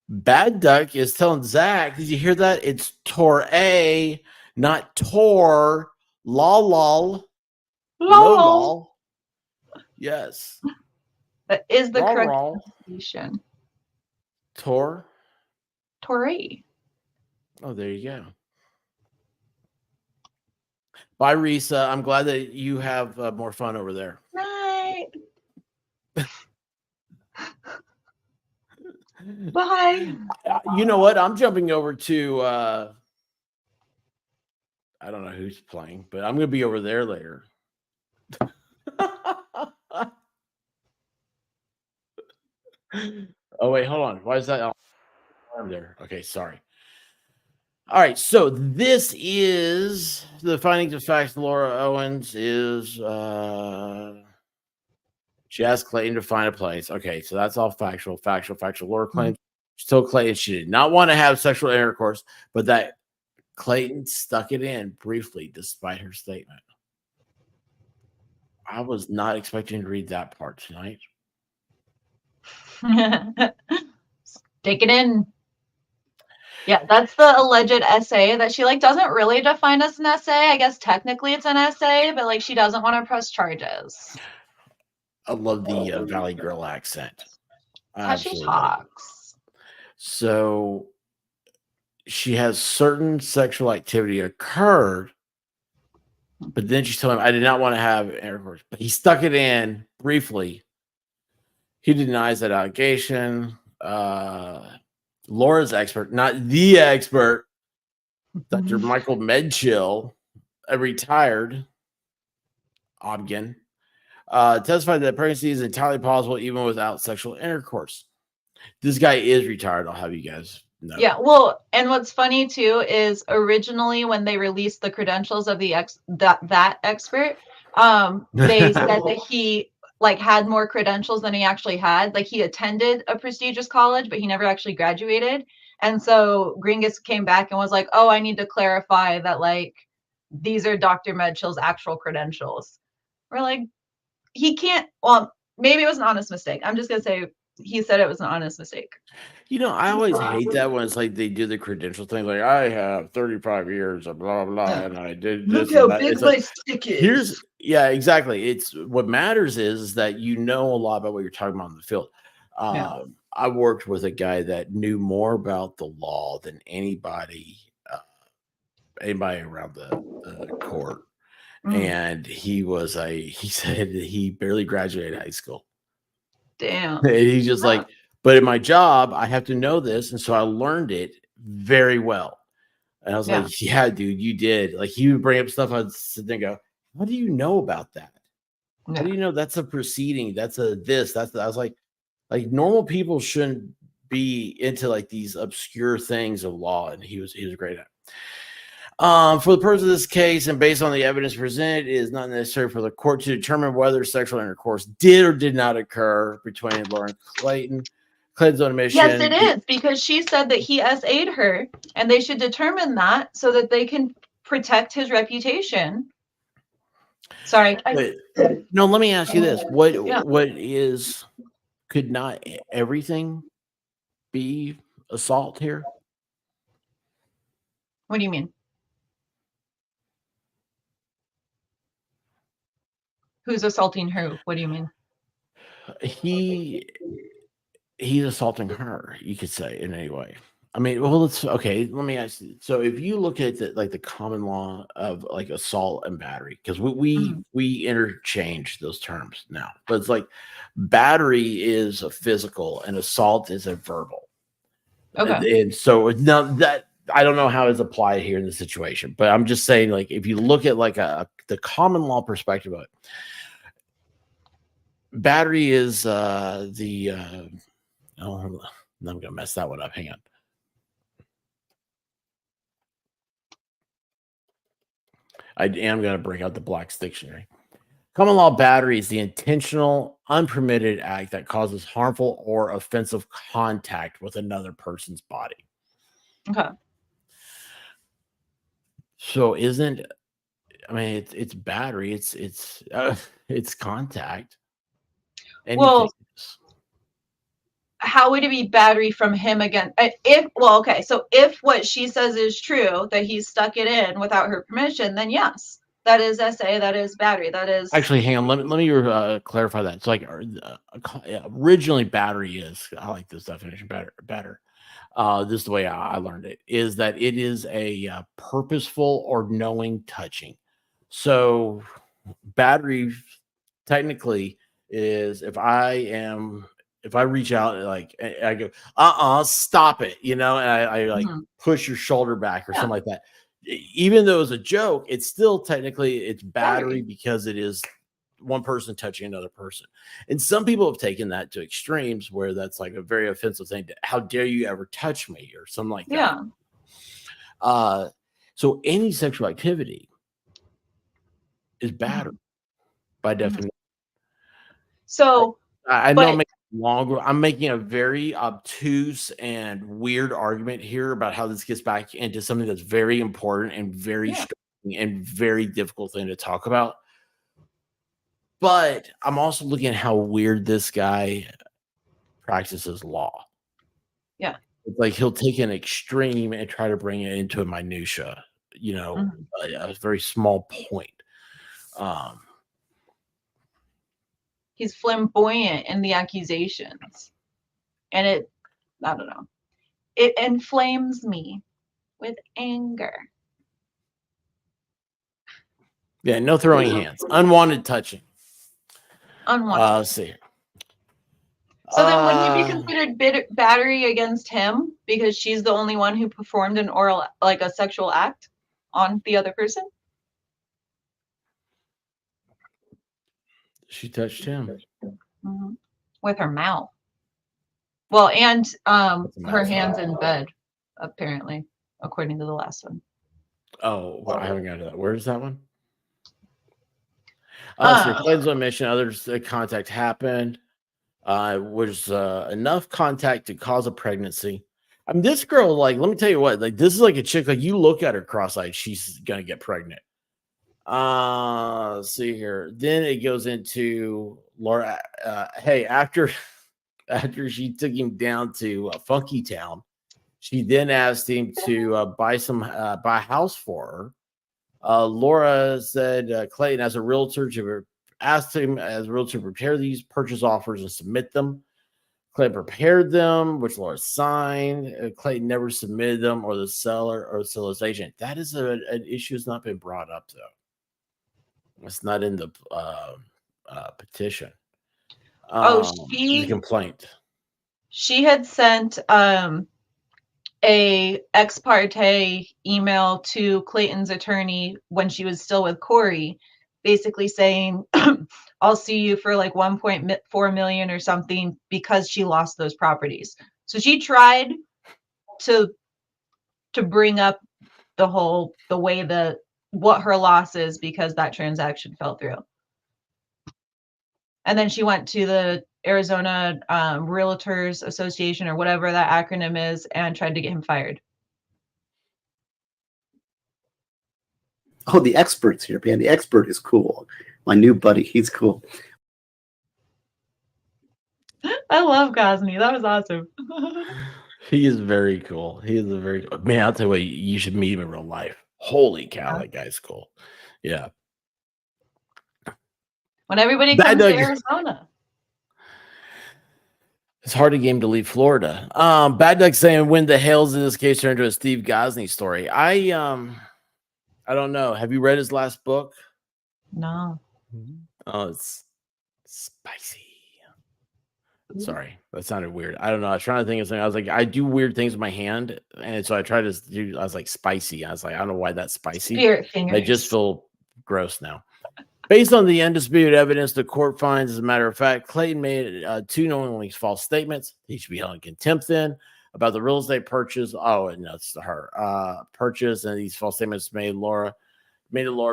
Bad Duck is telling Zach. Did you hear that? It's Tor A, not Tor. Lol. Lol. Yes. That is the correct Lol. pronunciation. Tor. Tori. Oh, there you go. Bye, Risa. I'm glad that you have more fun over there. Night. Bye. You know what? I'm jumping over to I don't know who's playing, but I'm going to be over there later. Oh, wait, hold on. Why is that arm there? Okay, sorry. All right, so this is the findings of facts. Laura Owens is she asked Clayton to find a place. Okay, so that's all factual. Laura claims she told Clayton she did not want to have sexual intercourse, but that Clayton stuck it in briefly despite her statement. I was not expecting to read that part tonight. Take it in. Yeah, that's the alleged essay that she doesn't really define as an essay. I guess technically it's an essay, but she doesn't want to press charges. I love the Valley Girl accent. How she talks. So she has certain sexual activity occurred, but then she's telling him, I did not want to have intercourse, but he stuck it in briefly. He denies that allegation. Laura's expert, not the expert, Dr. Michael Medchill, a retired Obgyn, testified that pregnancy is entirely possible even without sexual intercourse. This guy is retired. I'll have you guys know. Yeah, well, and what's funny too is originally when they released the credentials of the that expert, they said that he had more credentials than he actually had. He attended a prestigious college, but he never actually graduated. And so Gringus came back and was like, oh, I need to clarify that these are Dr. Medchill's actual credentials. We're like, he can't, well, maybe it was an honest mistake. I'm just gonna say he said it was an honest mistake. I always hate that when it's they do the credential thing. I have 35 years of blah, blah, and I did this. Look how big my stick is. Yeah, exactly. It's what matters is that a lot about what you're talking about in the field. I worked with a guy that knew more about the law than anybody around the court. And he said that he barely graduated high school. Damn. And he's just but in my job, I have to know this. And so I learned it very well. And I was like, yeah, dude, you did. He would bring up stuff. I'd sit there and go, how do you know about that? How do you know that's a proceeding? That's a this, that's that. I was like normal people shouldn't be into these obscure things of law. And he was great at it. For the purpose of this case and based on the evidence presented, it is not necessary for the court to determine whether sexual intercourse did or did not occur between Laura and Clayton. Clayton's on a mission. Yes, it is, because she said that he SA'd her, and they should determine that so that they can protect his reputation. Sorry. No, let me ask you this: what Yeah. could not everything be assault here? What do you mean? Who's assaulting her? What do you mean? He's assaulting her, you could say, in any way. I mean, well, let me ask you. So if you look at the common law of like assault and battery, because we interchange those terms now, but it's like battery is a physical and assault is a verbal. Okay. And so now that I don't know how it's applied here in the situation, but I'm just saying, like, if you look at like the common law perspective of it, battery is oh, I'm gonna mess that one up. Hang on. I am going to bring out the Black's Dictionary. Common law battery is the intentional, unpermitted act that causes harmful or offensive contact with another person's body. Okay. So it's battery. It's contact. Well, how would it be battery from him again? So if what she says is true, that he stuck it in without her permission, then yes, that is SA, that is battery, that is actually, hang on. Let me clarify that. It's like originally battery is. I like this definition better. This is the way I learned it. Is that it is a purposeful or knowing touching. So battery technically is if I reach out and like I go, stop it, and I like push your shoulder back or something like that. Even though it's a joke, it's still technically it's battery because it is one person touching another person. And some people have taken that to extremes where that's like a very offensive thing. How dare you ever touch me or something like that. So any sexual activity is battery by definition. So I know I'm making longer. I'm making a very obtuse and weird argument here about how this gets back into something that's very important and very striking and very difficult thing to talk about. But I'm also looking at how weird this guy practices law. Yeah. It's like he'll take an extreme and try to bring it into a minutia, a very small point. He's flamboyant in the accusations. And I don't know. It inflames me with anger. Yeah, no throwing hands. Unwanted touching. Unwanted. Let's see. So then wouldn't it be considered battery against him because she's the only one who performed an oral, like a sexual act on the other person? She touched him. With her mouth. Well, and her hands in bed, apparently, according to the last one. Oh, well, I haven't got to that. Where's that one? Clayton's on mission. Others contact happened. Was enough contact to cause a pregnancy. I mean, this girl, like, let me tell you what, like, this is like a chick, like, you look at her cross-eyed, she's gonna get pregnant. Let's see here. Then it goes into Laura. Hey, after she took him down to Funky Town, she then asked him to buy a house for her. Laura said Clayton, as a realtor, asked him as a realtor to prepare these purchase offers and submit them. Clayton prepared them, which Laura signed. Clayton never submitted them, or the seller or the seller's agent. That is an issue that's not been brought up, though. It's not in the petition. The complaint. She had sent a ex parte email to Clayton's attorney when she was still with Corey, basically saying, I'll sue you for like 1.4 million or something because she lost those properties. So she tried to bring up what her loss is because that transaction fell through. And then she went to the Arizona Realtors Association or whatever that acronym is and tried to get him fired. Oh, the expert's here, man. The expert is cool. My new buddy, he's cool. I love Gosney. That was awesome. He is very cool. He is a very man. I'll tell you what, you should meet him in real life. Holy cow, that guy's cool. Yeah. When everybody Bad comes to Doug- Arizona. It's hard a game to leave Florida. Bad Duck saying when the hell's in this case turned into a Steve Gosney story. I don't know. Have you read his last book? No. Oh, it's spicy. Sorry, that sounded weird. I don't know. I was trying to think of something. I was like, I do weird things with my hand, and so I tried to do. I was like spicy. I was like, I don't know why that's spicy. Spirit fingers. I just feel gross now. Based on the undisputed evidence, the court finds, as a matter of fact, Clayton made 2 knowingly false statements. He should be held in contempt then about the real estate purchase. Oh, no, it's her purchase, and these false statements made to Laura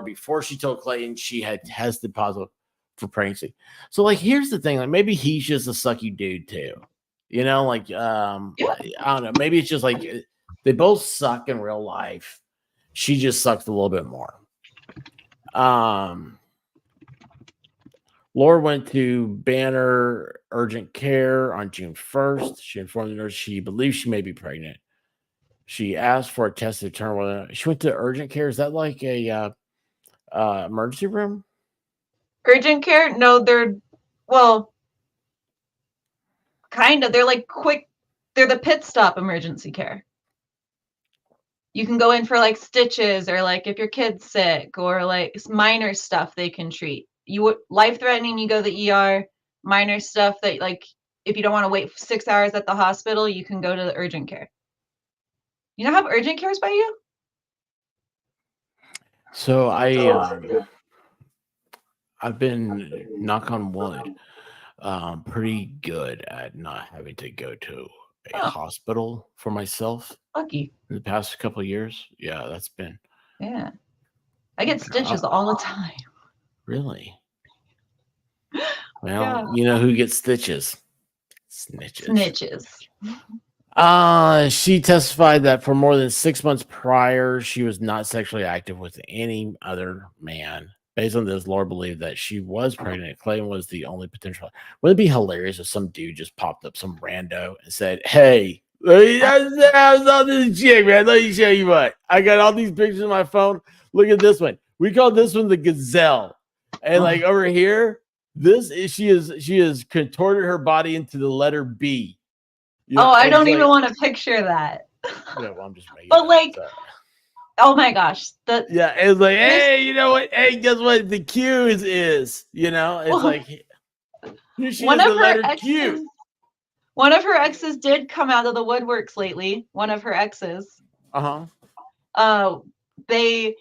before she told Clayton she had tested positive for pregnancy. So, like, here's the thing: like, maybe he's just a sucky dude too. You know, like, I don't know. Maybe it's just like they both suck in real life. She just sucks a little bit more. Laura went to Banner Urgent Care on June 1st. She informed the nurse she believes she may be pregnant. She asked for a test to determine whether she went to urgent care. Is that like a emergency room? Urgent care? No, they're, well, kind of. They're like quick. They're the pit stop emergency care. You can go in for like stitches or like if your kid's sick or like minor stuff they can treat. You life threatening, you go to the ER. Minor stuff that like if you don't want to wait 6 hours at the hospital, you can go to the urgent care. You don't have urgent cares by you? So I've been, knock on wood, pretty good at not having to go to a hospital for myself. Lucky. In the past couple of years. Yeah, that's been. Yeah. I get stitches all the time. Really? Well, you know who gets stitches? Snitches. She testified that for more than 6 months prior, she was not sexually active with any other man. Based on this, Laura believed that she was pregnant. Clayton was the only potential. Wouldn't it be hilarious if some dude just popped up, some rando, and said, "Hey, I saw this chick, man. Let me show you what. I got all these pictures on my phone. Look at this one. We call this one the gazelle. And like over here, she has contorted her body into the letter B. You know, I don't even want to picture that. Yeah, well, I'm just making But like, up. oh my gosh. Yeah, it's like, hey, you know what? Hey, guess what? The Q is, you know, it's like here she one is, of the her letter exes, Q. One of her exes did come out of the woodworks lately. One of her exes. They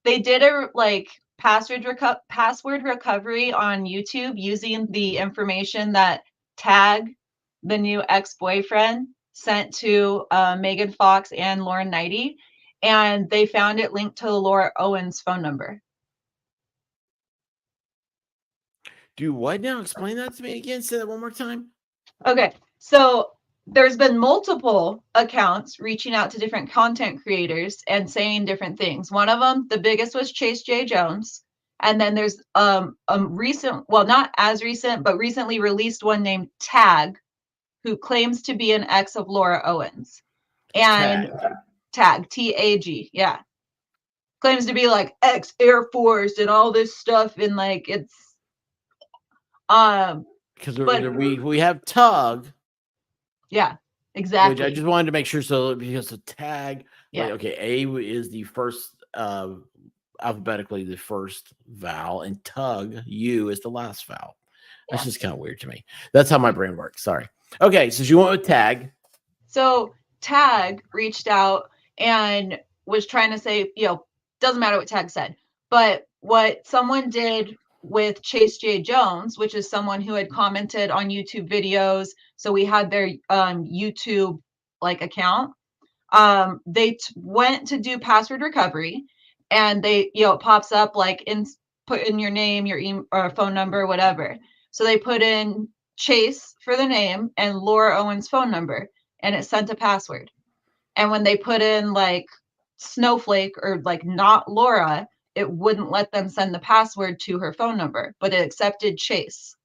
did a like password recovery on YouTube using the information that Tag, the new ex-boyfriend, sent to Megan Fox and Lauren Knighty, and they found it linked to Laura Owens' phone number. Do what now? Explain that to me again. Say that one more time. Okay, so there's been multiple accounts reaching out to different content creators and saying different things. One of them, the biggest, was Chase J. Jones. And then there's a recent, well, not as recent, but recently released one named Tag, who claims to be an ex of Laura Owens. And Tag, T-A-G, yeah. Claims to be like ex-Air Force and all this stuff. And like, it's... Because we have Tug. Yeah, exactly. Which I just wanted to make sure. So because the Tag, yeah. Like, okay, A is the first, alphabetically the first vowel, and Tug, U, is the last vowel. That's just kind of weird to me. That's how my brain works. Sorry. Okay, so she went with Tag. So Tag reached out and was trying to say, you know, doesn't matter what Tag said, but what someone did with Chase J. Jones, which is someone who had commented on YouTube videos. So we had their YouTube like account. They went to do password recovery, and they, you know, it pops up like put in your name, your email or phone number, whatever. So they put in Chase for the name and Laura Owens' phone number, and it sent a password. And when they put in like Snowflake or like not Laura, it wouldn't let them send the password to her phone number, but it accepted Chase,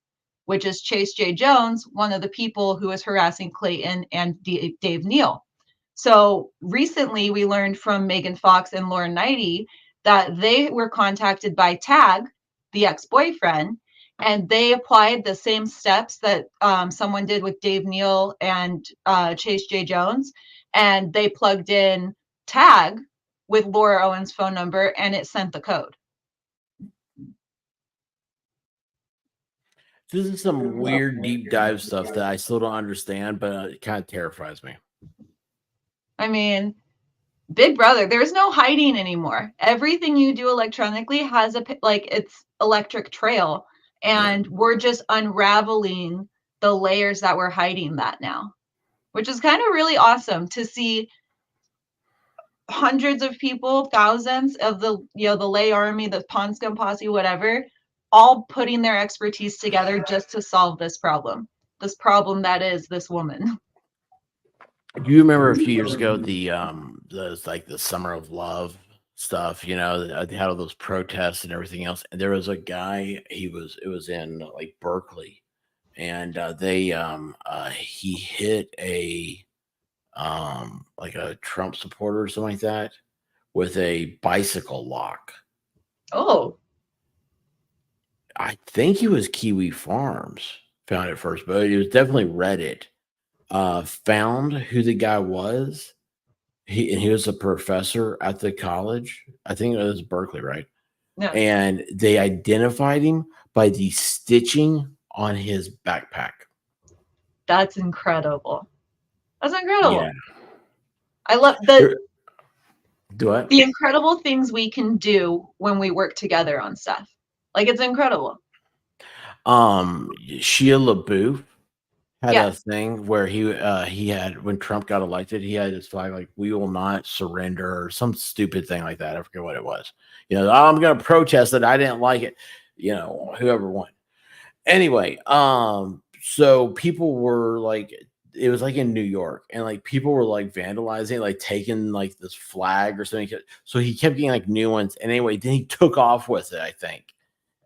which is Chase J. Jones, one of the people who was harassing Clayton and Dave Neal. So recently we learned from Megan Fox and Lauren Knighty that they were contacted by Tag, the ex-boyfriend, and they applied the same steps that someone did with Dave Neal and Chase J. Jones. And they plugged in Tag with Laura Owens' phone number, and it sent the code. This is some weird deep dive stuff that I still don't understand, but it kind of terrifies me. I mean, Big Brother, there's no hiding anymore. Everything you do electronically has it's electric trail, and we're just unraveling the layers that we're hiding that now, which is kind of really awesome to see. Hundreds of people, thousands of the Lay Army, the Pond Scum Posse, whatever, all putting their expertise together just to solve this problem that is this woman. Do you remember a few years ago the like the Summer of Love stuff? They had all those protests and everything else. And there was a guy. It was in like Berkeley, and he hit a like a Trump supporter or something like that with a bicycle lock. Oh, I think it was Kiwi Farms found it first, but it was definitely Reddit. Found who the guy was. He was a professor at the college. I think it was Berkeley, right? no. And they identified him by the stitching on his backpack. That's incredible. That's incredible. Yeah. I love Do it. the incredible things we can do when we work together on stuff. Like, it's incredible. Shia LaBeouf had Yeah. a thing where he had, when Trump got elected, he had this flag like "We will not surrender" or some stupid thing like that. I forget what it was. I'm going to protest it. I didn't like it. Whoever won. Anyway, so people were like, it was like in New York, and like people were like vandalizing, like taking like this flag or something. So he kept getting like new ones. And anyway, then he took off with it, I think.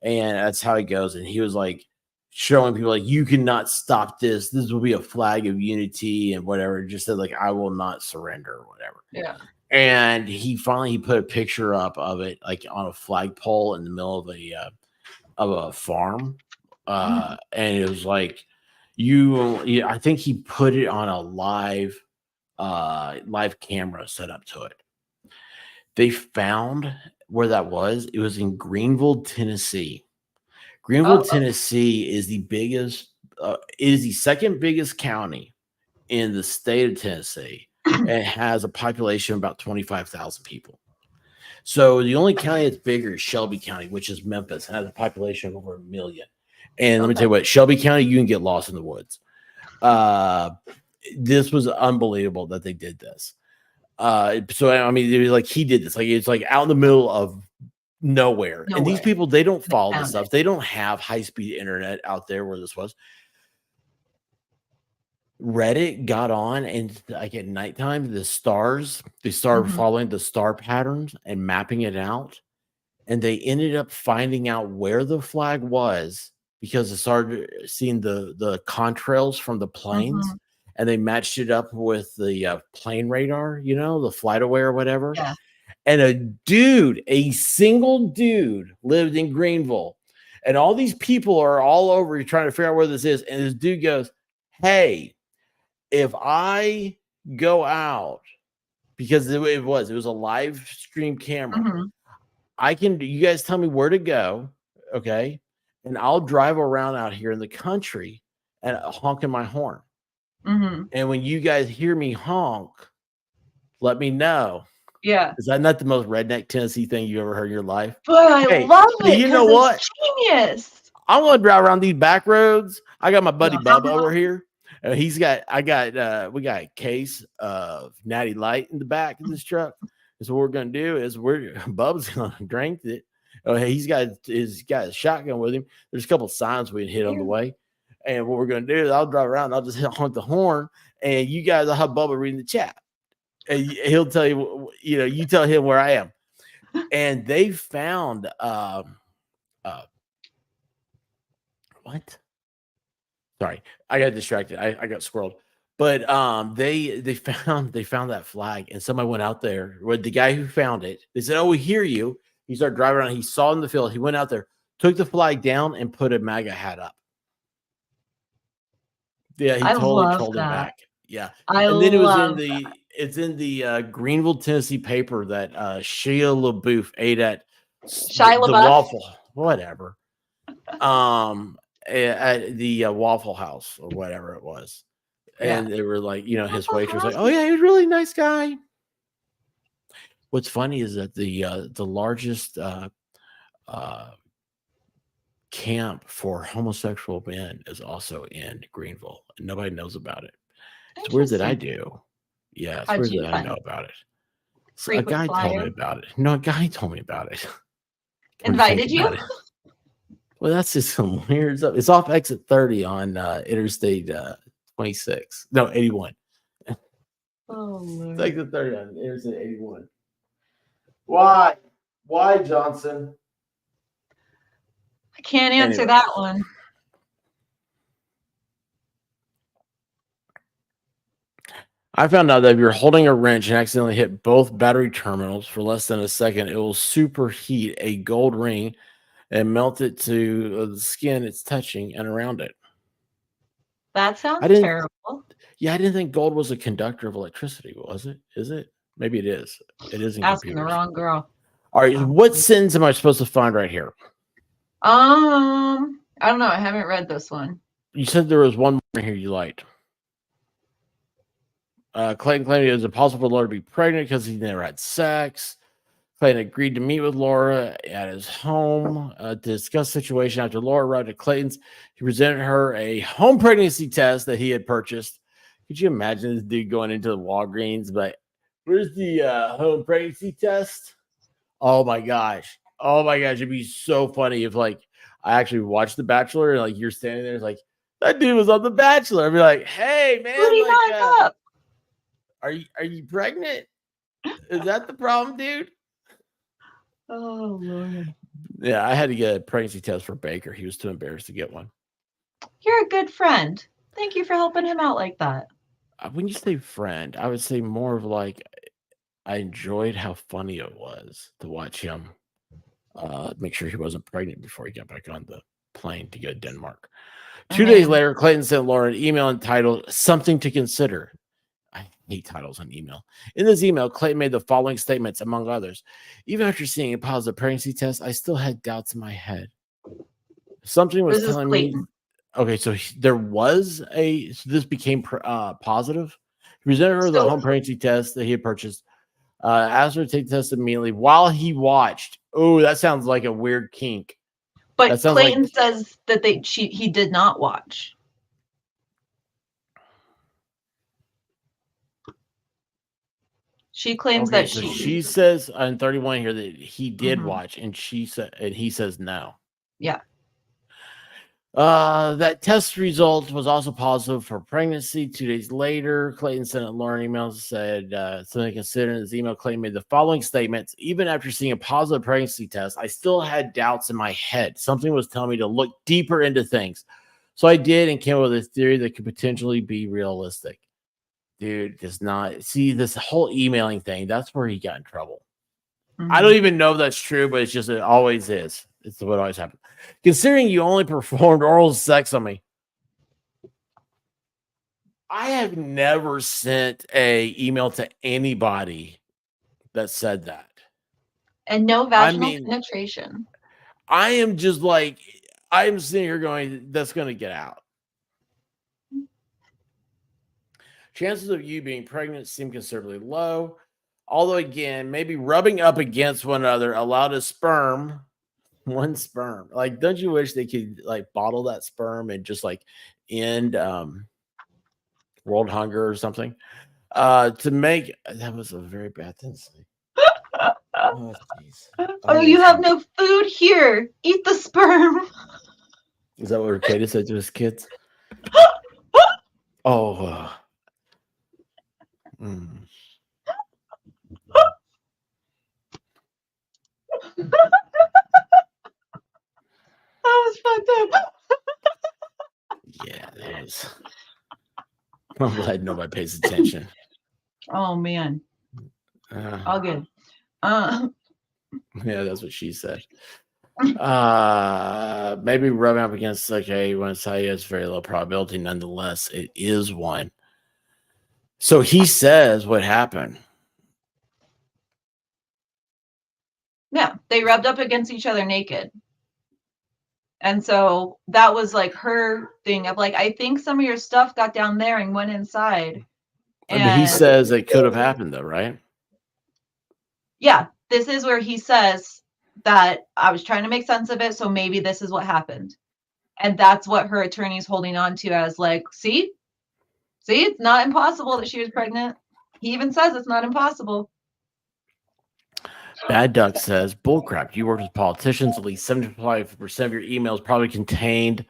And that's how he goes. And he was like showing people like, you cannot stop this. This will be a flag of unity and whatever. It just said like, I will not surrender or whatever. Yeah. And he put a picture up of it like on a flagpole in the middle of a farm. And it was like, I think he put it on a live camera set up to it. They found where that was. It was in Greenville, Tennessee. Greenville, Tennessee is the biggest, is the second biggest county in the state of Tennessee. And it has a population of about 25,000 people. So the only county that's bigger is Shelby County, which is Memphis, and has a population of over 1 million. And let me tell you what, Shelby County, you can get lost in the woods. This was unbelievable that they did this. So I mean, it was like he did this, like it's like out in the middle of nowhere. And these people, they don't follow this stuff. They don't have high-speed internet out there where this was. Reddit got on, and like at nighttime, they started following the star patterns and mapping it out. And they ended up finding out where the flag was because they started seeing the contrails from the planes, and they matched it up with the plane radar, the flight aware or whatever. Yeah. And a single dude lived in Greenville, and all these people are all over trying to figure out where this is. And this dude goes, "Hey, if I go out," because it was a live stream camera, you guys tell me where to go, okay? And I'll drive around out here in the country and honking my horn. And when you guys hear me honk, let me know. Yeah. Is that not the most redneck Tennessee thing you ever heard in your life? But I love it. You know what? Genius. I'm gonna drive around these back roads. I got my buddy Bubba over here. We got a case of Natty Light in the back of this truck. And so what we're gonna do is Bubba's gonna drink it, Oh, hey, he's got his shotgun with him. There's a couple signs we hit on the way. And what we're going to do is I'll drive around. I'll just honk the horn. And you guys will have Bubba reading the chat. And he'll tell you, you tell him where I am. And they found what? Sorry, I got distracted. I got squirreled. But they found that flag, and somebody went out there with the guy who found it. They said, "Oh, we hear you." He started driving around. He saw in the field. He went out there, took the flag down, and put a MAGA hat up. Yeah, he totally called it back. Yeah, and then it's in the Greenville, Tennessee paper that Shia LaBeouf ate at the Waffle, whatever. At the Waffle House or whatever it was. And they were like, his waitress was like, "Oh yeah, he was a really nice guy." What's funny is that the largest camp for homosexual men is also in Greenville, and nobody knows about it. It's weird that I do. Yeah, it's weird that I know about it. So a guy told me about it. No, a guy told me about it. Invited you? Well, that's just some weird stuff. It's off exit 30 on Interstate 26. No, 81. Oh, Lord. It's exit 30 on Interstate 81. Why? Why, Johnson? I can't answer that one. I found out that if you're holding a wrench and accidentally hit both battery terminals for less than a second, it will superheat a gold ring and melt it to the skin it's touching and around it. That sounds terrible. Yeah, I didn't think gold was a conductor of electricity. Was it? Is it? Maybe it is. It is in Asking computers. the wrong girl. All right, what sentence am I supposed to find right here? I don't know. I haven't read this one. You said there was one more here you liked. Clayton claimed it was impossible for Laura to be pregnant because he never had sex. Clayton agreed to meet with Laura at his home to discuss the situation. After Laura arrived at Clayton's, he presented her a home pregnancy test that he had purchased. Could you imagine this dude going into the Walgreens? But where's the home pregnancy test? Oh my gosh. It'd be so funny if I actually watched The Bachelor and you're standing there, it's like, that dude was on The Bachelor. I'd be like, "Hey man, up. Are you pregnant? Is that the problem, dude?" Oh, Lord. Yeah, I had to get a pregnancy test for Baker. He was too embarrassed to get one. You're a good friend. Thank you for helping him out like that. When you say friend, I would say more of I enjoyed how funny it was to watch him make sure he wasn't pregnant before he got back on the plane to go to Denmark. 2 days later, Clayton sent Laura an email entitled "Something to Consider." I hate titles on email. In this email, Clayton made the following statements, among others. "Even after seeing a positive pregnancy test, I still had doubts in my head. Something was telling me." Okay, so this became positive. He presented her the home pregnancy test that he had purchased. Asked her to take the test immediately while he watched. Oh, that sounds like a weird kink. But Clayton says that he did not watch. She claims that she says on 31 here that he did watch, and he says no. Yeah. That test result was also positive for pregnancy. 2 days later, Clayton sent Lauren email and said something to consider. In his email, Clayton made the following statements: "Even after seeing a positive pregnancy test, I still had doubts in my head. Something was telling me to look deeper into things. So I did and came up with a theory that could potentially be realistic." Dude does not see this whole emailing thing. That's where he got in trouble. I don't even know if that's true, but it always is. It's what always happens. "Considering you only performed oral sex on me." I have never sent a email to anybody that said that. And no vaginal penetration. I am just I'm sitting here going, that's going to get out. "Chances of you being pregnant seem considerably low. Although, again, maybe rubbing up against one another allowed one sperm. Don't you wish they could bottle that sperm and just end world hunger or something? To make that was a very bad thing to say. Oh, jeez. Oh, you have no food here. Eat the sperm. Is that what Arcada said to his kids? Oh. Mm. That was fucked up. Yeah, that was. I'm glad nobody pays attention. Oh man, Uh, all good. yeah, that's what she said. Maybe rubbing up against when it's high, it's very low probability. Nonetheless, it is one. So he says what happened. Yeah, they rubbed up against each other naked. And so that was like her thing of like, I think some of your stuff got down there and went inside. But he says it could have happened though, right? Yeah, this is where he says that I was trying to make sense of it, so maybe this is what happened. And that's what her attorney's holding on to as like, see, it's not impossible that she was pregnant. He even says it's not impossible. Bad Duck says, bullcrap. You work with politicians. At least 75% of your emails probably contained.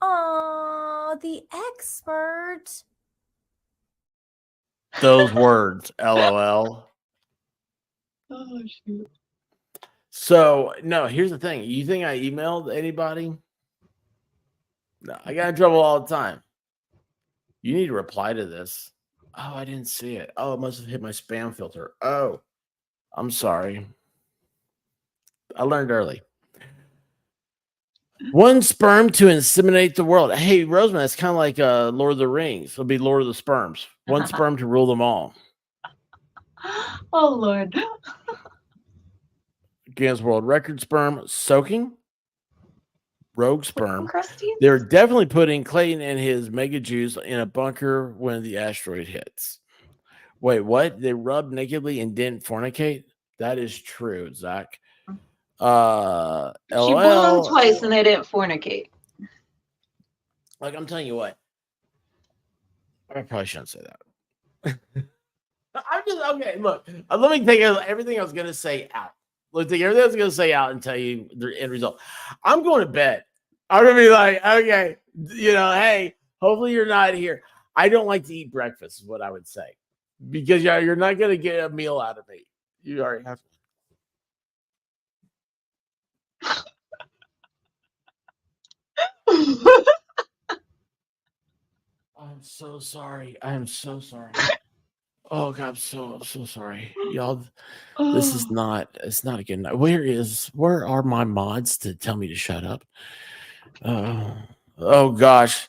Oh, the expert. Those words, LOL. Oh, shoot. So, no, here's the thing. You think I emailed anybody? No, I got in trouble all the time. You need to reply to this. Oh, I didn't see it. Oh, it must have hit my spam filter. Oh, I'm sorry. I learned early. One sperm to inseminate the world. Hey, Roseman, it's kind of like Lord of the Rings. It'll be Lord of the Sperms. One sperm to rule them all. Oh, Lord. Guinness World Record sperm soaking. Rogue sperm. Crusty? They're definitely putting Clayton and his mega juice in a bunker when the asteroid hits. Wait, what? They rubbed nakedly and didn't fornicate? That is true, Zach. She blew them twice and they didn't fornicate. Like, I'm telling you what. I probably shouldn't say that. I'm just okay. Look, let me take everything I was gonna say out. Let's take everything I was gonna say out and tell you the end result. I'm going to bed. I'm gonna be like, okay, hey, hopefully you're not here. I don't like to eat breakfast, is what I would say, because you're not gonna get a meal out of me. You already have. I'm so sorry. I am so sorry. Oh God, I'm so sorry, y'all. This is not. It's not a good night. Where are my mods to tell me to shut up? Oh gosh,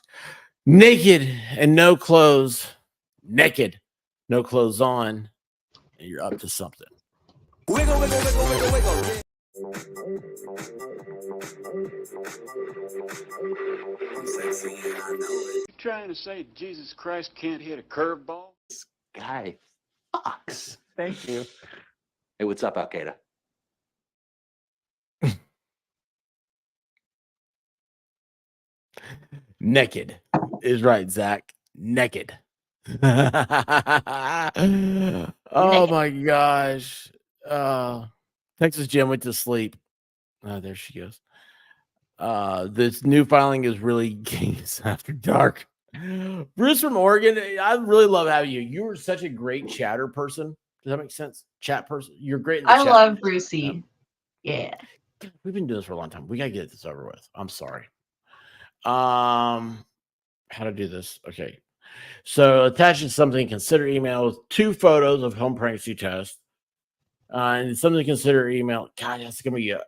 naked and no clothes. Naked, no clothes on, and you're up to something. Wiggle, wiggle, wiggle, wiggle, wiggle. You trying to say Jesus Christ can't hit a curveball? Guy fucks. Thank you. Hey, what's up, Al-Qaeda? Naked is right, Zach. Naked. Oh my gosh. Texas Jim went to sleep. Oh, there she goes. This new filing is really Games After Dark. Bruce from Oregon, I really love having you. You were such a great chatter person. Does that make sense? Chat person. You're great in the I chat. love Brucey. Yeah. We've been doing this for a long time. We gotta get this over with. I'm sorry. How to do this? Okay. So attaching something, consider email with 2 photos of home pregnancy test. And something to consider email. God, that's gonna be a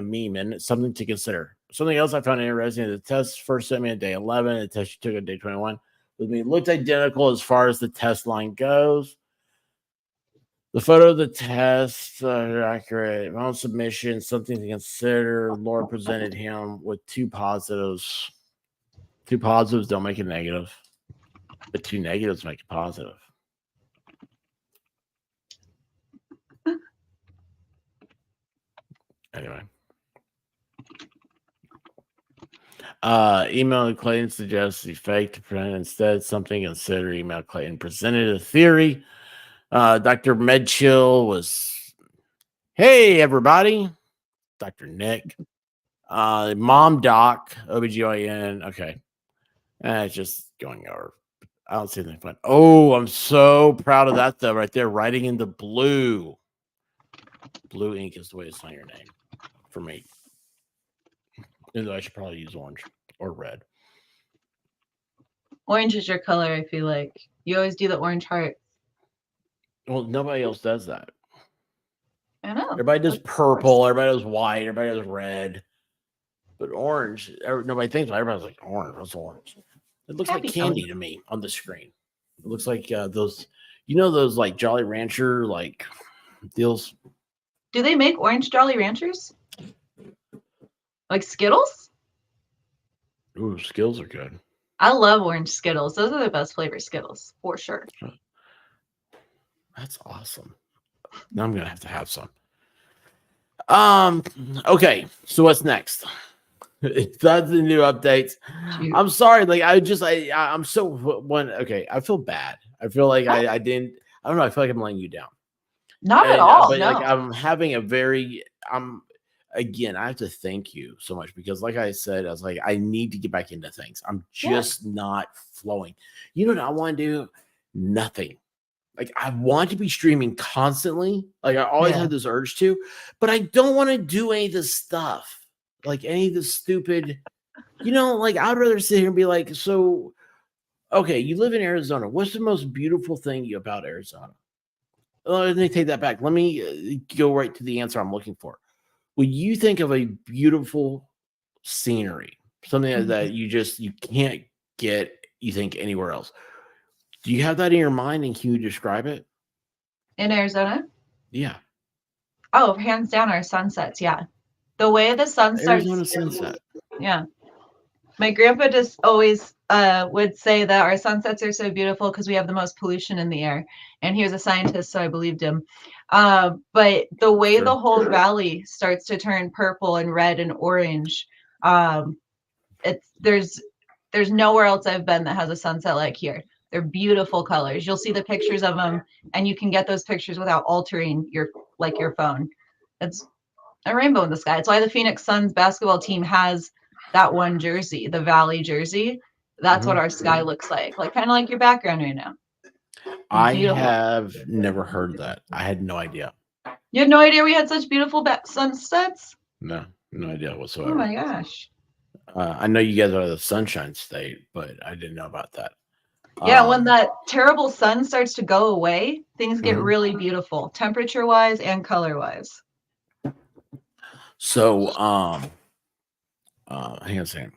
meme, and it's something to consider. Something else I found interesting: the test first sent me on day 11. The test you took on day 21 with me looked identical as far as the test line goes. The photo of the test accurate. My own submission, something to consider. Laura presented him with 2 positives. 2 positives don't make it negative, but 2 negatives make it positive. Anyway. Email Clayton suggests he faked to print instead something consider email Clayton presented a theory Dr. Medchill was, hey, everybody. Dr. Nick. Mom Doc, OBGYN. Okay. It's just going over. I don't see anything fun. Oh, I'm so proud of that, though, right there. Writing in the blue. Blue ink is the way to sign your name for me. Even though I should probably use orange or red. Orange is your color, I feel like. You always do the orange heart. Well, nobody else does that. I know. Everybody does purple. Everybody does white. Everybody does red. But orange, nobody thinks about it. Everybody's like, orange. What's orange? It looks Happy like candy to me on the screen. It looks like those, those like Jolly Rancher like deals. Do they make orange Jolly Ranchers? Like Skittles? Ooh, Skittles are good. I love orange Skittles. Those are the best flavor Skittles, for sure. That's awesome. Now I'm gonna have to have some. Okay, so what's next? That's the new updates. Shoot. I'm sorry, like I'm so okay. I feel bad. I feel like I didn't. I don't know. I feel like I'm letting you down. Not at all. But No. like I'm having a very. Again, I have to thank you so much because, like I said, I was like, I need to get back into things. I'm just not flowing. You know what I want to do? Nothing. Like I want to be streaming constantly. Like I always had this urge to, but I don't want to do any of this stuff. Like any of the stupid, like I'd rather sit here and be like, so, okay, you live in Arizona. What's the most beautiful thing about Arizona? Let me take that back. Let me go right to the answer I'm looking for. When you think of a beautiful scenery, something that you can't get, you think anywhere else. Do you have that in your mind and can you describe it? In Arizona? Yeah. Oh, hands down, our sunsets. Yeah. The way the sun starts. Arizona sunset. Yeah. My grandpa just always would say that our sunsets are so beautiful because we have the most pollution in the air. And he was a scientist, so I believed him. But the way the whole valley starts to turn purple and red and orange, there's nowhere else I've been that has a sunset like here. They're beautiful colors. You'll see the pictures of them, and you can get those pictures without altering your phone. It's a rainbow in the sky. It's why the Phoenix Suns basketball team has that one jersey, the Valley jersey. That's what our sky looks like kind of like your background right now. I Beautiful. have never heard that. I had no idea. You had no idea we had such beautiful sunsets? No idea whatsoever. Oh my gosh. I know you guys are the Sunshine State, but I didn't know about that. Yeah, when that terrible sun starts to go away, things get really beautiful, temperature-wise and color-wise. So, hang on a second.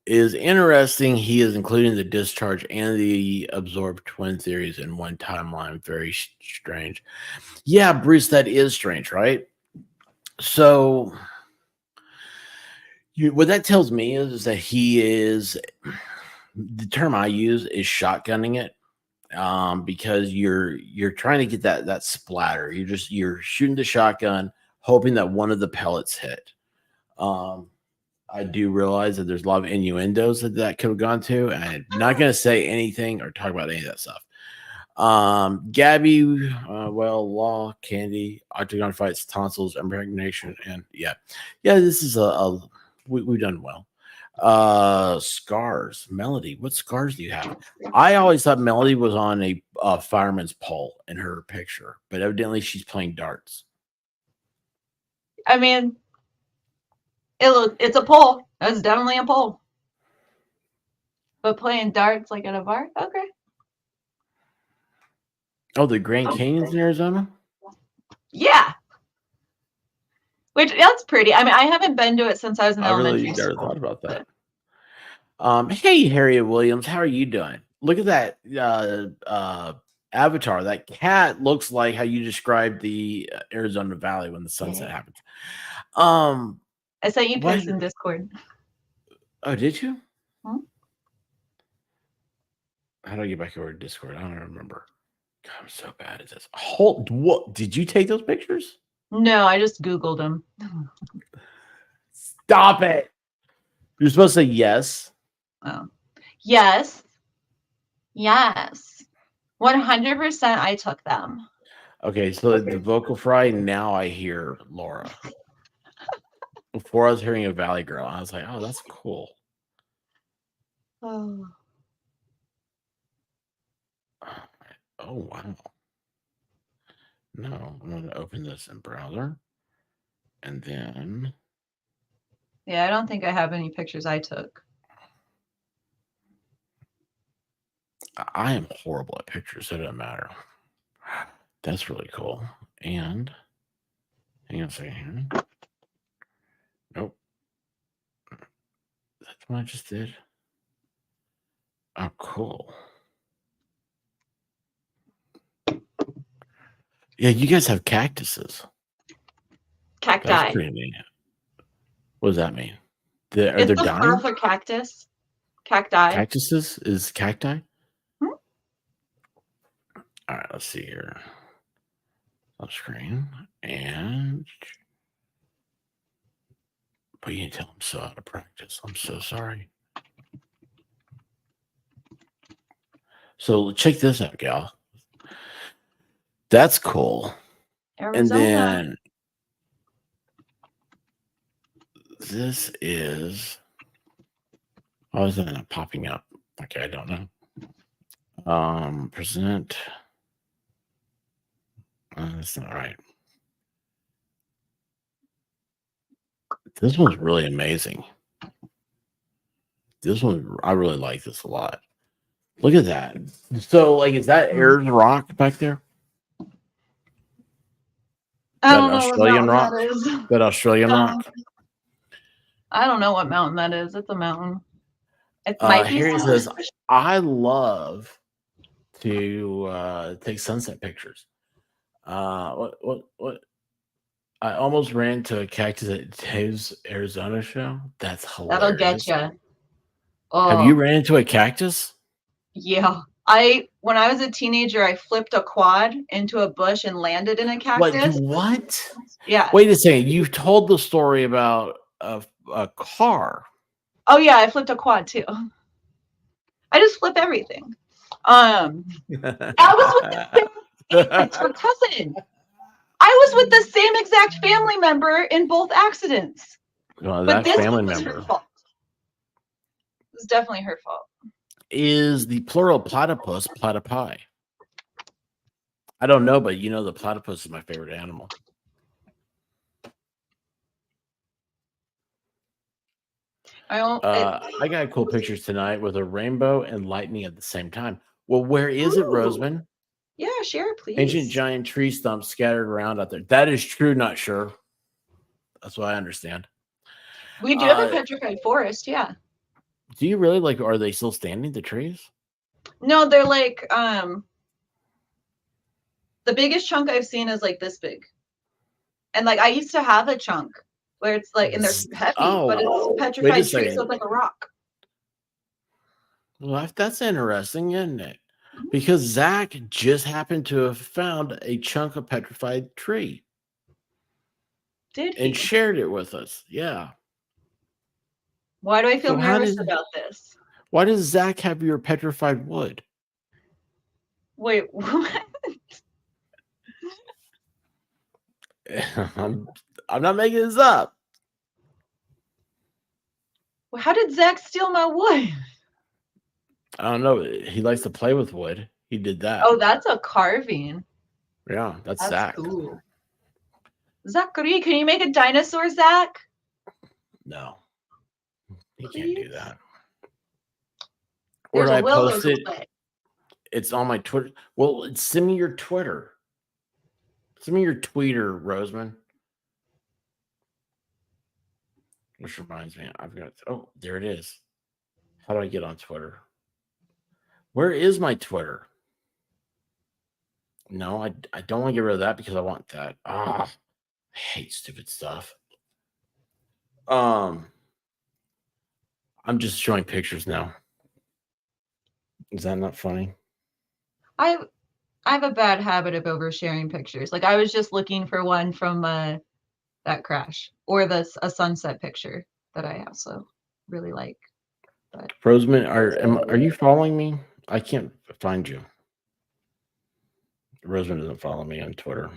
Is interesting. He is including the discharge and the absorbed twin theories in one timeline. Very strange. Yeah, Bruce, that is strange, right? So, what that tells me is that he is. The term I use is shotgunning it, because you're trying to get that splatter. You're shooting the shotgun, hoping that one of the pellets hit. I do realize that there's a lot of innuendos that could have gone to, and I'm not going to say anything or talk about any of that stuff. Gabby, law, candy, octagon fights, tonsils, impregnation, and yeah, this is we've done well. Scars, Melody, what scars do you have? I always thought Melody was on a fireman's pole in her picture, but evidently she's playing darts. I mean, it's a pole. That's definitely a pole. But playing darts like at a bar, okay. Oh, the Grand Canyon's in Arizona? Yeah. Which that's pretty. I mean, I haven't been to it since I was in elementary Never school. thought about that. Hey, Harriet Williams, how are you doing? Look at that avatar. That cat looks like how you described the Arizona Valley when the sunset happens. I sent you pics in Discord. Oh, did you? Hmm? How do I get back over to Discord? I don't remember. God, I'm so bad at this. What? Did you take those pictures? No, I just Googled them. Stop it. You're supposed to say yes. Oh. Yes. 100% I took them. Okay, so the vocal fry, now I hear Laura. Before I was hearing a Valley Girl, I was like, oh, that's cool. Oh. Oh, wow. No, I'm going to open this in browser. And then, Yeah, I don't think I have any pictures I took. I am horrible at pictures, so it doesn't matter. That's really cool. And, hang on a second here. Nope. That's what I just did. Oh, cool. Yeah, you guys have cactuses. That's Cacti. pretty neat. What does that mean? Are It's they the dying? fur for cactus. Cacti. Cactuses is cacti? Hmm? All right, let's see here. On screen. And but you can tell I'm so out of practice. I'm so sorry. So check this out, gal. That's cool. Arizona. And then this is, how is that not popping up? Okay, I don't know. Present. That's not right. This one's really amazing. This one, I really like this a lot. Look at that. So, like, is that Ayers Rock back there? I don't know Australian what rock? mountain that is. That Australian rock? I don't know what mountain that is. It's a mountain. It might be. Here it says, I love to take sunset pictures. What? I almost ran into a cactus at Taves, Arizona show. That's hilarious. That'll get you. Oh, Have you ran into a cactus? yeah. When I was a teenager, I flipped a quad into a bush and landed in a cactus. What? Yeah. Wait a second. You've told the story about a car. Oh yeah, I flipped a quad too. I just flip everything. I was with the same it's her cousin. I was with the same exact family member in both accidents. Well, But that this family one was member her fault. It was definitely her fault. is the plural platypus platypi. I don't know, but you know the platypus is my favorite animal. I got cool pictures tonight with a rainbow and lightning at the same time. Well, where is it, Roseman? Yeah, share, please. Ancient giant tree stumps scattered around out there. That is true, not sure. That's what I understand. We do have a petrified forest, yeah. Do you really like? Are they still standing? The trees? No, they're like the biggest chunk I've seen is like this big, and like I used to have a chunk where it's like, and they're heavy, but it's petrified trees look like a rock. Well, that's interesting, isn't it? Because Zach just happened to have found a chunk of petrified tree. Did he? And shared it with us. Yeah. Why do I feel nervous about this? Why does Zach have your petrified wood? Wait, what? I'm not making this up. How did Zach steal my wood? I don't know. He likes to play with wood. He did that. Oh, that's a carving. Yeah, that's Zach. Cool. Zachary, can you make a dinosaur, Zach? No. He can't do that. There's Where a do I will, post there's it? a way. It's on my Twitter. Well, send me your Twitter. Send me your tweeter, Roseman. Which reminds me, I've got. Oh, there it is. How do I get on Twitter? Where is my Twitter? No, I don't want to get rid of that because I want that. I hate stupid stuff. I'm just showing pictures now. Is that not funny? I have a bad habit of oversharing pictures. Like I was just looking for one from that crash or a sunset picture that I also really like. But Roseman, are you following me? I can't find you. Roseman doesn't follow me on Twitter.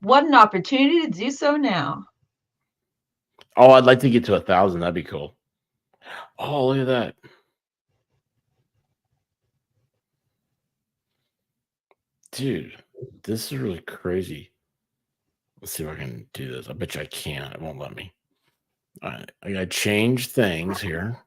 What an opportunity to do so now. Oh, I'd like to get to 1,000. That'd be cool. Oh, look at that. Dude, this is really crazy. Let's see if I can do this. I bet you I can't. It won't let me. All right. I got to change things here.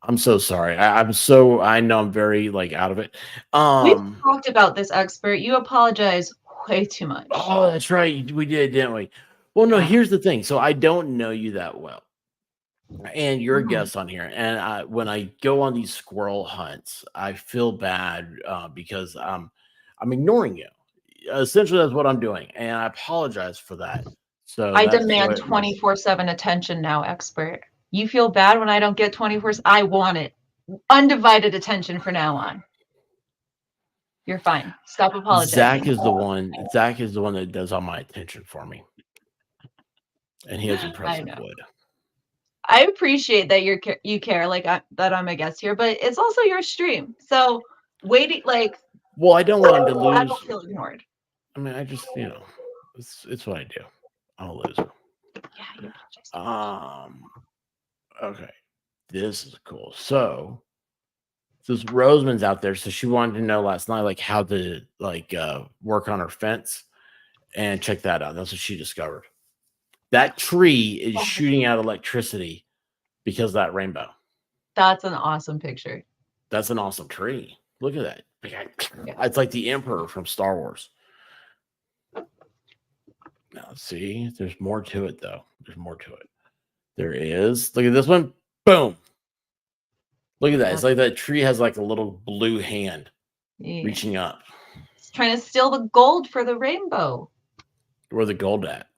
I'm so sorry. I know I'm very out of it. We've talked about this, expert. You apologize way too much. Oh, that's right. We did, didn't we? Well, no, Yeah. here's the thing. So I don't know you that well. And you're a Mhm. guest on here. And when I go on these squirrel hunts, I feel bad because I'm ignoring you. Essentially, that's what I'm doing. And I apologize for that. So I that's demand what- 24/7 attention now, expert. You feel bad when I don't get 24. I want it. Undivided attention from now on. You're fine. Stop apologizing. Zach is the one that does all my attention for me. And he has impressive know. wood. I appreciate that you care that I'm a guest here, but it's also your stream. So waiting, Well, I don't want him to I lose. don't feel ignored. I mean, I just, it's what I do. I'll lose. Yeah, you apologize. Okay. This is cool. So this Roseman's out there. So she wanted to know last night, how to work on her fence, and check that out. That's what she discovered. That tree is shooting out electricity because of that rainbow. That's an awesome picture. That's an awesome tree. Look at that. It's like the Emperor from Star Wars. Now, see, there's more to it, though. There's more to it. There is. Look at this one. Boom. Look at that. It's like that tree has a little blue hand reaching up. It's trying to steal the gold for the rainbow. Where the gold at?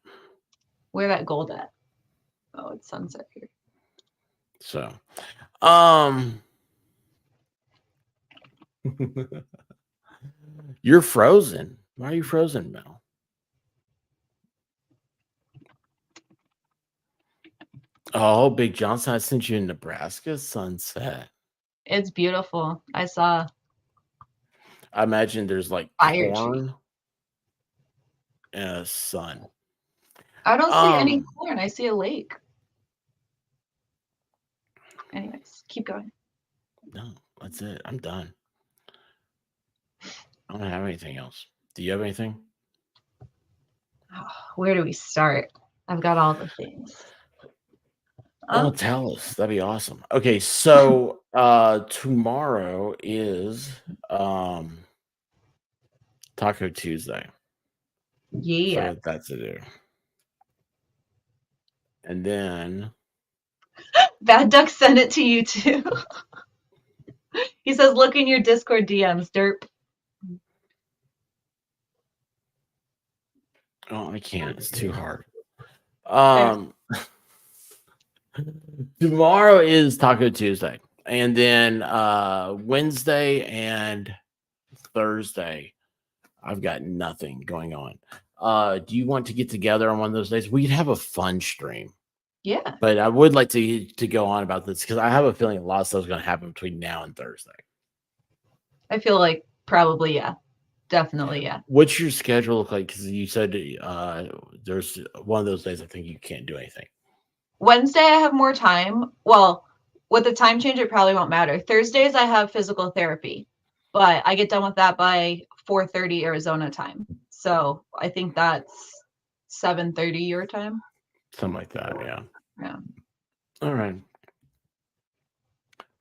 Where that gold at? Oh, it's sunset here. So, you're frozen. Why are you frozen, Mel? Oh, Big Johnson, I sent you in Nebraska sunset. It's beautiful. I saw. I imagine there's Fire corn and a sun. I don't see any corn. I see a lake. Anyways, keep going. No, that's it. I'm done. I don't have anything else. Do you have anything? Where do we start? I've got all the things. Oh, tell us. That'd be awesome. Okay, so tomorrow is Taco Tuesday. Yeah. So that's to do. And then Bad Duck sent it to you too. He says, look in your Discord DMs, derp. oh, I can't. It's too hard. Tomorrow is Taco Tuesday. And then Wednesday and Thursday, I've got nothing going on. Do you want to get together on one of those days? We'd have a fun stream. Yeah. But I would like to go on about this because I have a feeling a lot of stuff is going to happen between now and Thursday. I feel like probably, yeah. Definitely, yeah. What's your schedule look like? Because you said there's one of those days I think you can't do anything. Wednesday, I have more time. Well, with the time change, it probably won't matter. Thursdays, I have physical therapy, but I get done with that by 4:30 Arizona time. So I think that's 7:30 your time. Something like that, yeah. Yeah. All right.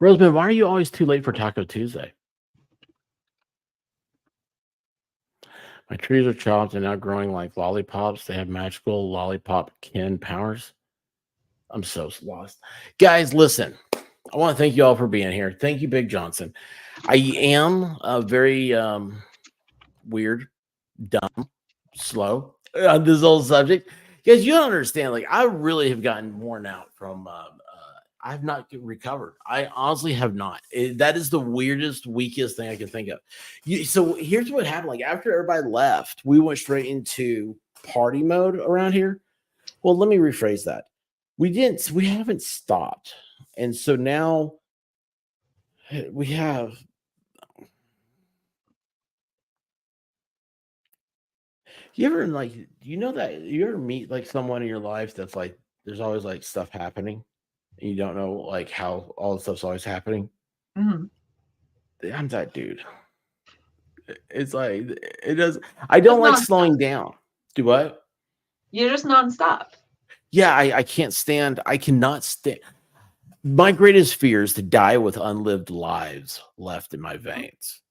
Roseman, why are you always too late for Taco Tuesday? My trees are chopped and now growing like lollipops. They have magical lollipop kin powers. I'm so lost. Guys, listen. I want to thank you all for being here. Thank you, Big Johnson. I am very weird, dumb, slow on this whole subject. Guys, you don't understand. I really have gotten worn out from I have not recovered. I honestly have not. That is the weirdest, weakest thing I can think of. So here's what happened. After everybody left, we went straight into party mode around here. Well, let me rephrase that. We haven't stopped. And so now we have you ever like, you know that you ever meet like someone in your life that's like, there's always like stuff happening and you don't know like how all the stuff's always happening? Mhm. I'm that dude. It's like, it does. I Just don't like nonstop. slowing down. Do what? You're just nonstop. Yeah, I can't stand, I cannot stand. My greatest fear is to die with unlived lives left in my veins,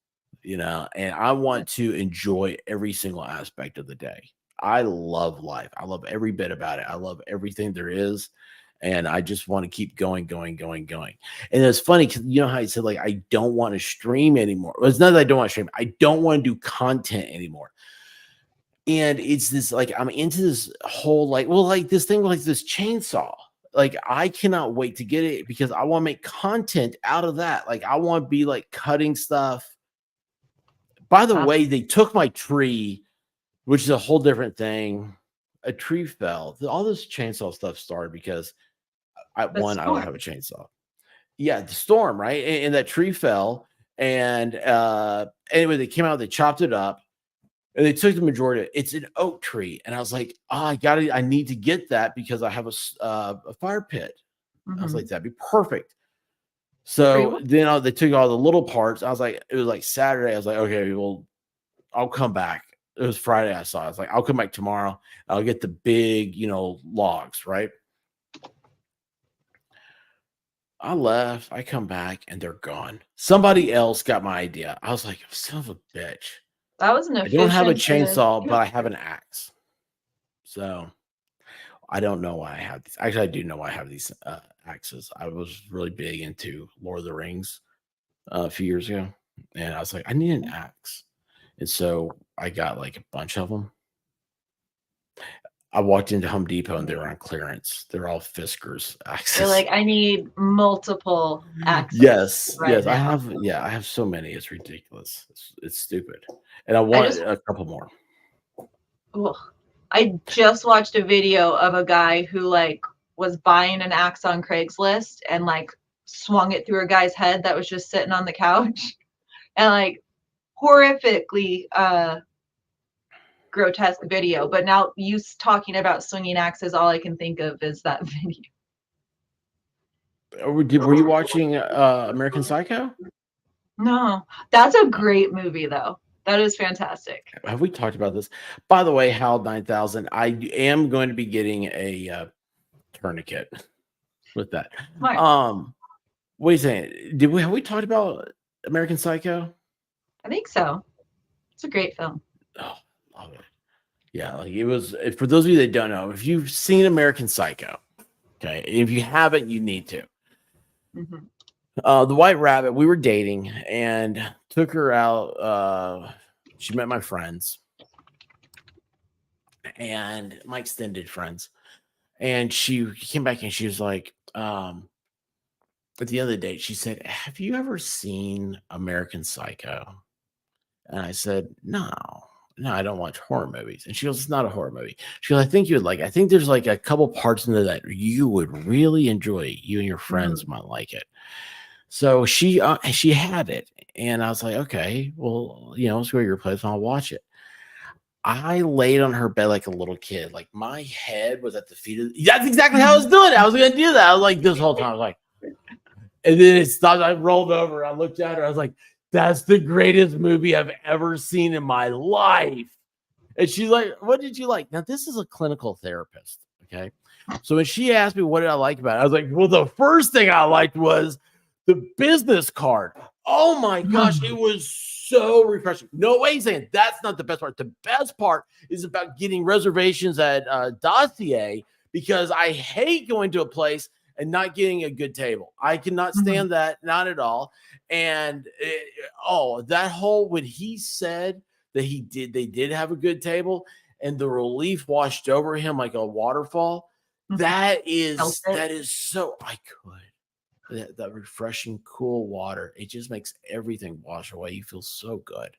you know, and I want to enjoy every single aspect of the day. I love life. I love every bit about it. I love everything there is. And I just want to keep going, going, going, going. And it's funny because you know how I said, like, I don't want to stream anymore. Well, it's not that I don't want to stream, I don't want to do content anymore. And it's this like, I'm into this whole like, well, like this thing, like this chainsaw. Like, I cannot wait to get it because I want to make content out of that. Like, I want to be like cutting stuff. By the way, they took my tree, which is a whole different thing. A tree fell. All this chainsaw stuff started because I don't have a chainsaw. Yeah, the storm, right? And that tree fell. And anyway, they came out, they chopped it up. And they took the majority. It's an oak tree, and I was like, "Oh, I need to get that because I have a fire pit." I was like, "That'd be perfect." So then they took all the little parts. I was like, it was like Saturday. I was like, "Okay, well, I'll come back." It was Friday. I was like, "I'll come back tomorrow. I'll get the big, logs." Right. I left. I come back, and they're gone. Somebody else got my idea. I was like, "Son of a bitch." That was an I don't have a efficient, chainsaw, but I have an axe. So I don't know why I have these. Actually, I do know why I have these axes. I was really big into Lord of the Rings a few years ago, and I was like, I need an axe. And so I got like a bunch of them. I walked into Home Depot and they were on clearance. They're all Fiskars axes. They're like, I need multiple axes. Yes, right yes, now. I have so many. It's ridiculous. It's stupid, and I want a couple more. Ugh. I just watched a video of a guy who like was buying an axe on Craigslist and like swung it through a guy's head that was just sitting on the couch, and like horrifically grotesque video. But now you talking about swinging axes, all I can think of is that video. Were you watching American Psycho? No, that's a great movie though. That is fantastic. Have we talked about this? By the way, Hal 9000, I am going to be getting a tourniquet with that. Smart. What are you saying? Have we talked about American Psycho? I think so. It's a great film. Oh, love it. Yeah, like it was. For those of you that don't know, if you've seen American Psycho, okay, if you haven't, you need to. The White Rabbit, we were dating and took her out. She met my friends and my extended friends. And she came back and she was like, at the other date, she said, "Have you ever seen American Psycho?" And I said, No, I don't watch horror movies. And she goes, "It's not a horror movie." She goes, "I think you would like it. I think there's like a couple parts in there that you would really enjoy. You and your friends might like it." So she had it, and I was like, "Okay, well, let's go to your place and I'll watch it." I laid on her bed like a little kid. Like my head was at the feet of. That's exactly how I was doing it. I was going to do that. I was like this whole time. I was like, and then it stopped. I rolled over. I looked at her. I was like, "That's the greatest movie I've ever seen in my life." And she's like, "What did you like?" Now this is a clinical therapist. Okay, so when she asked me what did I like about it, I was like, "Well, the first thing I liked was the business card. Oh my gosh, it was so refreshing." No way saying that's not the best part. The best part is about getting reservations at Dossier because I hate going to a place and not getting a good table. I cannot stand that, not at all. And that whole when he said that they did have a good table and the relief washed over him like a waterfall. That is so I could. That refreshing, cool water. It just makes everything wash away. You feel so good.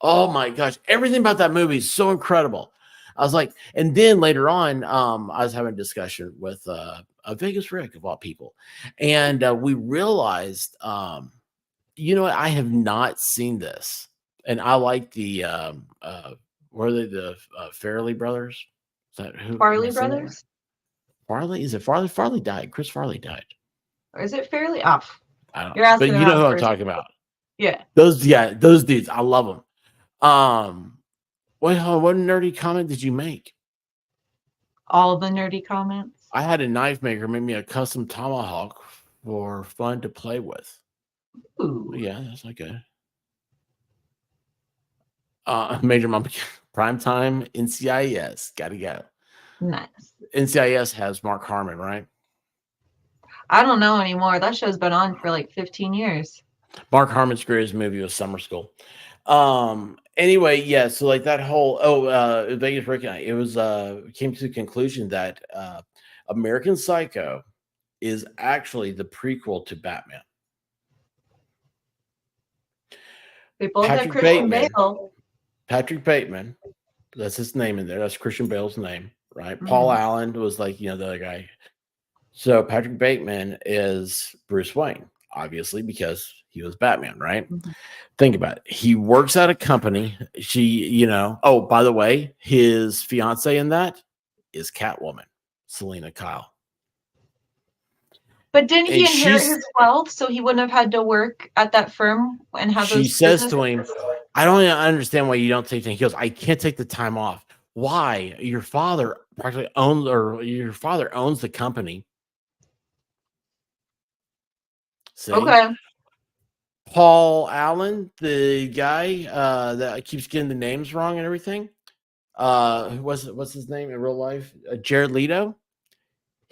Oh my gosh. Everything about that movie is so incredible. I was like, and then later on, I was having a discussion with a Vegas Rick of all people. And we realized, I have not seen this. And I like the Were they the Farley brothers? Is that who? Farley am I saying that right? brothers? Farley? Is it Farley? Farley died. Chris Farley died. Or is it Fairly off? I don't You're know. asking But you know about who I'm first. talking about. Yeah. Those dudes. I love them. What nerdy comment did you make? All the nerdy comments. I had a knife maker make me a custom tomahawk for fun to play with. Ooh. Yeah, that's not good. Major Mom Primetime NCIS. Gotta go. Nice. NCIS has Mark Harmon, right? I don't know anymore. That show's been on for like 15 years. Mark Harmon's greatest movie was Summer School. Anyway, yeah, so like that whole Vegas Rick, it was came to the conclusion that American Psycho is actually the prequel to Batman. They both Patrick have Christian Bateman. Bale. Patrick Bateman, that's his name in there. That's Christian Bale's name, right? Mm-hmm. Paul Allen was like, the other guy. So Patrick Bateman is Bruce Wayne, obviously, because he was Batman, right? Mm-hmm. Think about it. He works at a company. She, oh, by the way, his fiance in that is Catwoman, Selena Kyle. But didn't he And inherit his wealth so he wouldn't have had to work at that firm and have those? She says to businesses? him, I don't even understand why you don't take things. He goes, I can't take the time off. Why? Your father practically owns, or your father owns the company. See? Okay. Paul Allen, the guy that keeps getting the names wrong and everything. What's his name in real life? Jared Leto.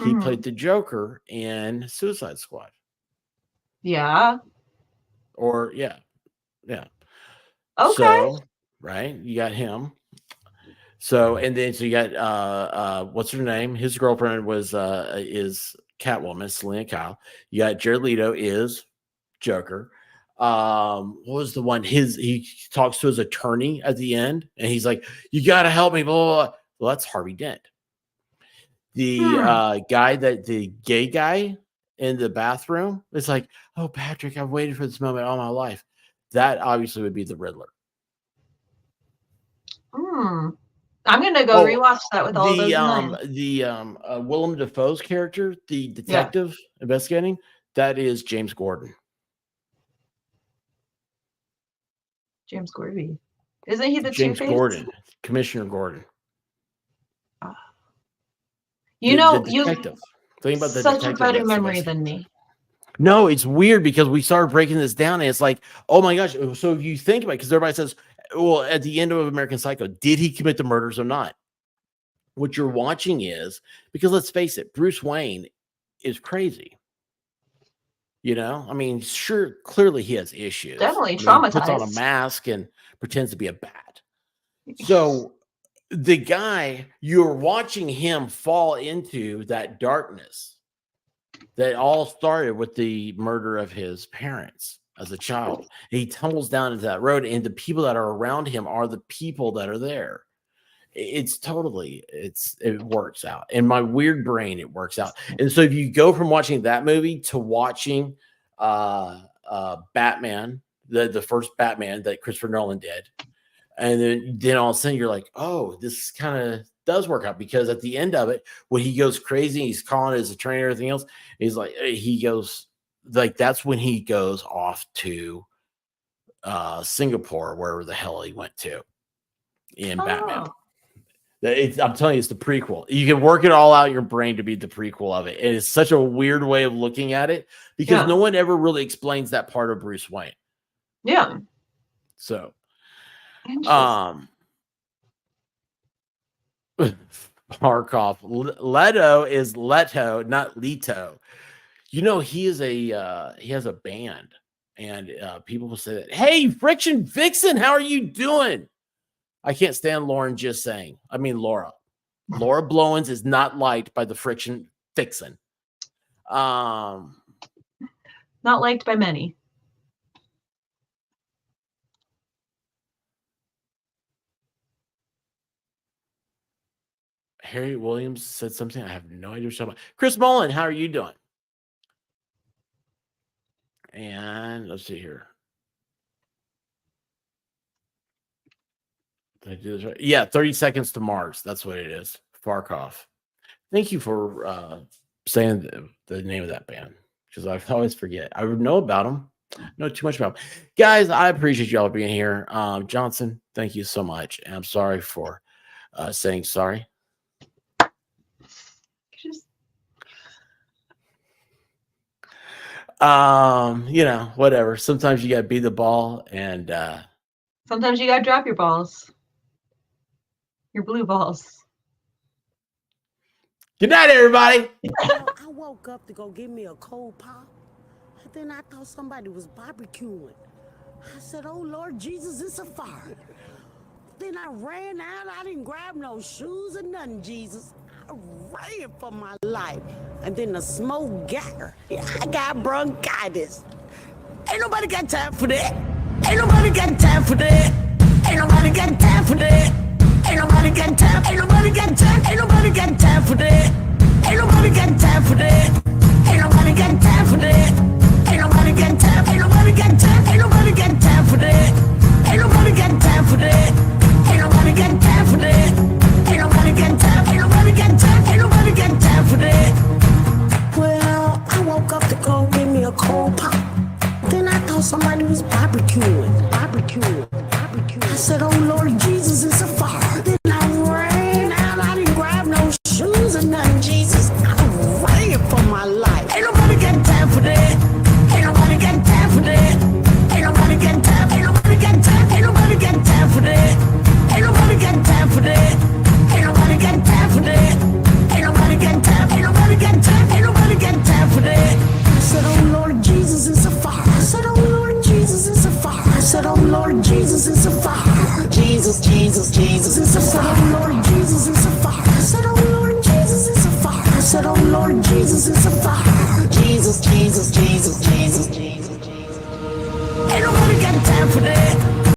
He played the Joker in Suicide Squad. Yeah. Or yeah. Okay. So, right, you got him. So and then so you got what's her name? His girlfriend is Catwoman, Selena Kyle. You got Jared Leto is Joker. What was the one? He talks to his attorney at the end, and he's like, "You got to help me." Blah, blah, blah. Well, that's Harvey Dent, the guy the gay guy in the bathroom. It's like, "Oh, Patrick, I've waited for this moment all my life." That obviously would be the Riddler. I'm gonna go rewatch that with all those in mind. Willem Dafoe's character, the detective investigating, that is James Gordon. James Gordon. Isn't he the James Two-Face? Gordon, Commissioner Gordon. You know, the detective. Think about the such a detective better that's memory investigating. than me. No, it's weird because we started breaking this down, and it's like, oh my gosh. So if you think about it, because everybody says, well, at the end of American Psycho, did he commit the murders or not? What you're watching is, because let's face it, Bruce Wayne is crazy. I mean, sure, clearly he has issues. Definitely He traumatized. puts on a mask and pretends to be a bat. So the guy, you're watching him fall into that darkness that all started with the murder of his parents as a child. And he tumbles down into that road, and the people that are around him are the people that are there. It works out. In my weird brain, it works out. And so if you go from watching that movie to watching Batman, the first Batman that Christopher Nolan did, and then all of a sudden you're like, oh, this kind of does work out, because at the end of it, when he goes crazy, he's calling his attorney and everything else, he's like, that's when he goes off to Singapore, wherever the hell he went to in Batman. I'm telling you, it's the prequel. You can work it all out in your brain to be the prequel of it. And it's such a weird way of looking at it, because no one ever really explains that part of Bruce Wayne. Yeah. So, Markov, Leto is Leto, not Leto. He has a band, and people will say that, hey, Friction Vixen, how are you doing? I can't stand Lauren just saying. I mean, Laura. Laura Blowens is not liked by the Friction Vixen. Not liked by many. Harry Williams said something. I have no idea what you're talking about. Chris Mullen, how are you doing? And let's see here. I do this right. Yeah, 30 Seconds to Mars. That's what it is. Farkoff. Thank you for saying the name of that band, because I always forget. I would know about them. Know too much about them. Guys, I appreciate y'all being here. Johnson, thank you so much. And I'm sorry for saying sorry. Whatever. Sometimes you gotta beat the ball, and sometimes you gotta drop your balls. Your blue balls. Good night, everybody. I woke up to go get me a cold pop, and then I thought somebody was barbecuing. I said, "Oh Lord Jesus, it's a fire." Then I ran out. I didn't grab no shoes or nothing, Jesus. I ran for my life. And then the smoke got her. I got bronchitis. Ain't nobody got time for that. Ain't nobody got time for that. Ain't nobody got time for that. Ain't nobody got time. Ain't nobody got time. Ain't nobody got time for that. Ain't nobody got time for that. Ain't nobody got time for that. Ain't nobody got time. Ain't nobody got time. Ain't nobody got time for that. Ain't nobody got time for that. Ain't nobody got time for that. Ain't nobody got time. Ain't nobody got time. Ain't nobody got time for that. Well, I woke up to go get me a cold pop. Then I thought somebody was barbecuing. I said, "Oh Lord Jesus, it's a fire." Then I ran out. I didn't grab no shoes or nothing, Jesus. I ran for my life. Ain't nobody got time for that. Ain't nobody got time for that. Ain't nobody got time. Ain't nobody got time. Ain't nobody got time for that. Ain't nobody got time for that. Ain't nobody got time for that. Ain't nobody got time. Ain't nobody got time. Ain't nobody got time for that. I said, "Oh Lord Jesus, it's a fire." I said, "Oh Lord Jesus, it's a fire." I said, "Oh Lord Jesus, it's a fire." Jesus, Jesus, Jesus, it's a fire. "Oh Lord Jesus, it's a fire." I said, "Oh Lord Jesus, it's a fire." I said, "Oh Lord Jesus, it's a fire." Jesus, Jesus, Jesus, Jesus, Jesus, Jesus. Ain't nobody got time for that.